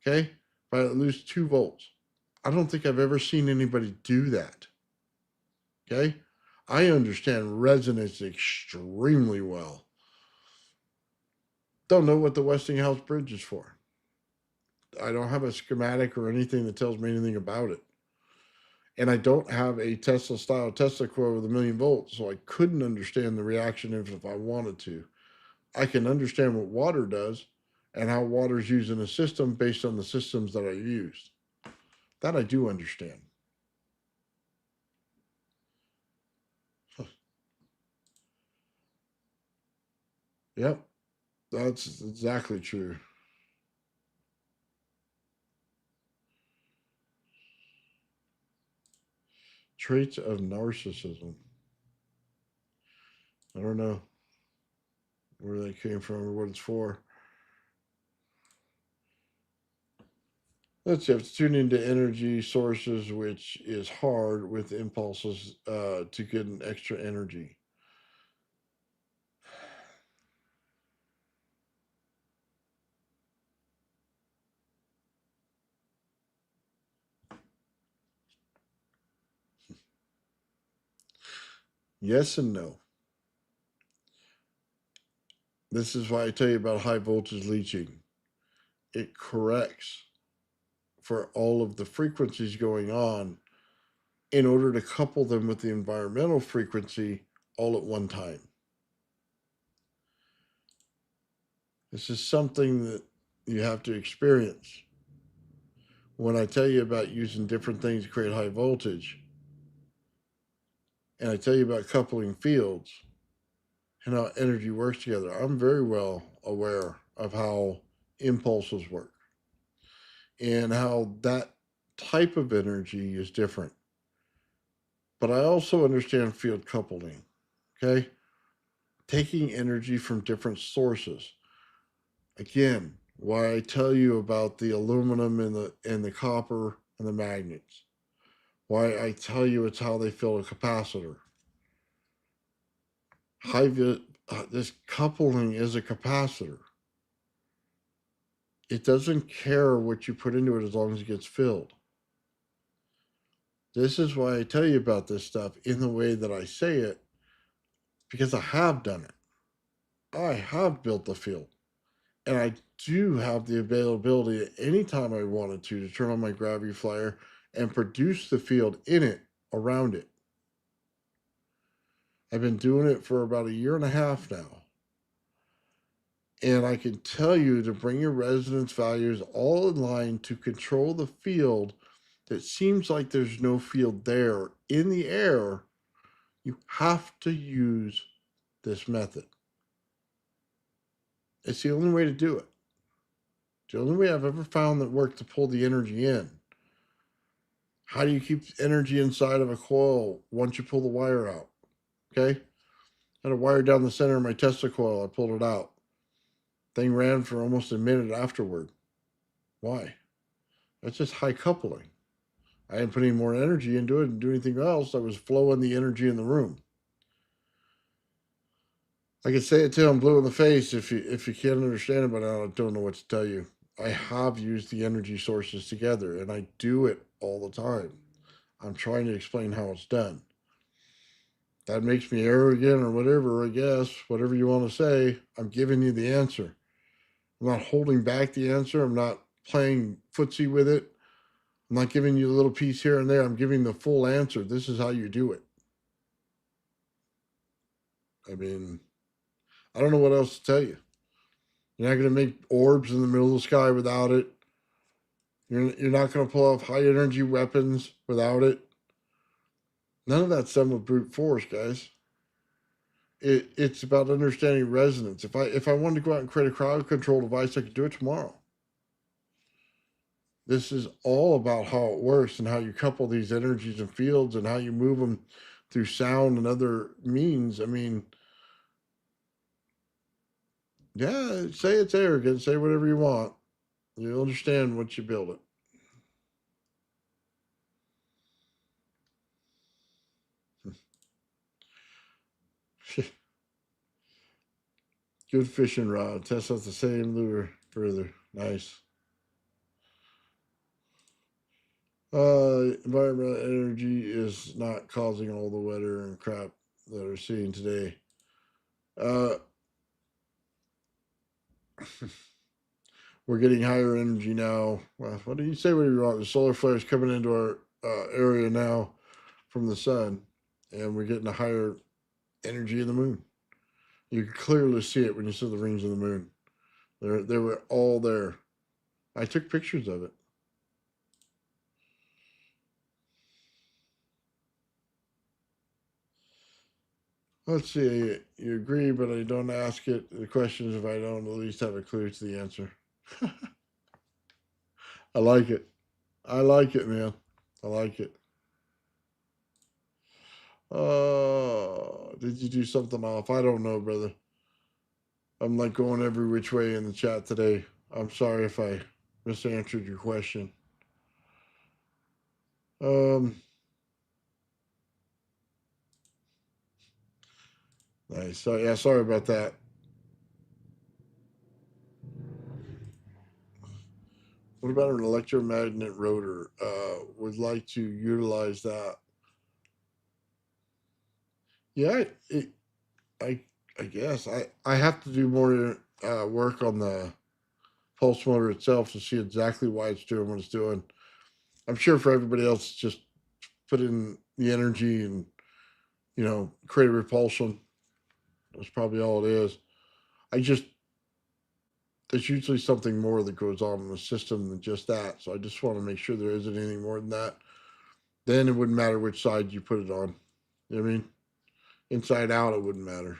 okay, by at least 2 volts. I don't think I've ever seen anybody do that. Okay, I understand resonance extremely well. Don't know what the Westinghouse bridge is for. I don't have a schematic or anything that tells me anything about it. And I don't have a Tesla style Tesla coil with 1,000,000 volts, so I couldn't understand the reaction if I wanted to. I can understand what water does and how water is used in a system based on the systems that I used. That I do understand. Yep, that's exactly true. Traits of narcissism. I don't know where they came from or what it's for. Let's see, you have to tune into energy sources, which is hard with impulses to get an extra energy. Yes and no. This is why I tell you about high voltage leaching. It corrects for all of the frequencies going on in order to couple them with the environmental frequency all at one time. This is something that you have to experience. When I tell you about using different things to create high voltage, and I tell you about coupling fields and how energy works together, I'm very well aware of how impulses work and how that type of energy is different. But I also understand field coupling, okay? Taking energy from different sources. Again, why I tell you about the aluminum and the copper and the magnets. Why I tell you it's how they fill a capacitor. This coupling is a capacitor. It doesn't care what you put into it as long as it gets filled. This is why I tell you about this stuff in the way that I say it, because I have done it. I have built the field. And I do have the availability at any time I wanted to turn on my gravity flyer and produce the field in it around it. I've been doing it for about 1.5 years now. And I can tell you to bring your resonance values all in line to control the field that seems like there's no field there in the air. You have to use this method. It's the only way to do it. The only way I've ever found that worked to pull the energy in. How do you keep energy inside of a coil once you pull the wire out? Okay. I had a wire down the center of my Tesla coil. I pulled it out. Thing ran for almost a minute afterward. Why? That's just high coupling. I didn't put any more energy into it and do anything else. I was flowing the energy in the room. I could say it till I'm blue in the face if you can't understand it, but I don't know what to tell you. I have used the energy sources together, and I do it all the time. I'm trying to explain how it's done. That makes me arrogant or whatever, I guess, whatever you want to say. I'm giving you the answer. I'm not holding back the answer. I'm not playing footsie with it. I'm not giving you a little piece here and there. I'm giving the full answer. This is how you do it. I mean, I don't know what else to tell you. You're not going to make orbs in the middle of the sky without it. You're not going to pull off high energy weapons without it. None of that's done with brute force, guys. It's about understanding resonance. If I wanted to go out and create a crowd control device, I could do it tomorrow. This is all about how it works and how you couple these energies and fields and how you move them through sound and other means. I mean, yeah, say it's arrogant, say whatever you want. You'll understand once you build it. Good fishing rod. Test out the same lure further. Nice. Environmental energy is not causing all the weather and crap that we're seeing today. We're getting higher energy now. Well, what do you say? What do you want? The solar flares coming into our area now from the sun, and we're getting a higher energy in the moon. You can clearly see it when you see the rings of the moon. They were all there. I took pictures of it. Let's see. You agree, but I don't ask it. The question is if I don't at least have a clue to the answer. I like it. I like it, man. I like it. Did you do something off? I don't know, brother. I'm like going every which way in the chat today. I'm sorry if I misanswered your question. Nice. So yeah, sorry about that. What about an electromagnet rotor? Would like to utilize that. Yeah, I, I guess I have to do more work on the pulse motor itself to see exactly why it's doing what it's doing. I'm sure for everybody else, it's just put in the energy and create a repulsion. That's probably all it is. I just there's usually something more that goes on in the system than just that. So I just want to make sure there isn't anything more than that. Then it wouldn't matter which side you put it on. You know what I mean? Inside out, it wouldn't matter.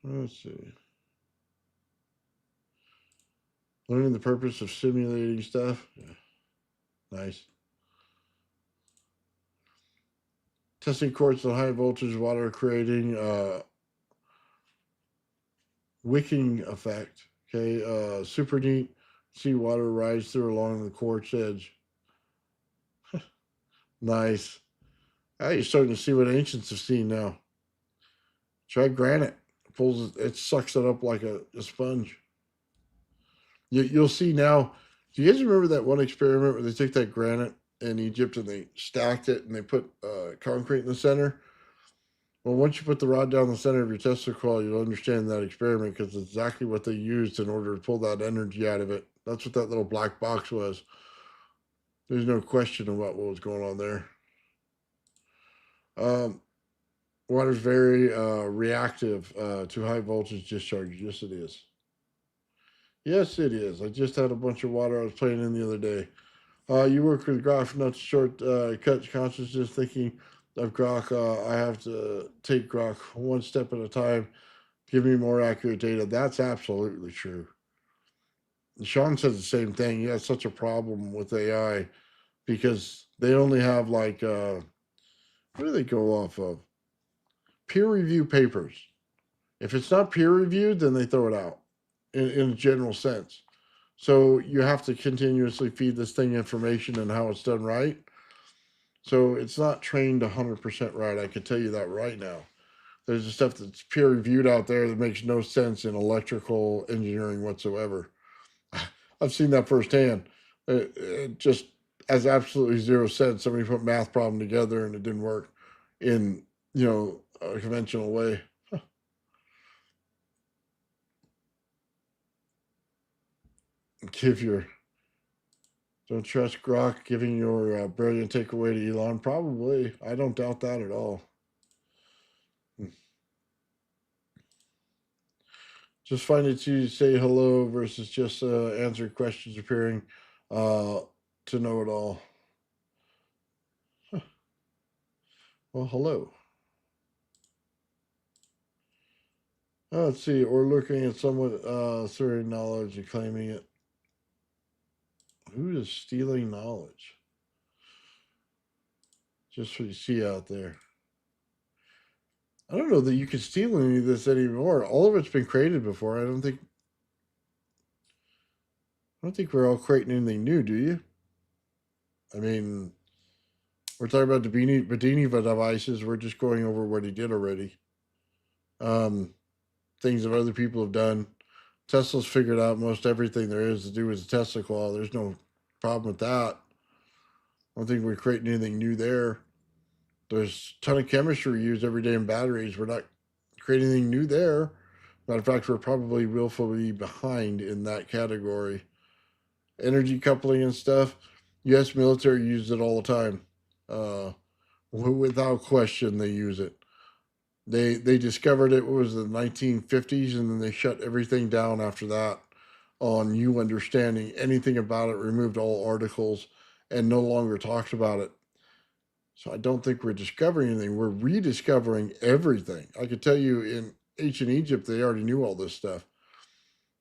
Let's see. Learning the purpose of simulating stuff. Yeah. Nice. Testing quartz on high voltage water, creating wicking effect. Okay, super neat. See water rise through along the quartz edge. Nice. Ah, you're starting to see what ancients have seen now. Try granite. It sucks it up like a sponge. You'll see now. Do you guys remember that one experiment where they took that granite in Egypt and they stacked it and they put concrete in the center? Well, once you put the rod down the center of your Tesla coil, you'll understand that experiment because it's exactly what they used in order to pull that energy out of it. That's what that little black box was. There's no question about what was going on there. Um, Water's very reactive to high voltage discharge. Yes, it is. Yes, it is. I just had a bunch of water I was playing in the other day. You work with Grok, not short cut consciousness thinking of Grok. I have to take Grok one step at a time. Give me more accurate data. That's absolutely true. And Sean says the same thing. He has such a problem with AI because they only have like what do they go off of? Peer review papers. If it's not peer reviewed, then they throw it out in a general sense. So you have to continuously feed this thing information and how it's done right. So it's not trained 100% right. I can tell you that right now. There's the stuff that's peer reviewed out there that makes no sense in electrical engineering whatsoever. I've seen that firsthand. It just has absolutely zero sense. Somebody put math problem together and it didn't work in a conventional way. Give your Don't trust Grok giving your brilliant takeaway to Elon. Probably, I don't doubt that at all. Just find it to say hello versus just answer questions appearing to know it all. Huh. Well, hello. Let's see. Or looking at someone asserting knowledge and claiming it. Who is stealing knowledge? Just what you see out there. I don't know that you can steal any of this anymore. All of it's been created before. I don't think we're all creating anything new, do you? I mean, we're talking about the Bedini devices. We're just going over what he did already. Things that other people have done. Tesla's figured out most everything there is to do with the Tesla coil. There's no problem with that. I don't think we're creating anything new there. There's a ton of chemistry used every day in batteries. We're not creating anything new there. Matter of fact, we're probably willfully behind in that category. Energy coupling and stuff. U.S. military uses it all the time. Without question, they use it. They discovered it was the 1950s, and then they shut everything down after that on you understanding anything about it, removed all articles, and no longer talked about it. So I don't think we're discovering anything. We're rediscovering everything. I could tell you in ancient Egypt, they already knew all this stuff.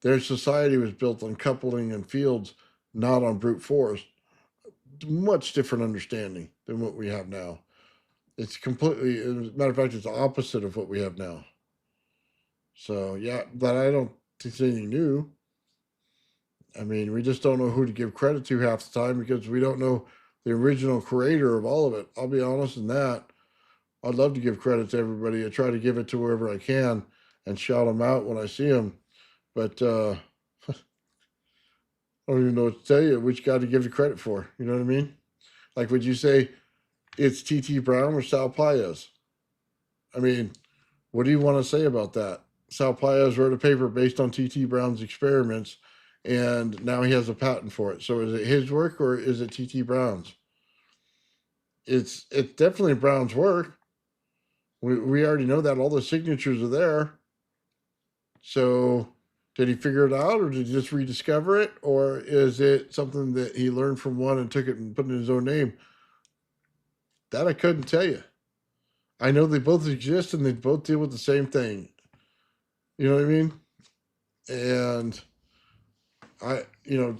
Their society was built on coupling and fields, not on brute force. Much different understanding than what we have now. It's completely, as a matter of fact, it's the opposite of what we have now. So yeah, but I don't think it's anything new. I mean, we just don't know who to give credit to half the time because we don't know the original creator of all of it. I'll be honest in that. I'd love to give credit to everybody. I try to give it to wherever I can and shout them out when I see them. But I don't even know what to tell you, which guy to give the credit for. You know what I mean? Like, would you say it's T.T. Brown or Sal Paez? I mean, what do you want to say about that? Sal Paez wrote a paper based on T.T. Brown's experiments, and now he has a patent for it. So is it his work or is it T.T. Brown's? It's definitely Brown's work. We already know that. All the signatures are there. So did he figure it out, or did he just rediscover it, or is it something that he learned from one and took it and put it in his own name? That I couldn't tell you. I know they both exist and they both deal with the same thing. You know what I mean? And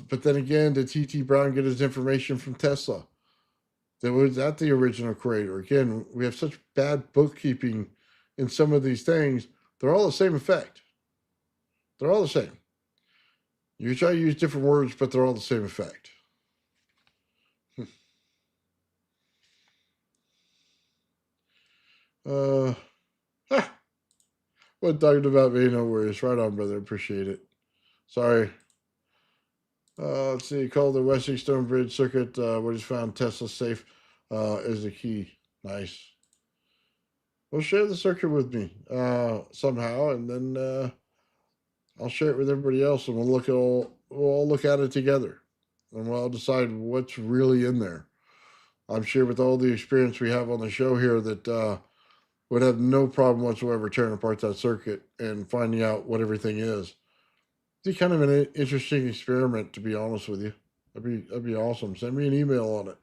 but then again, did T.T. Brown get his information from Tesla? Was that the original creator? Again, we have such bad bookkeeping in some of these things. They're all the same effect. They're all the same. You try to use different words, but they're all the same effect. What talking about me? No worries. Right on, brother. Appreciate it. Sorry. Let's see. Call the Westing Stone Bridge circuit. What he's found Tesla safe is the key. Nice. Well, share the circuit with me somehow, and then I'll share it with everybody else, and we'll all look at it together, and we'll all decide what's really in there. I'm sure with all the experience we have on the show here that would have no problem whatsoever tearing apart that circuit and finding out what everything is. It's kind of an interesting experiment, to be honest with you. That'd be awesome. Send me an email on it.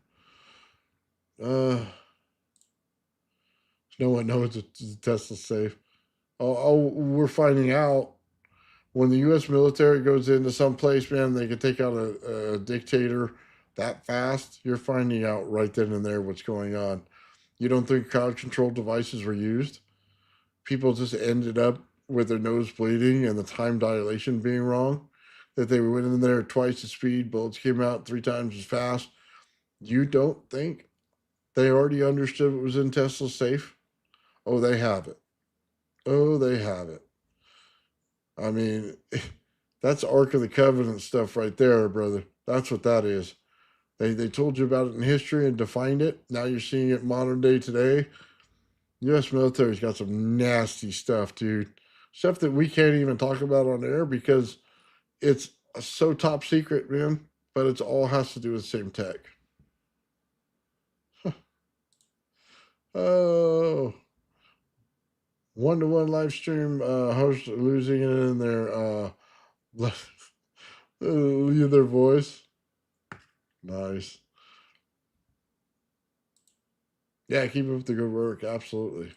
No one knows it's Tesla safe. We're finding out when the U.S. military goes into some place, man, they can take out a dictator that fast. You're finding out right then and there what's going on. You don't think crowd-controlled devices were used? People just ended up with their nose bleeding and the time dilation being wrong, that they went in there twice the speed, bullets came out 3 times as fast. You don't think they already understood what was in Tesla's safe? Oh, they have it. Oh, they have it. I mean, that's Ark of the Covenant stuff right there, brother. That's what that is. They told you about it in history and defined it. Now you're seeing it modern day today. U.S. military's got some nasty stuff, dude. Stuff that we can't even talk about on air because it's so top secret, man. But it all has to do with the same tech. Oh, 1-to-1 live stream host losing it in their voice. Nice. Yeah, keep up the good work. Absolutely.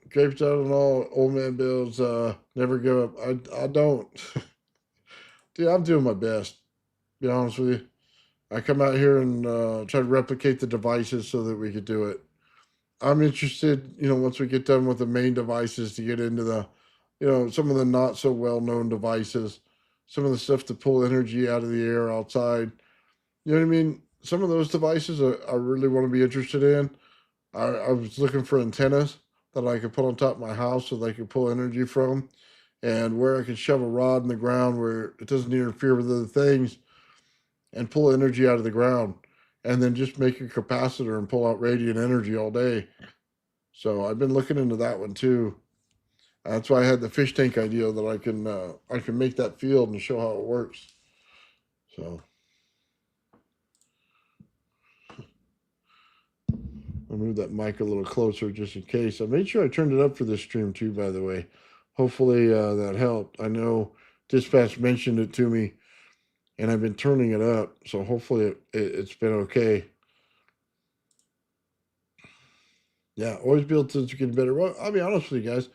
Grapes out and all, old man Bill's never give up. I don't. Dude, I'm doing my best. Be honest with you. I come out here and try to replicate the devices so that we could do it. I'm interested, once we get done with the main devices to get into the, some of the not so well-known devices, some of the stuff to pull energy out of the air outside. You know what I mean? Some of those devices I really want to be interested in. I was looking for antennas that I could put on top of my house so that I could pull energy from, and where I could shove a rod in the ground where it doesn't interfere with other things and pull energy out of the ground, and then just make a capacitor and pull out radiant energy all day. So I've been looking into that one too. That's why I had the fish tank idea that I can make that field and show how it works. So I'll move that mic a little closer just in case. I made sure I turned it up for this stream too, by the way. Hopefully that helped. I know Dispatch mentioned it to me, and I've been turning it up, so hopefully it's been okay. Yeah, always be able to get better. Well, I'll be honest with you guys. It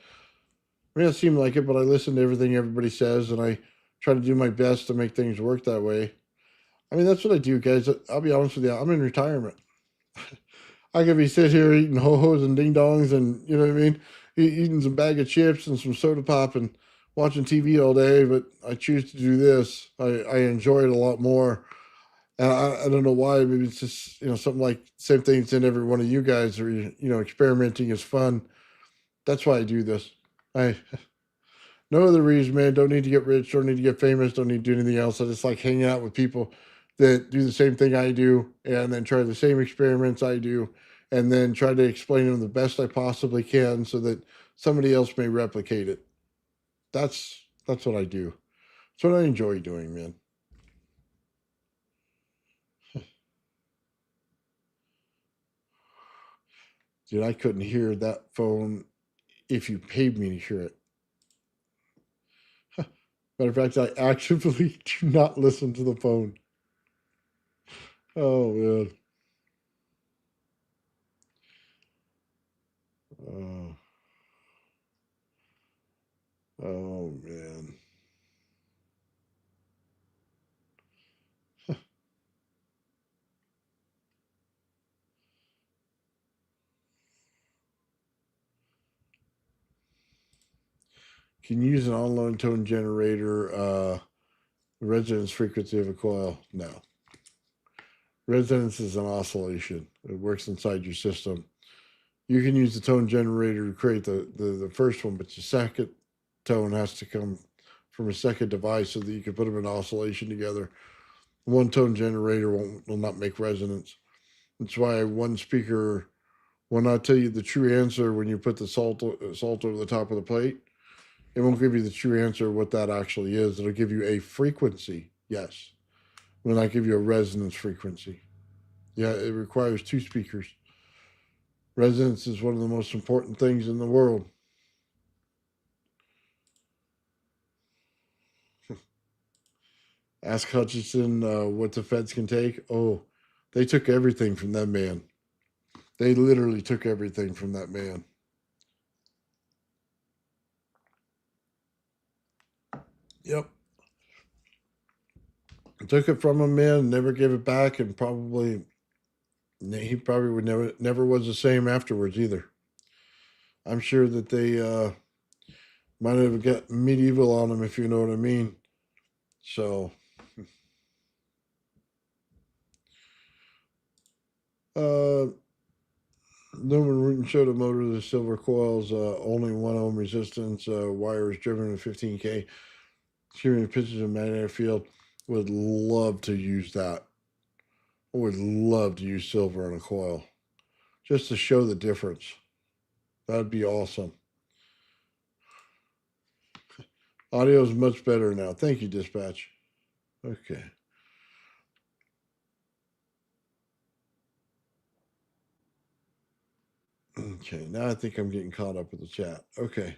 may not seem like it, but I listen to everything everybody says, and I try to do my best to make things work that way. I mean, that's what I do, guys. I'll be honest with you. I'm in retirement. I could be sitting here eating ho-hos and ding-dongs and, you know what I mean, eating some bag of chips and some soda pop and watching TV all day, but I choose to do this. I enjoy it a lot more. And I don't know why. Maybe it's just, something like same things in every one of you guys are, experimenting is fun. That's why I do this. I No other reason, man. Don't need to get rich. Don't need to get famous. Don't need to do anything else. I just like hanging out with people that do the same thing I do, and then try the same experiments I do, and then try to explain them the best I possibly can, so that somebody else may replicate it. That's what I do. That's what I enjoy doing, man. Dude, I couldn't hear that phone if you paid me to hear it. Matter of fact, I actively do not listen to the phone. Oh man. Oh, oh man. Can you use an online tone generator, resonance frequency of a coil? No. Resonance is an oscillation. It works inside your system. You can use the tone generator to create the first one, but the second tone has to come from a second device so that you can put them in oscillation together. One tone generator will not make resonance. That's why one speaker will not tell you the true answer when you put the salt over the top of the plate. It won't give you the true answer what that actually is. It'll give you a frequency, yes. It will not give you a resonance frequency. Yeah, it requires two speakers. Resonance is one of the most important things in the world. Ask Hutchinson what the feds can take. Oh, they took everything from that man. They literally took everything from that man. Yep. Took it from him, man, never gave it back, and he probably would never was the same afterwards either. I'm sure that they might have got medieval on him, if you know what I mean. So, uh, Newman Rutan showed a motor the silver coils, only 1 ohm resistance, wires driven to 15K, giving pictures of magnetic field. Would love to use that. I would love to use silver on a coil just to show the difference. That'd be awesome. Audio is much better now. Thank you, dispatch. Okay. Okay, now I think I'm getting caught up with the chat. Okay.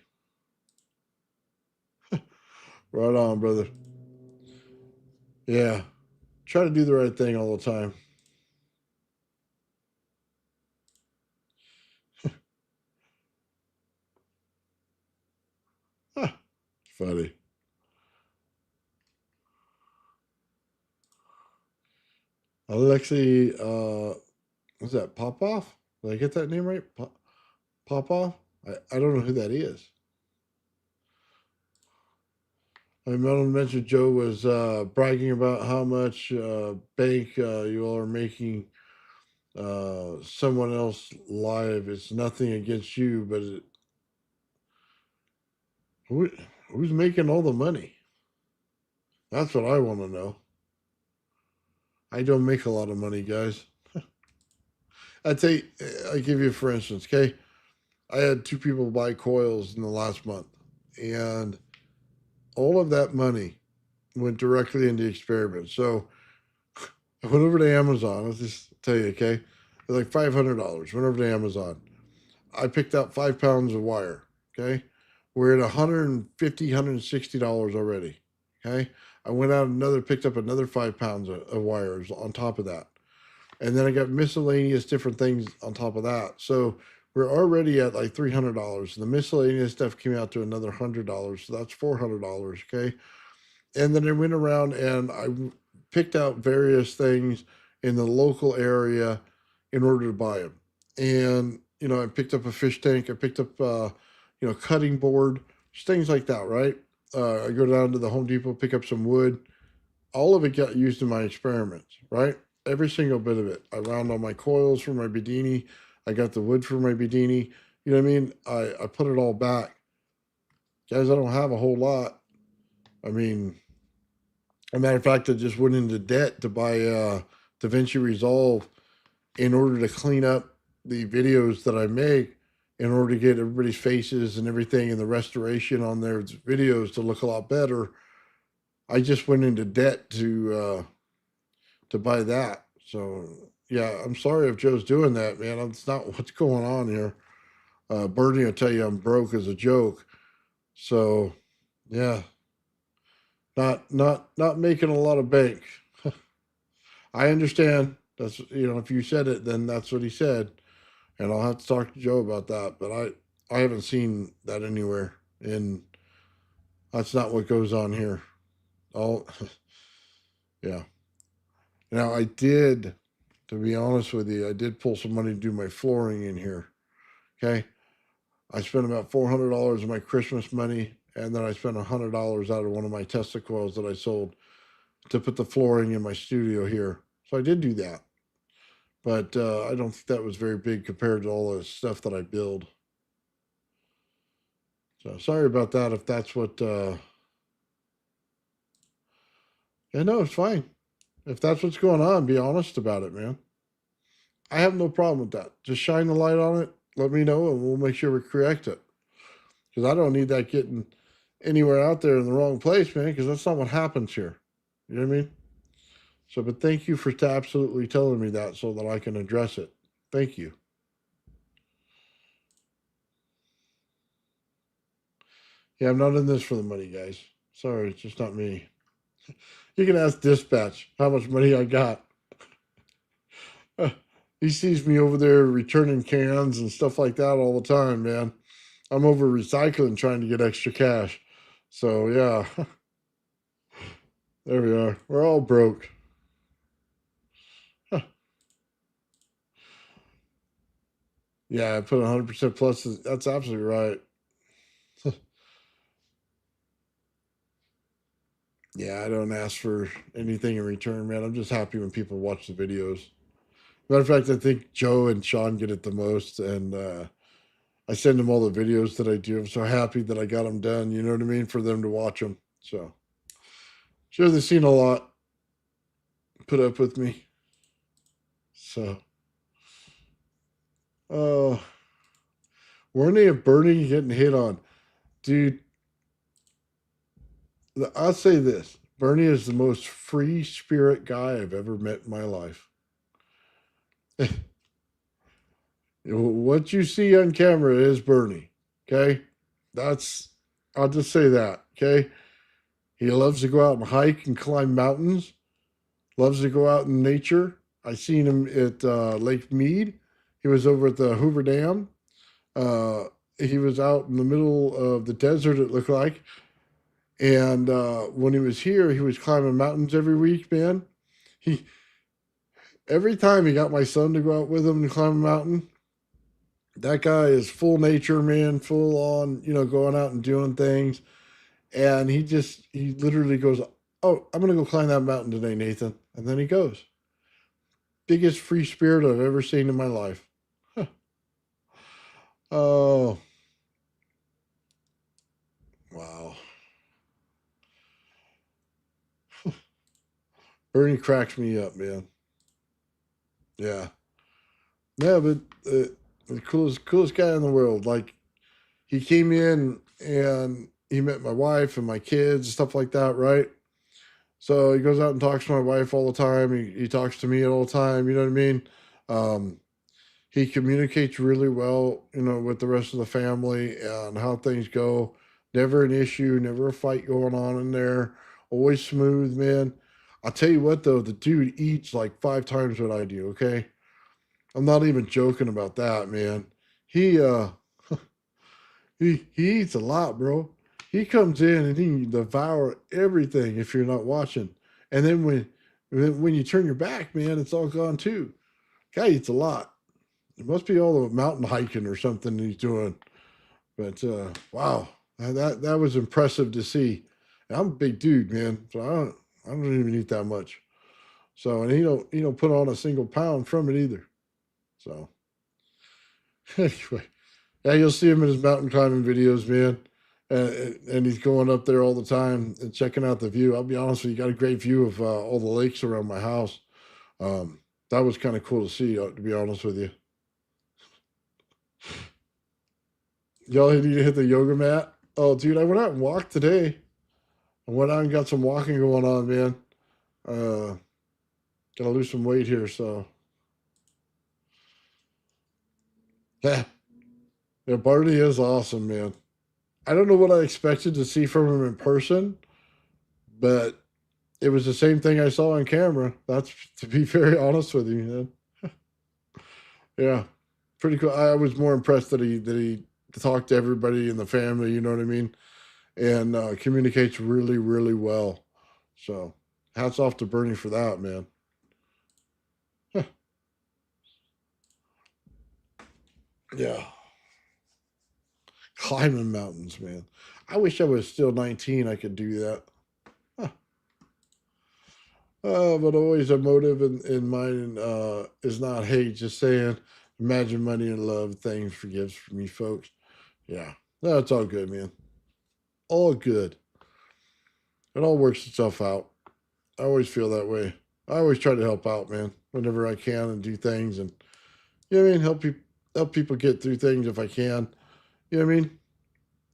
Right on, brother. Yeah. Try to do the right thing all the time. Funny. Alexei, what's that? Popoff? Did I get that name right? Popoff? I don't know who that is. I mentioned Joe was bragging about how much bank you all are making someone else live. It's nothing against you, but who's making all the money? That's what I want to know. I don't make a lot of money, guys. I'd say, I give you for instance, okay? I had 2 people buy coils in the last month, and all of that money went directly into experiments. So I went over to Amazon. Let's just tell you, okay? It was like $500. Went over to Amazon. I picked out 5 pounds of wire, okay? We're at $150, $160 already, okay? I went out picked up another 5 pounds of wires on top of that. And then I got miscellaneous different things on top of that. So we're already at like $300. The miscellaneous stuff came out to another $100. So that's $400, okay? And then I went around and I picked out various things in the local area in order to buy them. And, I picked up a fish tank. I picked up, cutting board, just things like that, right? I go down to the Home Depot, pick up some wood. All of it got used in my experiments, right? Every single bit of it. I wound all my coils for my Bedini. I got the wood for my Bedini. You know what I mean? I put it all back. Guys, I don't have a whole lot. I mean, as a matter of fact, I just went into debt to buy DaVinci Resolve in order to clean up the videos that I make, in order to get everybody's faces and everything and the restoration on their videos to look a lot better. I just went into debt to buy that. So yeah, I'm sorry if Joe's doing that, man. That's not what's going on here. Bernie will tell you I'm broke as a joke. So yeah, not making a lot of bank. I understand. That's, if you said it, then that's what he said, and I'll have to talk to Joe about that. But I haven't seen that anywhere, and that's not what goes on here. All yeah. Now I did, to be honest with you, I did pull some money to do my flooring in here. Okay, I spent about $400 of my Christmas money, and then I spent $100 out of one of my Tesla coils that I sold to put the flooring in my studio here. So I did do that, but I don't think that was very big compared to all the stuff that I build. So sorry about that if that's what. Yeah, no, it's fine. If that's what's going on, be honest about it, man. I have no problem with that. Just shine the light on it. Let me know, and we'll make sure we correct it. Because I don't need that getting anywhere out there in the wrong place, man. Because that's not what happens here. You know what I mean? So, but thank you for absolutely telling me that so that I can address it. Thank you. Yeah, I'm not in this for the money, guys. Sorry, it's just not me. You can ask Dispatch how much money I got. He sees me over there returning cans and stuff like that all the time, man. I'm over recycling trying to get extra cash. So, yeah. There we are. We're all broke. Yeah, I put 100% plus. That's absolutely right. Yeah, I don't ask for anything in return, man. I'm just happy when people watch the videos. Matter of fact, I think Joe and Sean get it the most, and I send them all the videos that I do. I'm so happy that I got them done. You know what I mean? For them to watch them. So, sure, they've seen a lot. Put up with me. So, oh, weren't they a Bernie getting hit on, dude? I'll say this: Bernie is the most free spirit guy I've ever met in my life. What you see on camera is Bernie. Okay, that's, I'll just say that. Okay, he loves to go out and hike and climb mountains. Loves to go out in nature. I seen him at Lake Mead. He was over at the Hoover Dam. Uh, he was out in the middle of the desert, it looked like. And when he was here, he was climbing mountains every week, man. He Every time he got my son to go out with him and climb a mountain. That guy is full nature, man, full on, going out and doing things. And he literally goes, "Oh, I'm going to go climb that mountain today, Nathan." And then he goes. Biggest free spirit I've ever seen in my life. Huh. Oh, wow. Bernie cracks me up, man. Yeah. Yeah, but the coolest guy in the world. Like, he came in and he met my wife and my kids and stuff like that, right? So he goes out and talks to my wife all the time. He talks to me all the time. You know what I mean? Um, he communicates really well, with the rest of the family and how things go. Never an issue, never a fight going on in there. Always smooth, man. I'll tell you what, though, the dude eats like 5 times what I do. Okay, I'm not even joking about that, man. He he eats a lot, bro. He comes in and he devour everything if you're not watching. And then when you turn your back, man, it's all gone too. Guy eats a lot. It must be all the mountain hiking or something he's doing. But wow. That was impressive to see. And I'm a big dude, man, so I don't even eat that much. So, and he don't put on a single pound from it either. So anyway, yeah, you'll see him in his mountain climbing videos, man. And he's going up there all the time and checking out the view. I'll be honest with you, got a great view of all the lakes around my house. Um, that was kind of cool to see, to be honest with you. Y'all need to hit the yoga mat. Oh, dude, I went out and walked today. I went out and got some walking going on, man. Uh, Gotta lose some weight here, so yeah, yeah, Barty is awesome, man. I don't know what I expected to see from him in person, but it was the same thing I saw on camera. That's to be very honest with you, man. Yeah, pretty cool. I was more impressed that he talked to everybody in the family. You know what I mean, and communicates really, really well. So, hats off to Bernie for that, man. Yeah, climbing mountains, man. I wish I was still 19. I could do that. Huh. But always a motive in mine is not hate, just saying, imagine money and love, things for gifts for me, folks. Yeah, no, it's all good, man. All good. It all works itself out. I always feel that way. I always try to help out, man, whenever I can and do things and, you know what I mean, help people get through things if I can. You know what I mean?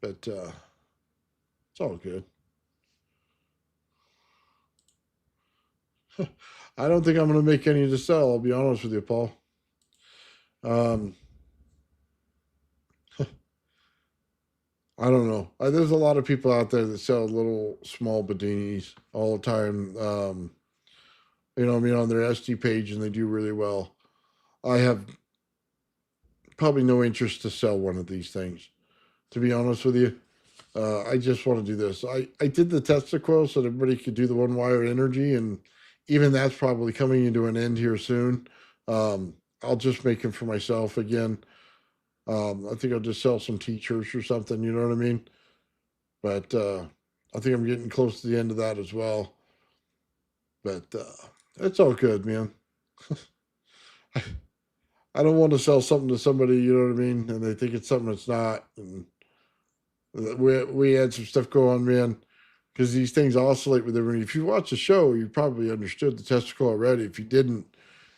But it's all good. I don't think I'm going to make any to sell. I'll be honest with you, Paul. Um, I don't know. There's a lot of people out there that sell little small Bedinis all the time. You know what I mean, on their Esty page, and they do really well. I have probably no interest to sell one of these things, to be honest with you. I just want to do this. I did the Tesla coil so that everybody could do the one wire energy, and even that's probably coming into an end here soon. I'll just make them for myself again. I think I'll just sell some t-shirts or something. You know what I mean? But I think I'm getting close to the end of that as well. But it's all good, man. I don't want to sell something to somebody, you know what I mean, and they think it's something it's not. And we had some stuff go on, man, because these things oscillate with everything. If you watch the show, you probably understood the testicle already. If you didn't,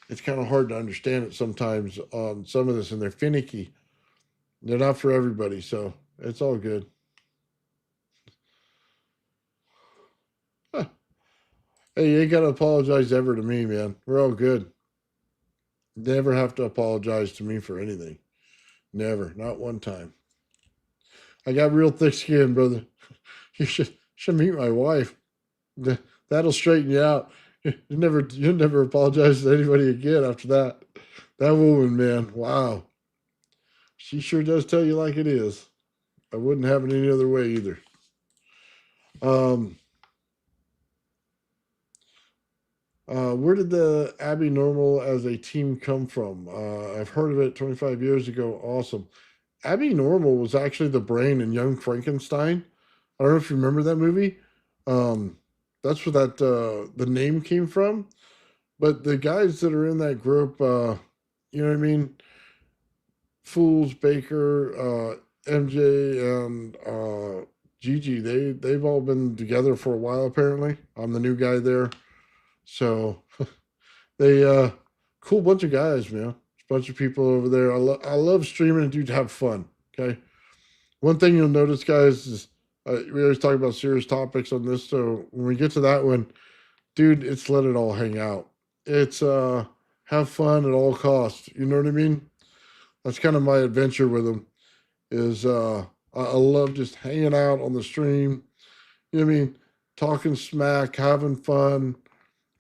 it's kind of hard to understand it sometimes on some of this, and they're finicky. They're not for everybody, so it's all good. Huh. Hey, you ain't got to apologize ever to me, man. We're all good. Never have to apologize to me for anything. Never, not one time. I got real thick skin, brother. You should meet my wife. That'll straighten you out. You'll never apologize to anybody again after that. That woman, man, wow. She sure does tell you like it is. I wouldn't have it any other way either. Um, where did the Abby Normal as a team come from? I've heard of it 25 years ago. Awesome. Abby Normal was actually the brain in Young Frankenstein. I don't know if you remember that movie. Um, that's where the name came from. But the guys that are in that group, you know what I mean? Fools, Baker, MJ, and Gigi, they've all been together for a while apparently. I'm the new guy there. So they cool bunch of guys, man. Bunch of people over there. I love streaming and dude have fun. Okay. One thing you'll notice, guys, is we always talk about serious topics on this. So when we get to that one, dude, it's let it all hang out. It's have fun at all costs. You know what I mean? That's kind of my adventure with them. Is I love just hanging out on the stream. You know what I mean? Talking smack, having fun.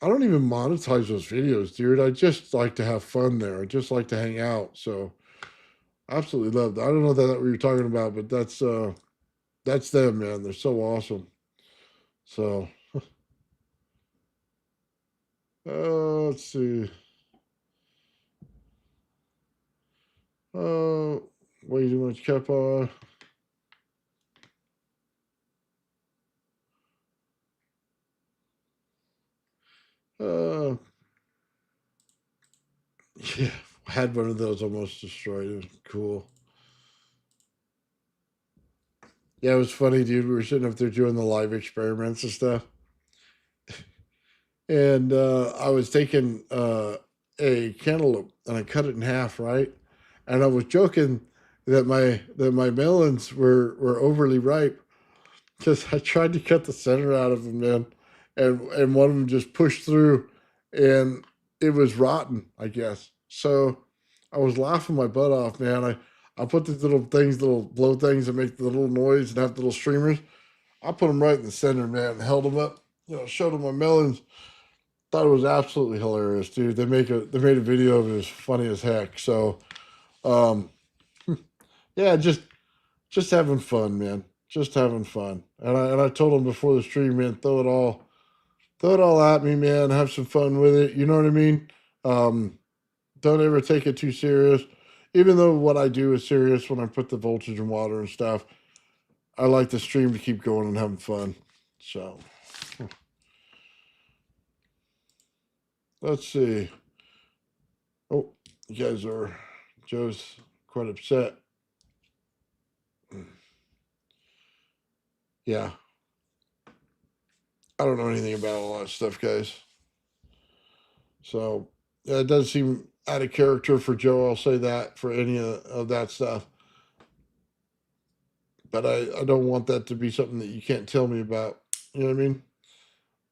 I don't even monetize those videos, dude. I just like to have fun there. I just like to hang out. So absolutely love that. I don't know that what you're talking about, but that's them, man. They're so awesome. So let's see. Uh, way too much Kepa. Uh, yeah, had one of those almost destroyed. It was cool. Yeah, it was funny, dude. We were sitting up there doing the live experiments and stuff, and I was taking a cantaloupe and I cut it in half, right? And I was joking that my melons were overly ripe because I tried to cut the center out of them, man, and one of them just pushed through, and it was rotten, I guess. So I was laughing my butt off, man. I put these little things, little blow things that make the little noise and have the little streamers. I put them right in the center, man, and held them up. You know, showed them my melons. Thought it was absolutely hilarious, dude. They made a video of it. It was funny as heck. So, um, yeah, just having fun, man. Just having fun. And I told him before the stream, man, throw it all at me, man. Have some fun with it. You know what I mean? Um, don't ever take it too serious. Even though what I do is serious when I put the voltage in water and stuff, I like the stream to keep going and having fun. So let's see. Oh, you guys are Joe's quite upset. Yeah, I don't know anything about all that stuff, guys. So yeah, it does seem out of character for Joe. I'll say that for any of that stuff. But I don't want that to be something that you can't tell me about. You know what I mean?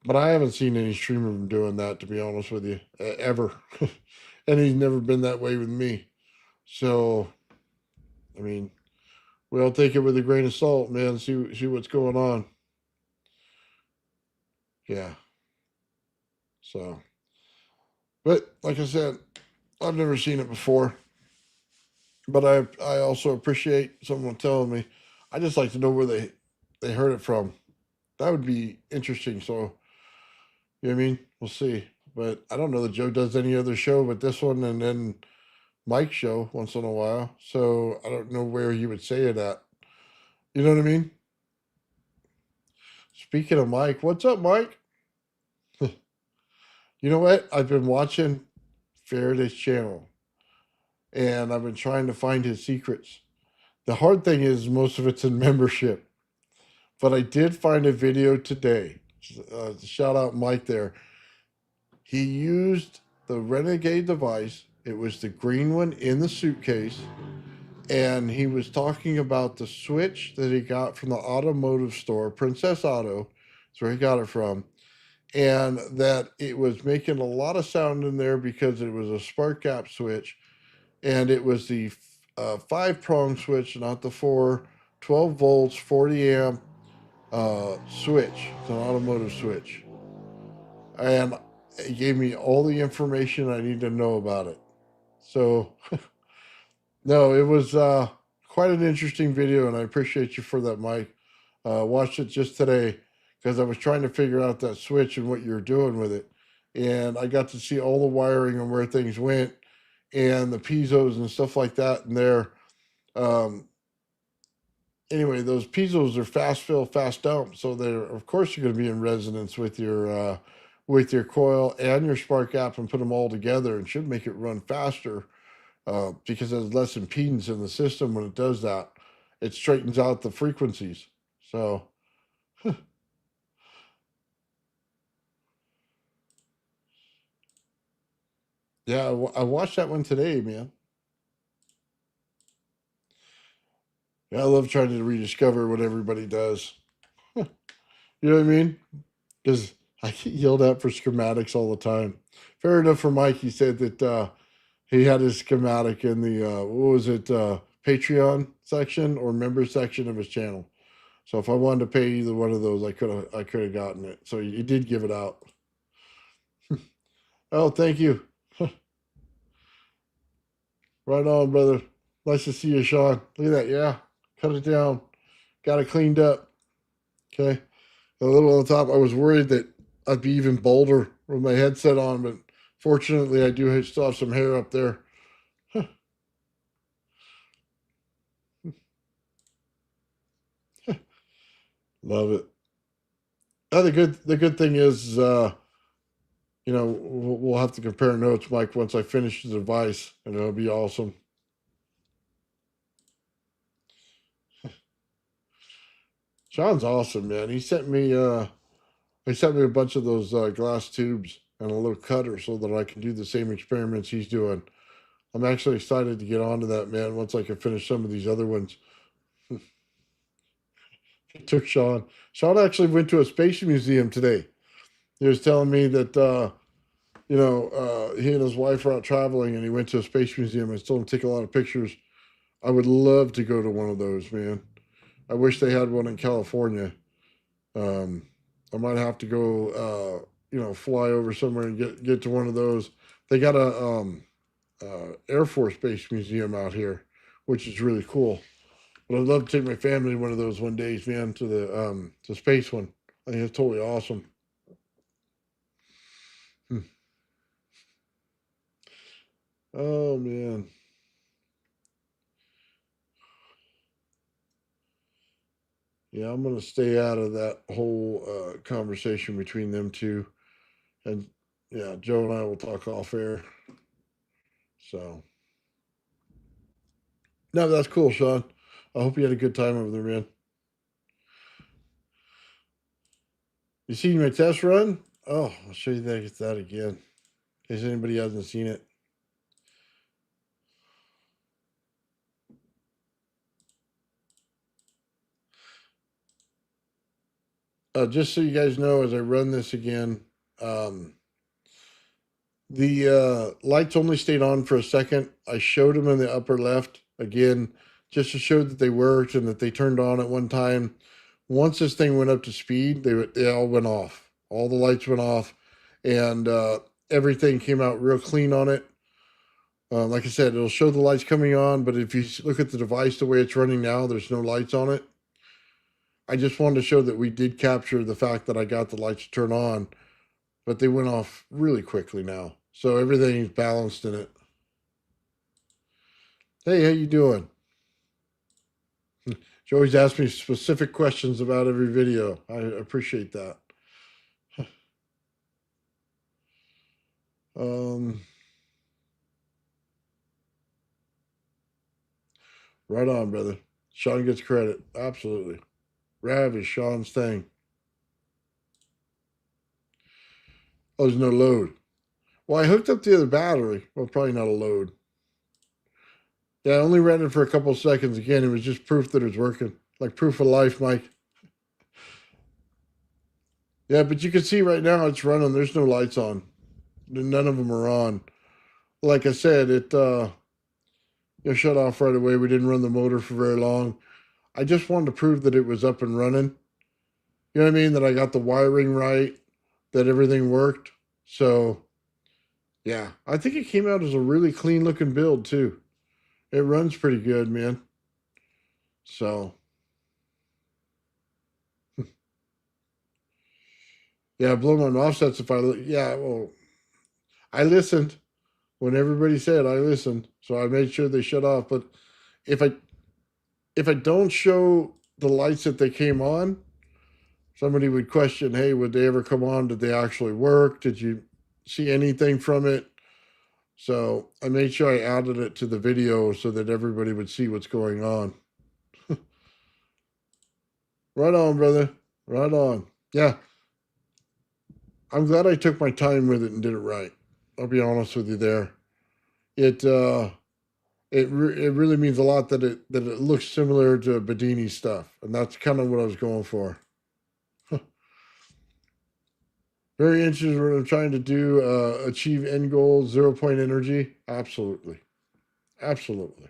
But I haven't seen any stream of him doing that, to be honest with you, ever. And he's never been that way with me. So, I mean, we all take it with a grain of salt, man. See what's going on. Yeah. So, but like I said, I've never seen it before. But I also appreciate someone telling me. I just like to know where they heard it from. That would be interesting. So, you know what I mean? We'll see. But I don't know that Joe does any other show but this one and then Mike's show once in a while. So I don't know where you would say it at. You know what I mean? Speaking of Mike, what's up, Mike? You know what? I've been watching Faraday's channel and I've been trying to find his secrets. The hard thing is most of it's in membership. But I did find a video today. Shout out Mike there. He used the Renegade device. It was the green one in the suitcase. And he was talking about the switch that he got from the automotive store, Princess Auto. That's where he got it from. And that it was making a lot of sound in there because it was a spark gap switch. And it was the 5-prong switch, not the 4, 12 volts, 40 amp switch. It's an automotive switch. And it gave me all the information I need to know about it. So, no, it was quite an interesting video, and I appreciate you for that, Mike. Watched it just today because I was trying to figure out that switch and what you're doing with it. And I got to see all the wiring and where things went and the piezo's and stuff like that in there. Um, anyway, those piezo's are fast fill, fast dump, so they're of course you're going to be in resonance with your coil and your spark gap, and put them all together and should make it run faster because there's less impedance in the system when it does that. It straightens out the frequencies. So yeah, I watched that one today, man. Yeah, I love trying to rediscover what everybody does. You know what I mean? Because I get yelled at for schematics all the time. Fair enough for Mike. He said that he had his schematic in the what was it, Patreon section or member section of his channel. So if I wanted to pay either one of those, I could have gotten it. So he did give it out. Oh, thank you. Right on, brother. Nice to see you, Sean. Look at that. Yeah, cut it down. Got it cleaned up. Okay. A little on the top. I was worried that I'd be even bolder with my headset on, but fortunately, I do still have some hair up there. Love it. The good thing is You know, we'll have to compare notes, Mike, once I finish the device, and it'll be awesome. Sean's awesome, man. He sent me a bunch of those glass tubes and a little cutter so that I can do the same experiments he's doing. I'm actually excited to get onto that, man, once I can finish some of these other ones. It took Sean. Sean actually went to a space museum today. He was telling me that he and his wife were out traveling and he went to a space museum and told him to take a lot of pictures. I would love to go to one of those, man. I wish they had one in California. Um, I might have to go, fly over somewhere and get to one of those. They got a Air Force Base museum out here, which is really cool. But I'd love to take my family to one of those one days, man, to the space one. I think it's totally awesome. Hmm. Oh man. Yeah, I'm gonna stay out of that whole conversation between them two. And yeah, Joe and I will talk off air. So no, that's cool, Sean. I hope you had a good time over there, man. You seen my test run? Oh, I'll show you that again. In case anybody hasn't seen it. Just so you guys know, as I run this again, um, the lights only stayed on for a second. I showed them in the upper left again, just to show that they worked and that they turned on at one time. Once this thing went up to speed, they all went off. All the lights went off, and everything came out real clean on it. Like I said, it'll show the lights coming on, but if you look at the device the way it's running now, there's no lights on it. I just wanted to show that we did capture the fact that I got the lights to turn on, but they went off really quickly now. So everything's balanced in it. Hey, how you doing? She always asks me specific questions about every video. I appreciate that. Um, right on, brother. Sean gets credit. Absolutely. Rav is Sean's thing. Oh, there's no load. Well, I hooked up the other battery. Well, probably not a load. Yeah, I only ran it for a couple of seconds. Again, it was just proof that it's working. Like proof of life, Mike. Yeah, but you can see right now it's running. There's no lights on. None of them are on. Like I said, it shut off right away. We didn't run the motor for very long. I just wanted to prove that it was up and running. You know what I mean? That I got the wiring right, that everything worked. So, yeah, I think it came out as a really clean looking build too. It runs pretty good, man. So, yeah, blow my offsets if yeah, well, I listened when everybody said I listened, so I made sure they shut off. But if I if I don't show the lights that they came on, somebody would question, hey, would they ever come on? Did they actually work? Did you see anything from it? So I made sure I added it to the video so that everybody would see what's going on. Right on, brother. Right on. Yeah, I'm glad I took my time with it and did it right. I'll be honest with you there. It it really means a lot that it looks similar to Bedini stuff, and that's kind of what I was going for. Very interested in what I'm trying to do. Achieve end goal, 0 point energy. Absolutely, absolutely.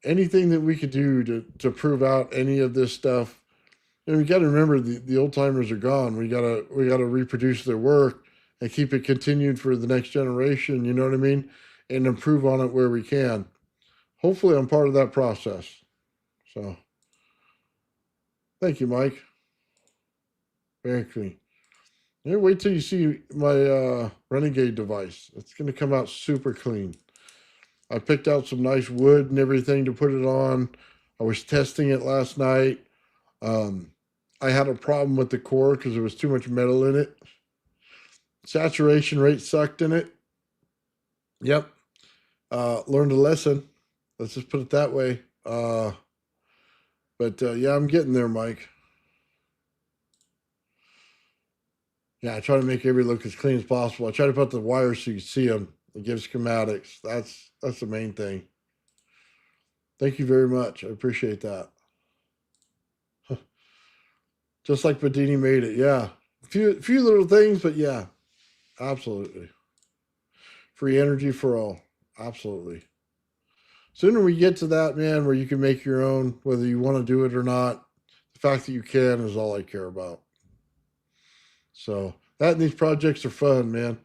Anything that we could do to prove out any of this stuff. And we got to remember the old timers are gone. We gotta reproduce their work and keep it continued for the next generation. You know what I mean? And improve on it where we can. Hopefully, I'm part of that process. So, thank you, Mike. Very clean. Yeah, wait till you see my Renegade device. It's going to come out super clean. I picked out some nice wood and everything to put it on. I was testing it last night. I had a problem with the core because there was too much metal in it. Saturation rate sucked in it. Yep. Learned a lesson. Let's just put it that way. But yeah, I'm getting there, Mike. Yeah, I try to make every look as clean as possible. I try to put the wires so you see them and give schematics. That's the main thing. Thank you very much. I appreciate that. Just like Bedini made it. Yeah, few little things, but yeah, absolutely. Free energy for all. Absolutely. Sooner we get to that, man, where you can make your own, whether you want to do it or not. The fact that you can is all I care about. So that and these projects are fun, man.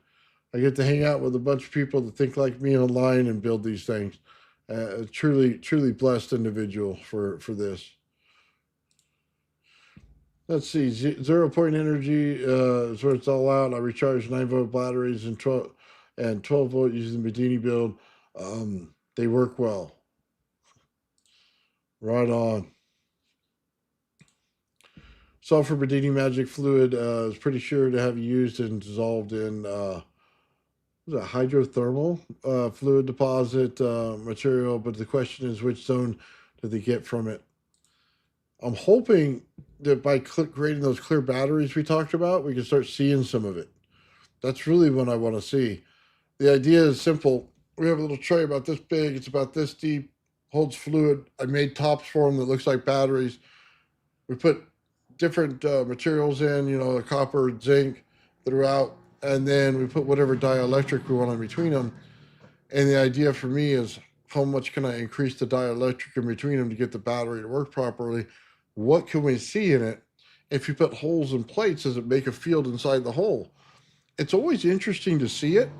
I get to hang out with a bunch of people that think like me online and build these things. Truly blessed individual for this. Let's see, 0 point energy is where it's all out. I recharge 9 volt batteries and 12 volt using the Bedini build. They work well. Right on. Sulfur Bedini magic fluid is pretty sure to have used and dissolved in was it hydrothermal fluid deposit material, but the question is which zone did they get from it? I'm hoping that by creating those clear batteries we talked about, we can start seeing some of it. That's really what I want to see. The idea is simple. We have a little tray about this big. It's about this deep, holds fluid. I made tops for them that looks like batteries. We put different materials in, the copper, zinc throughout, and then we put whatever dielectric we want in between them. And the idea for me is how much can I increase the dielectric in between them to get the battery to work properly? What can we see in it? If you put holes in plates, does it make a field inside the hole? It's always interesting to see it,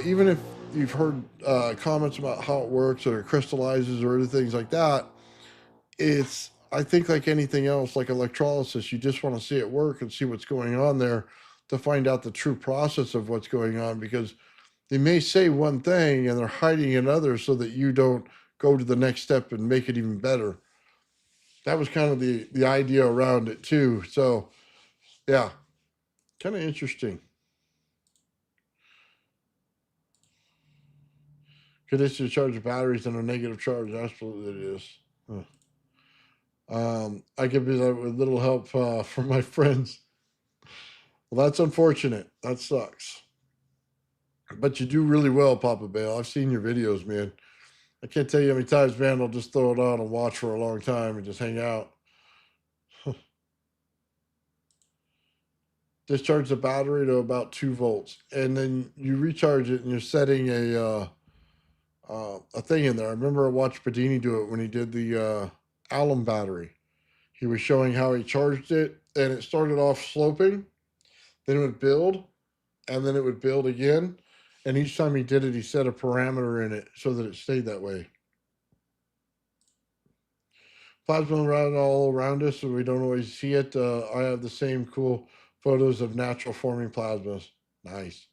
even if you've heard comments about how it works or it crystallizes or other things like that. It's, I think, like anything else, like electrolysis, you just want to see it work and see what's going on there to find out the true process of what's going on, because they may say one thing and they're hiding another so that you don't go to the next step and make it even better. That was kind of the idea around it too. So yeah, kind of interesting. Could this charge the batteries on a negative charge? Absolutely it is. Huh. I could be that with little help from my friends. Well, that's unfortunate. That sucks. But you do really well, Papa Bale. I've seen your videos, man. I can't tell you how many times, man, I'll just throw it on and watch for a long time and just hang out. Discharge the battery to about 2 volts, and then you recharge it, and you're setting a thing in there. I remember I watched Bedini do it when he did the alum battery. He was showing how he charged it, and it started off sloping, then it would build, and then it would build again. And each time he did it, he set a parameter in it so that it stayed that way. Plasma around all around us, so we don't always see it. I have the same cool photos of natural forming plasmas. Nice.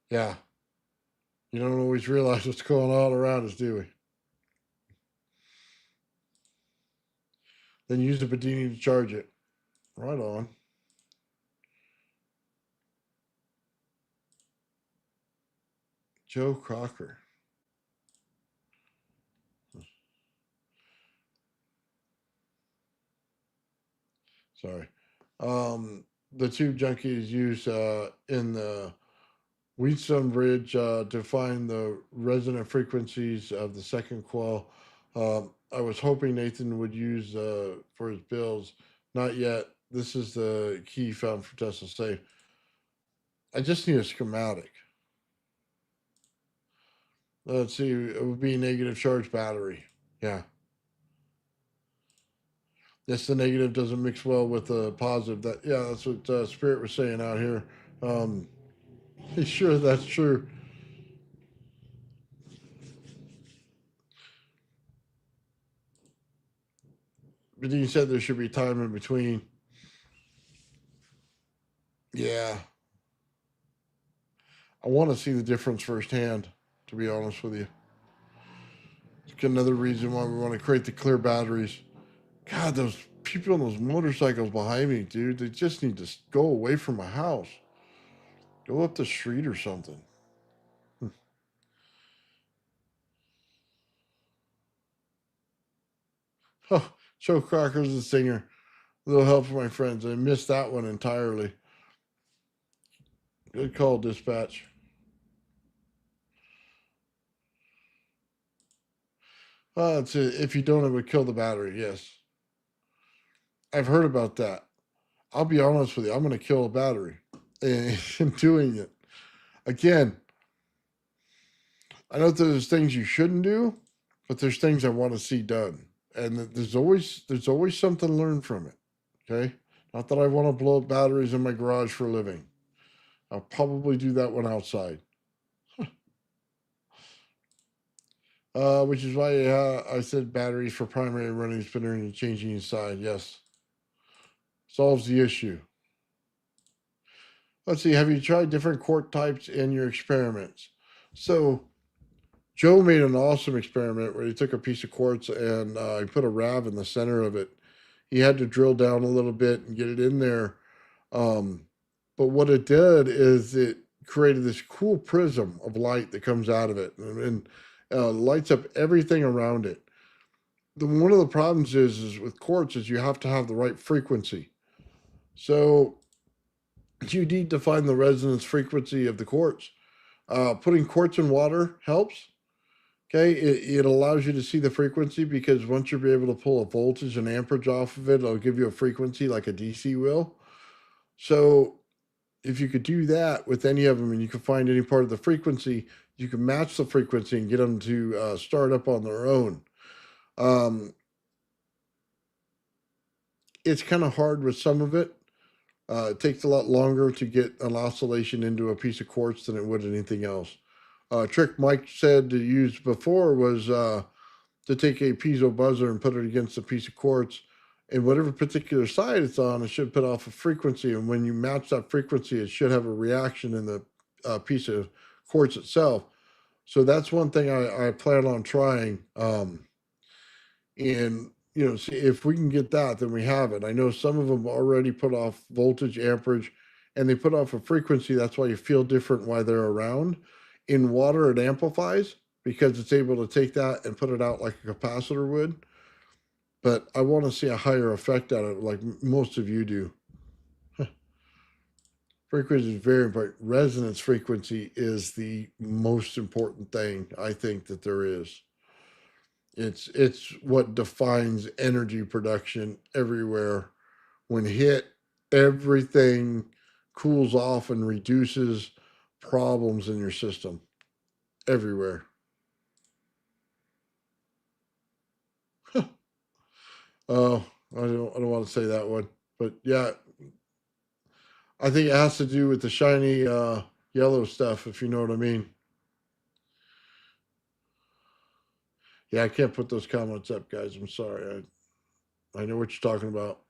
Yeah. You don't always realize what's going on around us, do we? Then use the Bedini to charge it. Right on. Joe Crocker. Sorry. The two junkies use in the Wheatstone Bridge to find the resonant frequencies of the second coil. I was hoping Nathan would use for his builds. Not yet. This is the key found for Tesla Safe. I just need a schematic. Let's see. It would be negative charge battery. Yeah. Yes, the negative doesn't mix well with the positive. That's what Spirit was saying out here. Um, sure, that's true. But you said there should be time in between. Yeah, I want to see the difference firsthand. To be honest with you, it's another reason why we want to create the clear batteries. God, those people on those motorcycles behind me, dude. They just need to go away from my house. Go up the street or something. Oh, Joe Crocker's the singer. A little help for my friends. I missed that one entirely. Good call, dispatch. It's if you don't, it would kill the battery. Yes. I've heard about that. I'll be honest with you. I'm going to kill a battery in doing it. Again, I know there's things you shouldn't do, but there's things I want to see done. And there's always something to learn from it. Okay? Not that I want to blow up batteries in my garage for a living. I'll probably do that one outside. Which is why I said batteries for primary running spinner and changing inside. Yes. Solves the issue. Let's see. Have you tried different quart types in your experiments? So Joe made an awesome experiment where he took a piece of quartz and he put a rav in the center of it. He had to drill down a little bit and get it in there. But what it did is it created this cool prism of light that comes out of it and lights up everything around it. One of the problems is with quartz is you have to have the right frequency. So you need to find the resonance frequency of the quartz. Putting quartz in water helps. Okay, it allows you to see the frequency because once you'll be able to pull a voltage and amperage off of it, it'll give you a frequency like a DC will. So if you could do that with any of them and you can find any part of the frequency, you can match the frequency and get them to start up on their own. It's kind of hard with some of it. It takes a lot longer to get an oscillation into a piece of quartz than it would anything else. Trick Mike said to use before was to take a piezo buzzer and put it against a piece of quartz, and whatever particular side it's on, it should put off a frequency. And when you match that frequency, it should have a reaction in the piece of quartz itself. So that's one thing I plan on trying. And see if we can get that, then we have it. I know some of them already put off voltage, amperage, and they put off a frequency. That's why you feel different while they're around. In water, it amplifies because it's able to take that and put it out like a capacitor would. But I want to see a higher effect out of it, like most of you do. Frequency is very important. Resonance frequency is the most important thing I think that there is. It's what defines energy production everywhere. When hit, everything cools off and reduces problems in your system everywhere. Oh, I don't want to say that one, but yeah, I think it has to do with the shiny yellow stuff, if you know what I mean. Yeah, I can't put those comments up, guys. I'm sorry. I know what you're talking about.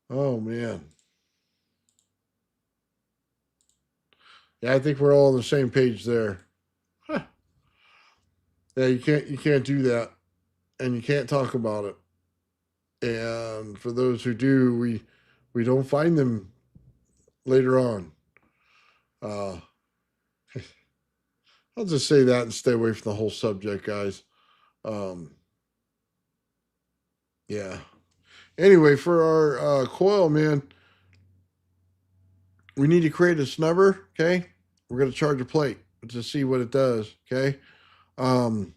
Oh man. Yeah, I think we're all on the same page there. Huh. Yeah, you can't do that, and you can't talk about it. And for those who do, we don't find them later on. Uh, I'll just say that and stay away from the whole subject, guys. Um, yeah. Anyway, for our coil, man, we need to create a snubber. Okay, we're gonna charge a plate to see what it does. Okay. Um,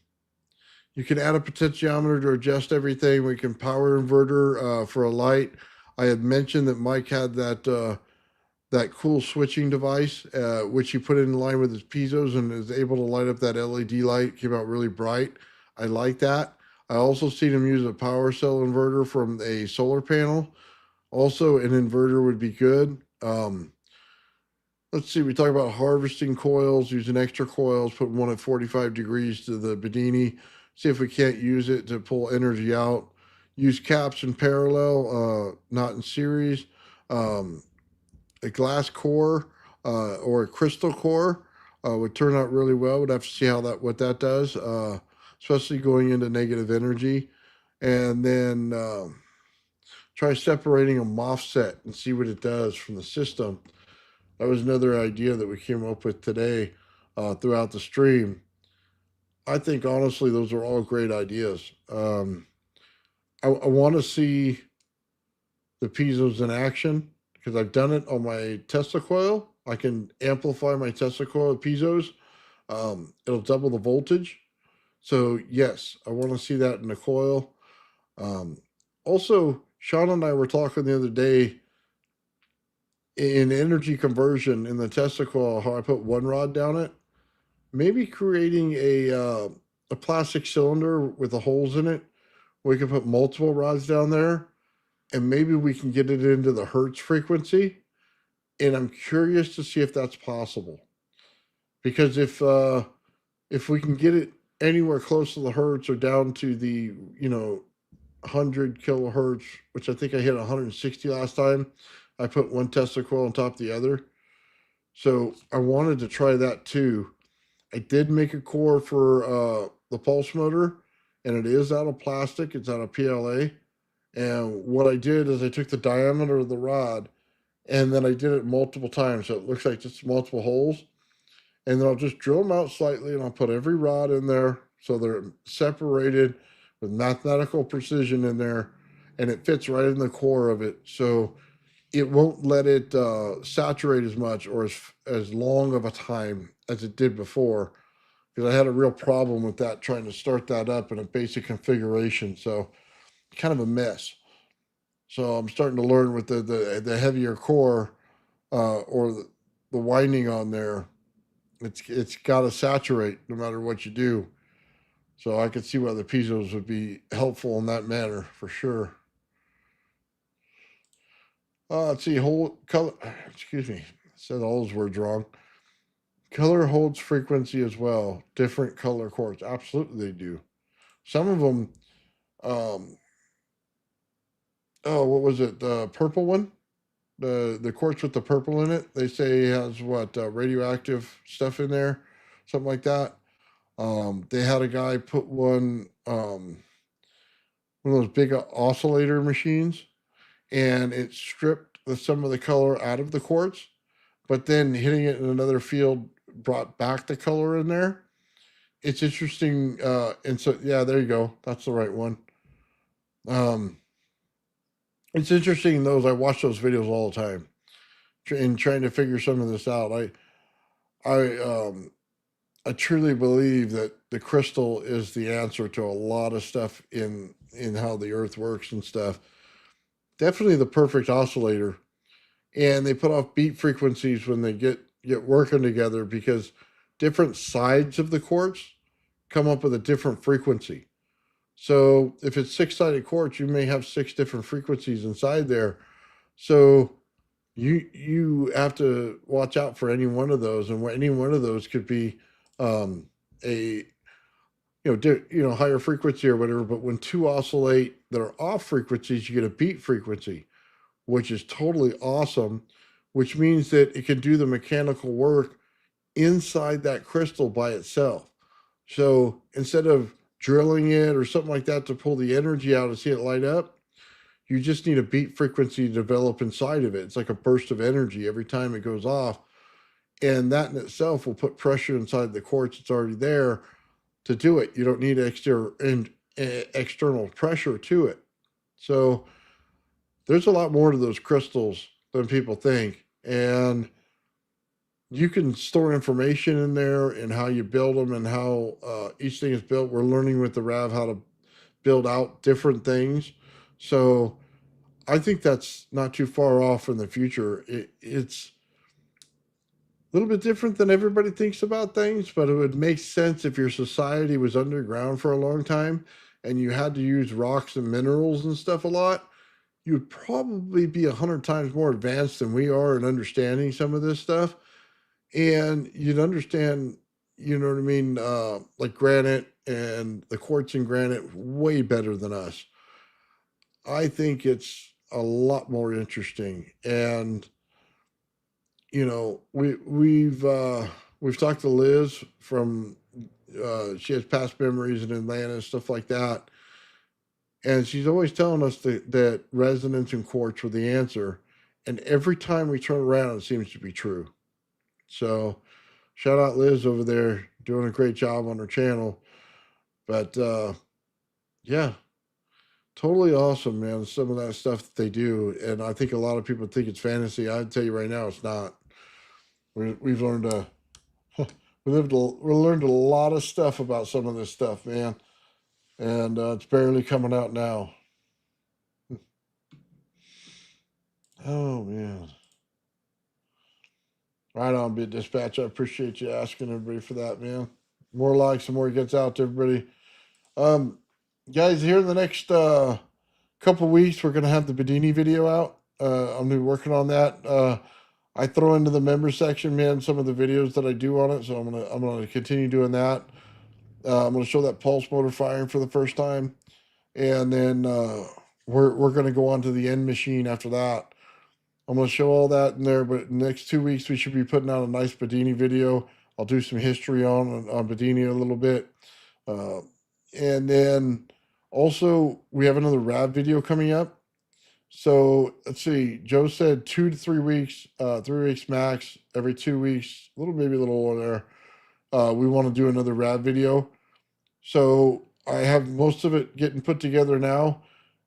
you can add a potentiometer to adjust everything. We can power inverter for a light. I had mentioned that Mike had that cool switching device, which he put in line with his piezos and is able to light up that LED light. Came out really bright. I like that. I also seen him use a power cell inverter from a solar panel. Also, an inverter would be good. Let's see, we talk about harvesting coils, using extra coils, put one at 45 degrees to the Bedini, see if we can't use it to pull energy out. Use caps in parallel, not in series. A glass core or a crystal core. would turn out really well. We'd have to see what that does, especially going into negative energy, and then try separating a MOSFET and see what it does from the system. That was another idea that we came up with today throughout the stream. I think honestly, those are all great ideas. I want to see the piezo's in action because I've done it on my Tesla coil. I can amplify my Tesla coil with piezos. It'll double the voltage. So yes, I want to see that in the coil. Um, Also, Sean and I were talking the other day in energy conversion in the Tesla coil, how I put one rod down it. Maybe creating a plastic cylinder with the holes in it. We can put multiple rods down there, and maybe we can get it into the hertz frequency. And I'm curious to see if that's possible, because if we can get it anywhere close to the hertz or down to the 100 kilohertz, which I think I hit 160 last time. I put one Tesla coil on top of the other. So I wanted to try that too. I did make a core for the pulse motor, and it is out of plastic. It's out of PLA. And what I did is I took the diameter of the rod, and then I did it multiple times. So it looks like just multiple holes. And then I'll just drill them out slightly, and I'll put every rod in there so they're separated with mathematical precision in there, and it fits right in the core of it. So it won't let it saturate as much or as long of a time as it did before, because I had a real problem with that trying to start that up in a basic configuration. So kind of a mess. So I'm starting to learn with the heavier core or the winding on there. It's got to saturate no matter what you do. So I could see why the piezos would be helpful in that manner for sure. Let's see, whole color. Excuse me, said all those words wrong. Color holds frequency as well. Different color quartz, absolutely they do. Some of them. Um, oh, what was it? The purple one, the quartz with the purple in it. They say has what radioactive stuff in there, something like that. They had a guy put one of those big oscillator machines, and it stripped some of the color out of the quartz, but then hitting it in another field brought back the color in there. It's interesting. And so, yeah, there you go. That's the right one. Um, it's interesting. I watch those videos all the time in trying to figure some of this out. I, um, I truly believe that the crystal is the answer to a lot of stuff in how the earth works and stuff. Definitely the perfect oscillator, and they put off beat frequencies when they get working together, because different sides of the quartz come up with a different frequency. So if it's six-sided quartz, you may have six different frequencies inside there. So you have to watch out for any one of those, and any one of those could be a higher frequency or whatever. But when two oscillate that are off frequencies, you get a beat frequency, which is totally awesome, which means that it can do the mechanical work inside that crystal by itself. So instead of drilling it or something like that to pull the energy out and see it light up, you just need a beat frequency to develop inside of it. It's like a burst of energy every time it goes off. And that in itself will put pressure inside the quartz that's already there to do it. You don't need external pressure to it. So there's a lot more to those crystals than people think. And you can store information in there and how you build them and how each thing is built. We're learning with the RAV how to build out different things. So I think that's not too far off in the future. It's a little bit different than everybody thinks about things, but it would make sense if your society was underground for a long time and you had to use rocks and minerals and stuff a lot. You would probably be 100 times more advanced than we are in understanding some of this stuff. And you'd understand, you know what I mean, like granite and the quartz in granite way better than us. I think it's a lot more interesting. And we've we've talked to Liz from, she has past memories in Atlanta and stuff like that. And she's always telling us that resonance and quartz were the answer. And every time we turn around, it seems to be true. So shout out Liz over there doing a great job on her channel. But yeah, totally awesome, man. Some of that stuff that they do. And I think a lot of people think it's fantasy. I'd tell you right now, it's not. We've learned we learned a lot of stuff about some of this stuff, man. And it's barely coming out now. Oh, man. Right on, Bit Dispatch. I appreciate you asking everybody for that, man. More likes, the more it gets out to everybody. Um, Guys, here in the next couple weeks, we're gonna have the Bedini video out. I'm gonna be working on that. I throw into the member section, man, some of the videos that I do on it, so I'm gonna continue doing that. I'm gonna show that pulse motor firing for the first time, and then we're gonna go on to the end machine after that. I'm going to show all that in there, but in the next 2 weeks, we should be putting out a nice Bedini video. I'll do some history on Bedini a little bit. Uh, and then also, we have another RAV video coming up. So let's see. Joe said 2 to 3 weeks, 3 weeks max, every 2 weeks, maybe a little over there. We want to do another RAV video. So I have most of it getting put together now,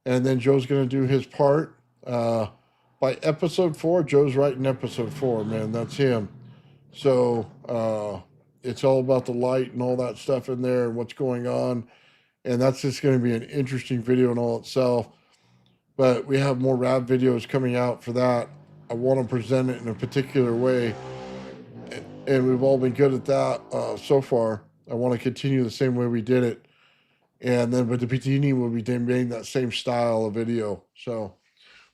and then Joe's going to do his part. By episode 4, Joe's writing episode 4, man. That's him. So it's all about the light and all that stuff in there and what's going on. And that's just going to be an interesting video in all itself. But we have more rap videos coming out for that. I want to present it in a particular way. And we've all been good at that so far. I want to continue the same way we did it. And then, but the Bedini will be made that same style of video. So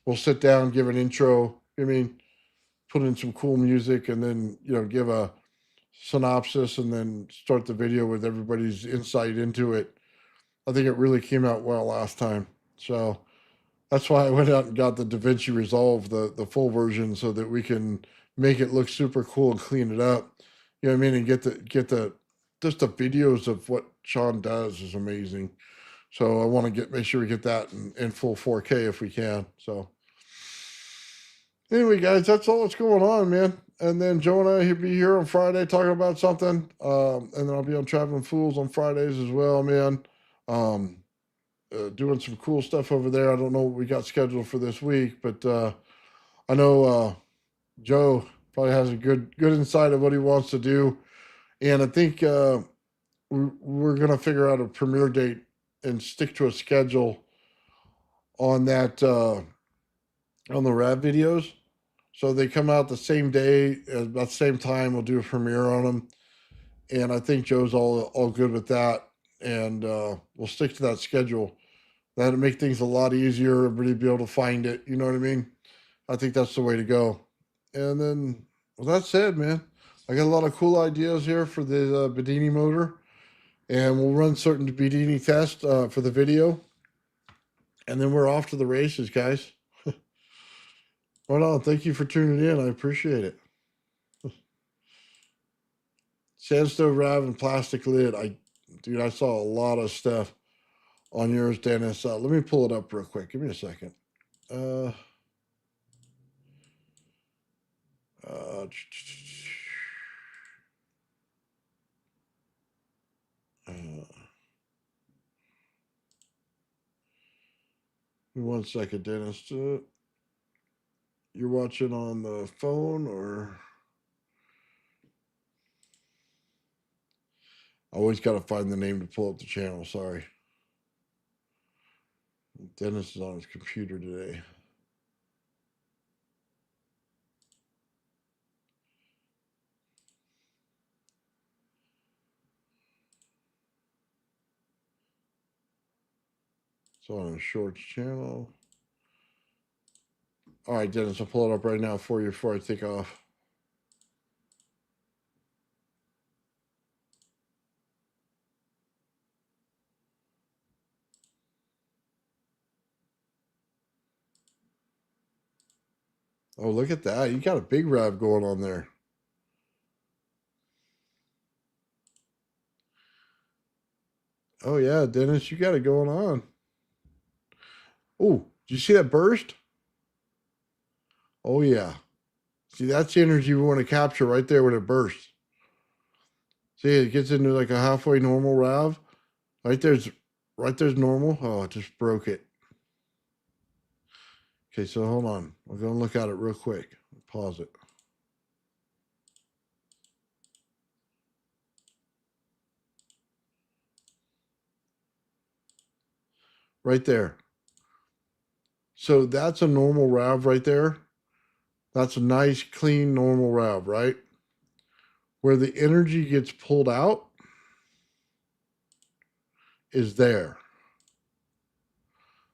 we'll sit down, give an intro. I mean, put in some cool music, and then give a synopsis, and then start the video with everybody's insight into it. I think it really came out well last time, so that's why I went out and got the DaVinci Resolve, the full version, so that we can make it look super cool and clean it up. You know what I mean? And get the just the videos of what Sean does is amazing. So I want to make sure we get that in full 4K if we can. So anyway, guys, that's all that's going on, man. And then Joe and I will be here on Friday talking about something. And then I'll be on Traveling Fools on Fridays as well, man. Doing some cool stuff over there. I don't know what we got scheduled for this week, but I know Joe probably has a good insight of what he wants to do. And I think we're going to figure out a premiere date and stick to a schedule on that, on the rap videos. So they come out the same day, about the same time. We'll do a premiere on them, and I think Joe's all good with that. And we'll stick to that schedule. That'll make things a lot easier. Everybody be able to find it. You know what I mean? I think that's the way to go. And then, well, that said, man, I got a lot of cool ideas here for the Bedini motor, and we'll run certain Bedini tests for the video, and then we're off to the races, guys. Right on. Thank you for tuning in. I appreciate it. Sandstone Rav and plastic lid. Dude, I saw a lot of stuff on yours, Dennis. Let me pull it up real quick. Give me a second. Uh, one second, Dennis. You're watching on the phone, or I always got to find the name to pull up the channel. Sorry. Dennis is on his computer today. It's on a shorts channel. All right, Dennis, I'll pull it up right now for you before I take off. Oh, look at that. You got a big rev going on there. Oh yeah, Dennis, you got it going on. Oh, did you see that burst? Oh yeah. See, that's the energy we want to capture right there when it bursts. See, it gets into like a halfway normal rav. Right there's normal. Oh, it just broke it. Okay, so hold on. We're gonna look at it real quick. Pause it. Right there. So that's a normal rav right there. That's a nice, clean, normal rav, right? Where the energy gets pulled out is there.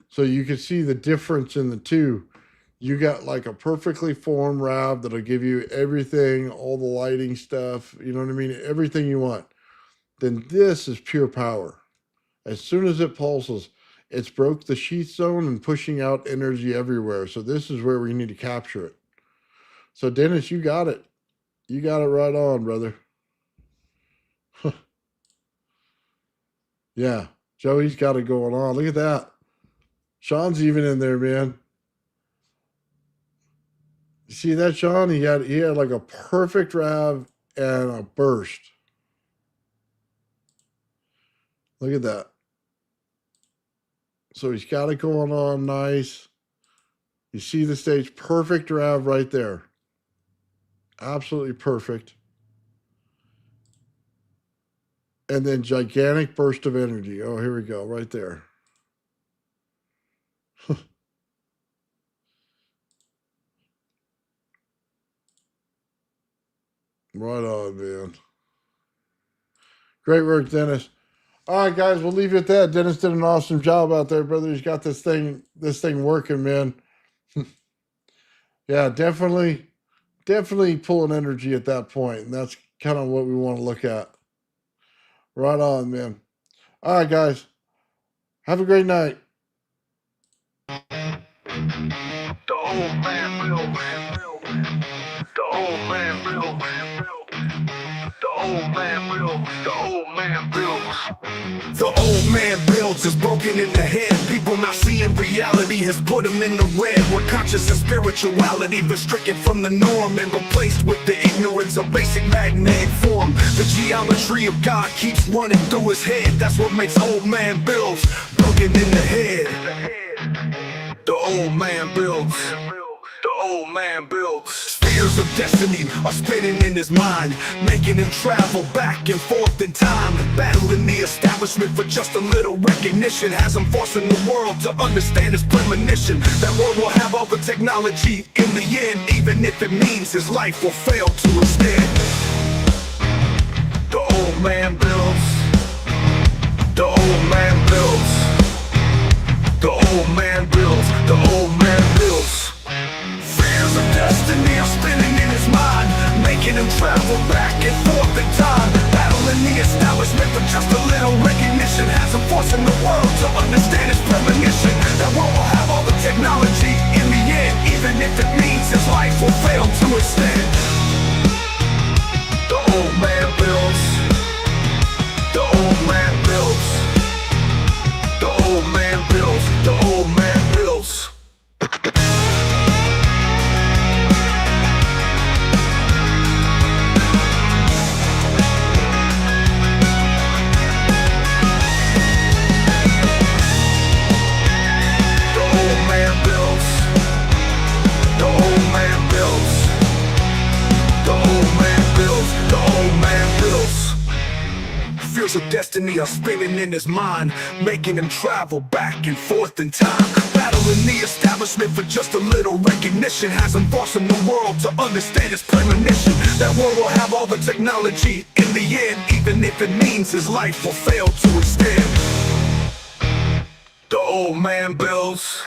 So you can see the difference in the two. You got like a perfectly formed rav that'll give you everything, all the lighting stuff, you know what I mean? Everything you want. Then this is pure power. As soon as it pulses, it's broke the sheath zone and pushing out energy everywhere. So this is where we need to capture it. So Dennis, you got it. You got it right on, brother. Yeah, Joey's got it going on. Look at that. Sean's even in there, man. You see that, Sean? He had like a perfect rav and a burst. Look at that. So he's got it going on nice. You see the stage, perfect rav right there. Absolutely perfect. And then gigantic burst of energy. Oh, here we go, right there. Right on, man. Great work, Dennis. All right, guys, we'll leave it at that. Dennis did an awesome job out there, brother. He's got this thing working, man. Yeah, definitely pulling energy at that point, and that's kind of what we want to look at. Right on, man. All right, guys. Have a great night. The old man will. The old man will. The old man will. The old man builds. The old man builds is broken in the head. People not seeing reality has put them in the red. Where conscious and spirituality restricted from the norm and replaced with the ignorance of basic magnetic form. The geometry of God keeps running through his head. That's what makes old man builds broken in the head. The old man builds. The old man builds. Spheres of destiny are spinning in his mind, making him travel back and forth in time, battling the establishment for just a little recognition. Has him forcing the world to understand his premonition. That world will have all the technology in the end, even if it means his life will fail to instead. The old man builds. The old man builds. The old man builds. The old man builds. Fears of destiny are spinning in his mind, making him travel back and forth in time, battling the establishment for just a little recognition. Has him forcing the world to understand his premonition. That world will have all the technology in the end, even if it means his life will fail to extend. The old man builds. The old man builds. The old man builds. The old man builds. Fears of destiny are spinning in his mind, making him travel back and forth in time, battling the establishment for just a little recognition. Has him forcing the world to understand his premonition. That world will have all the technology in the end, even if it means his life will fail to extend. The old man builds.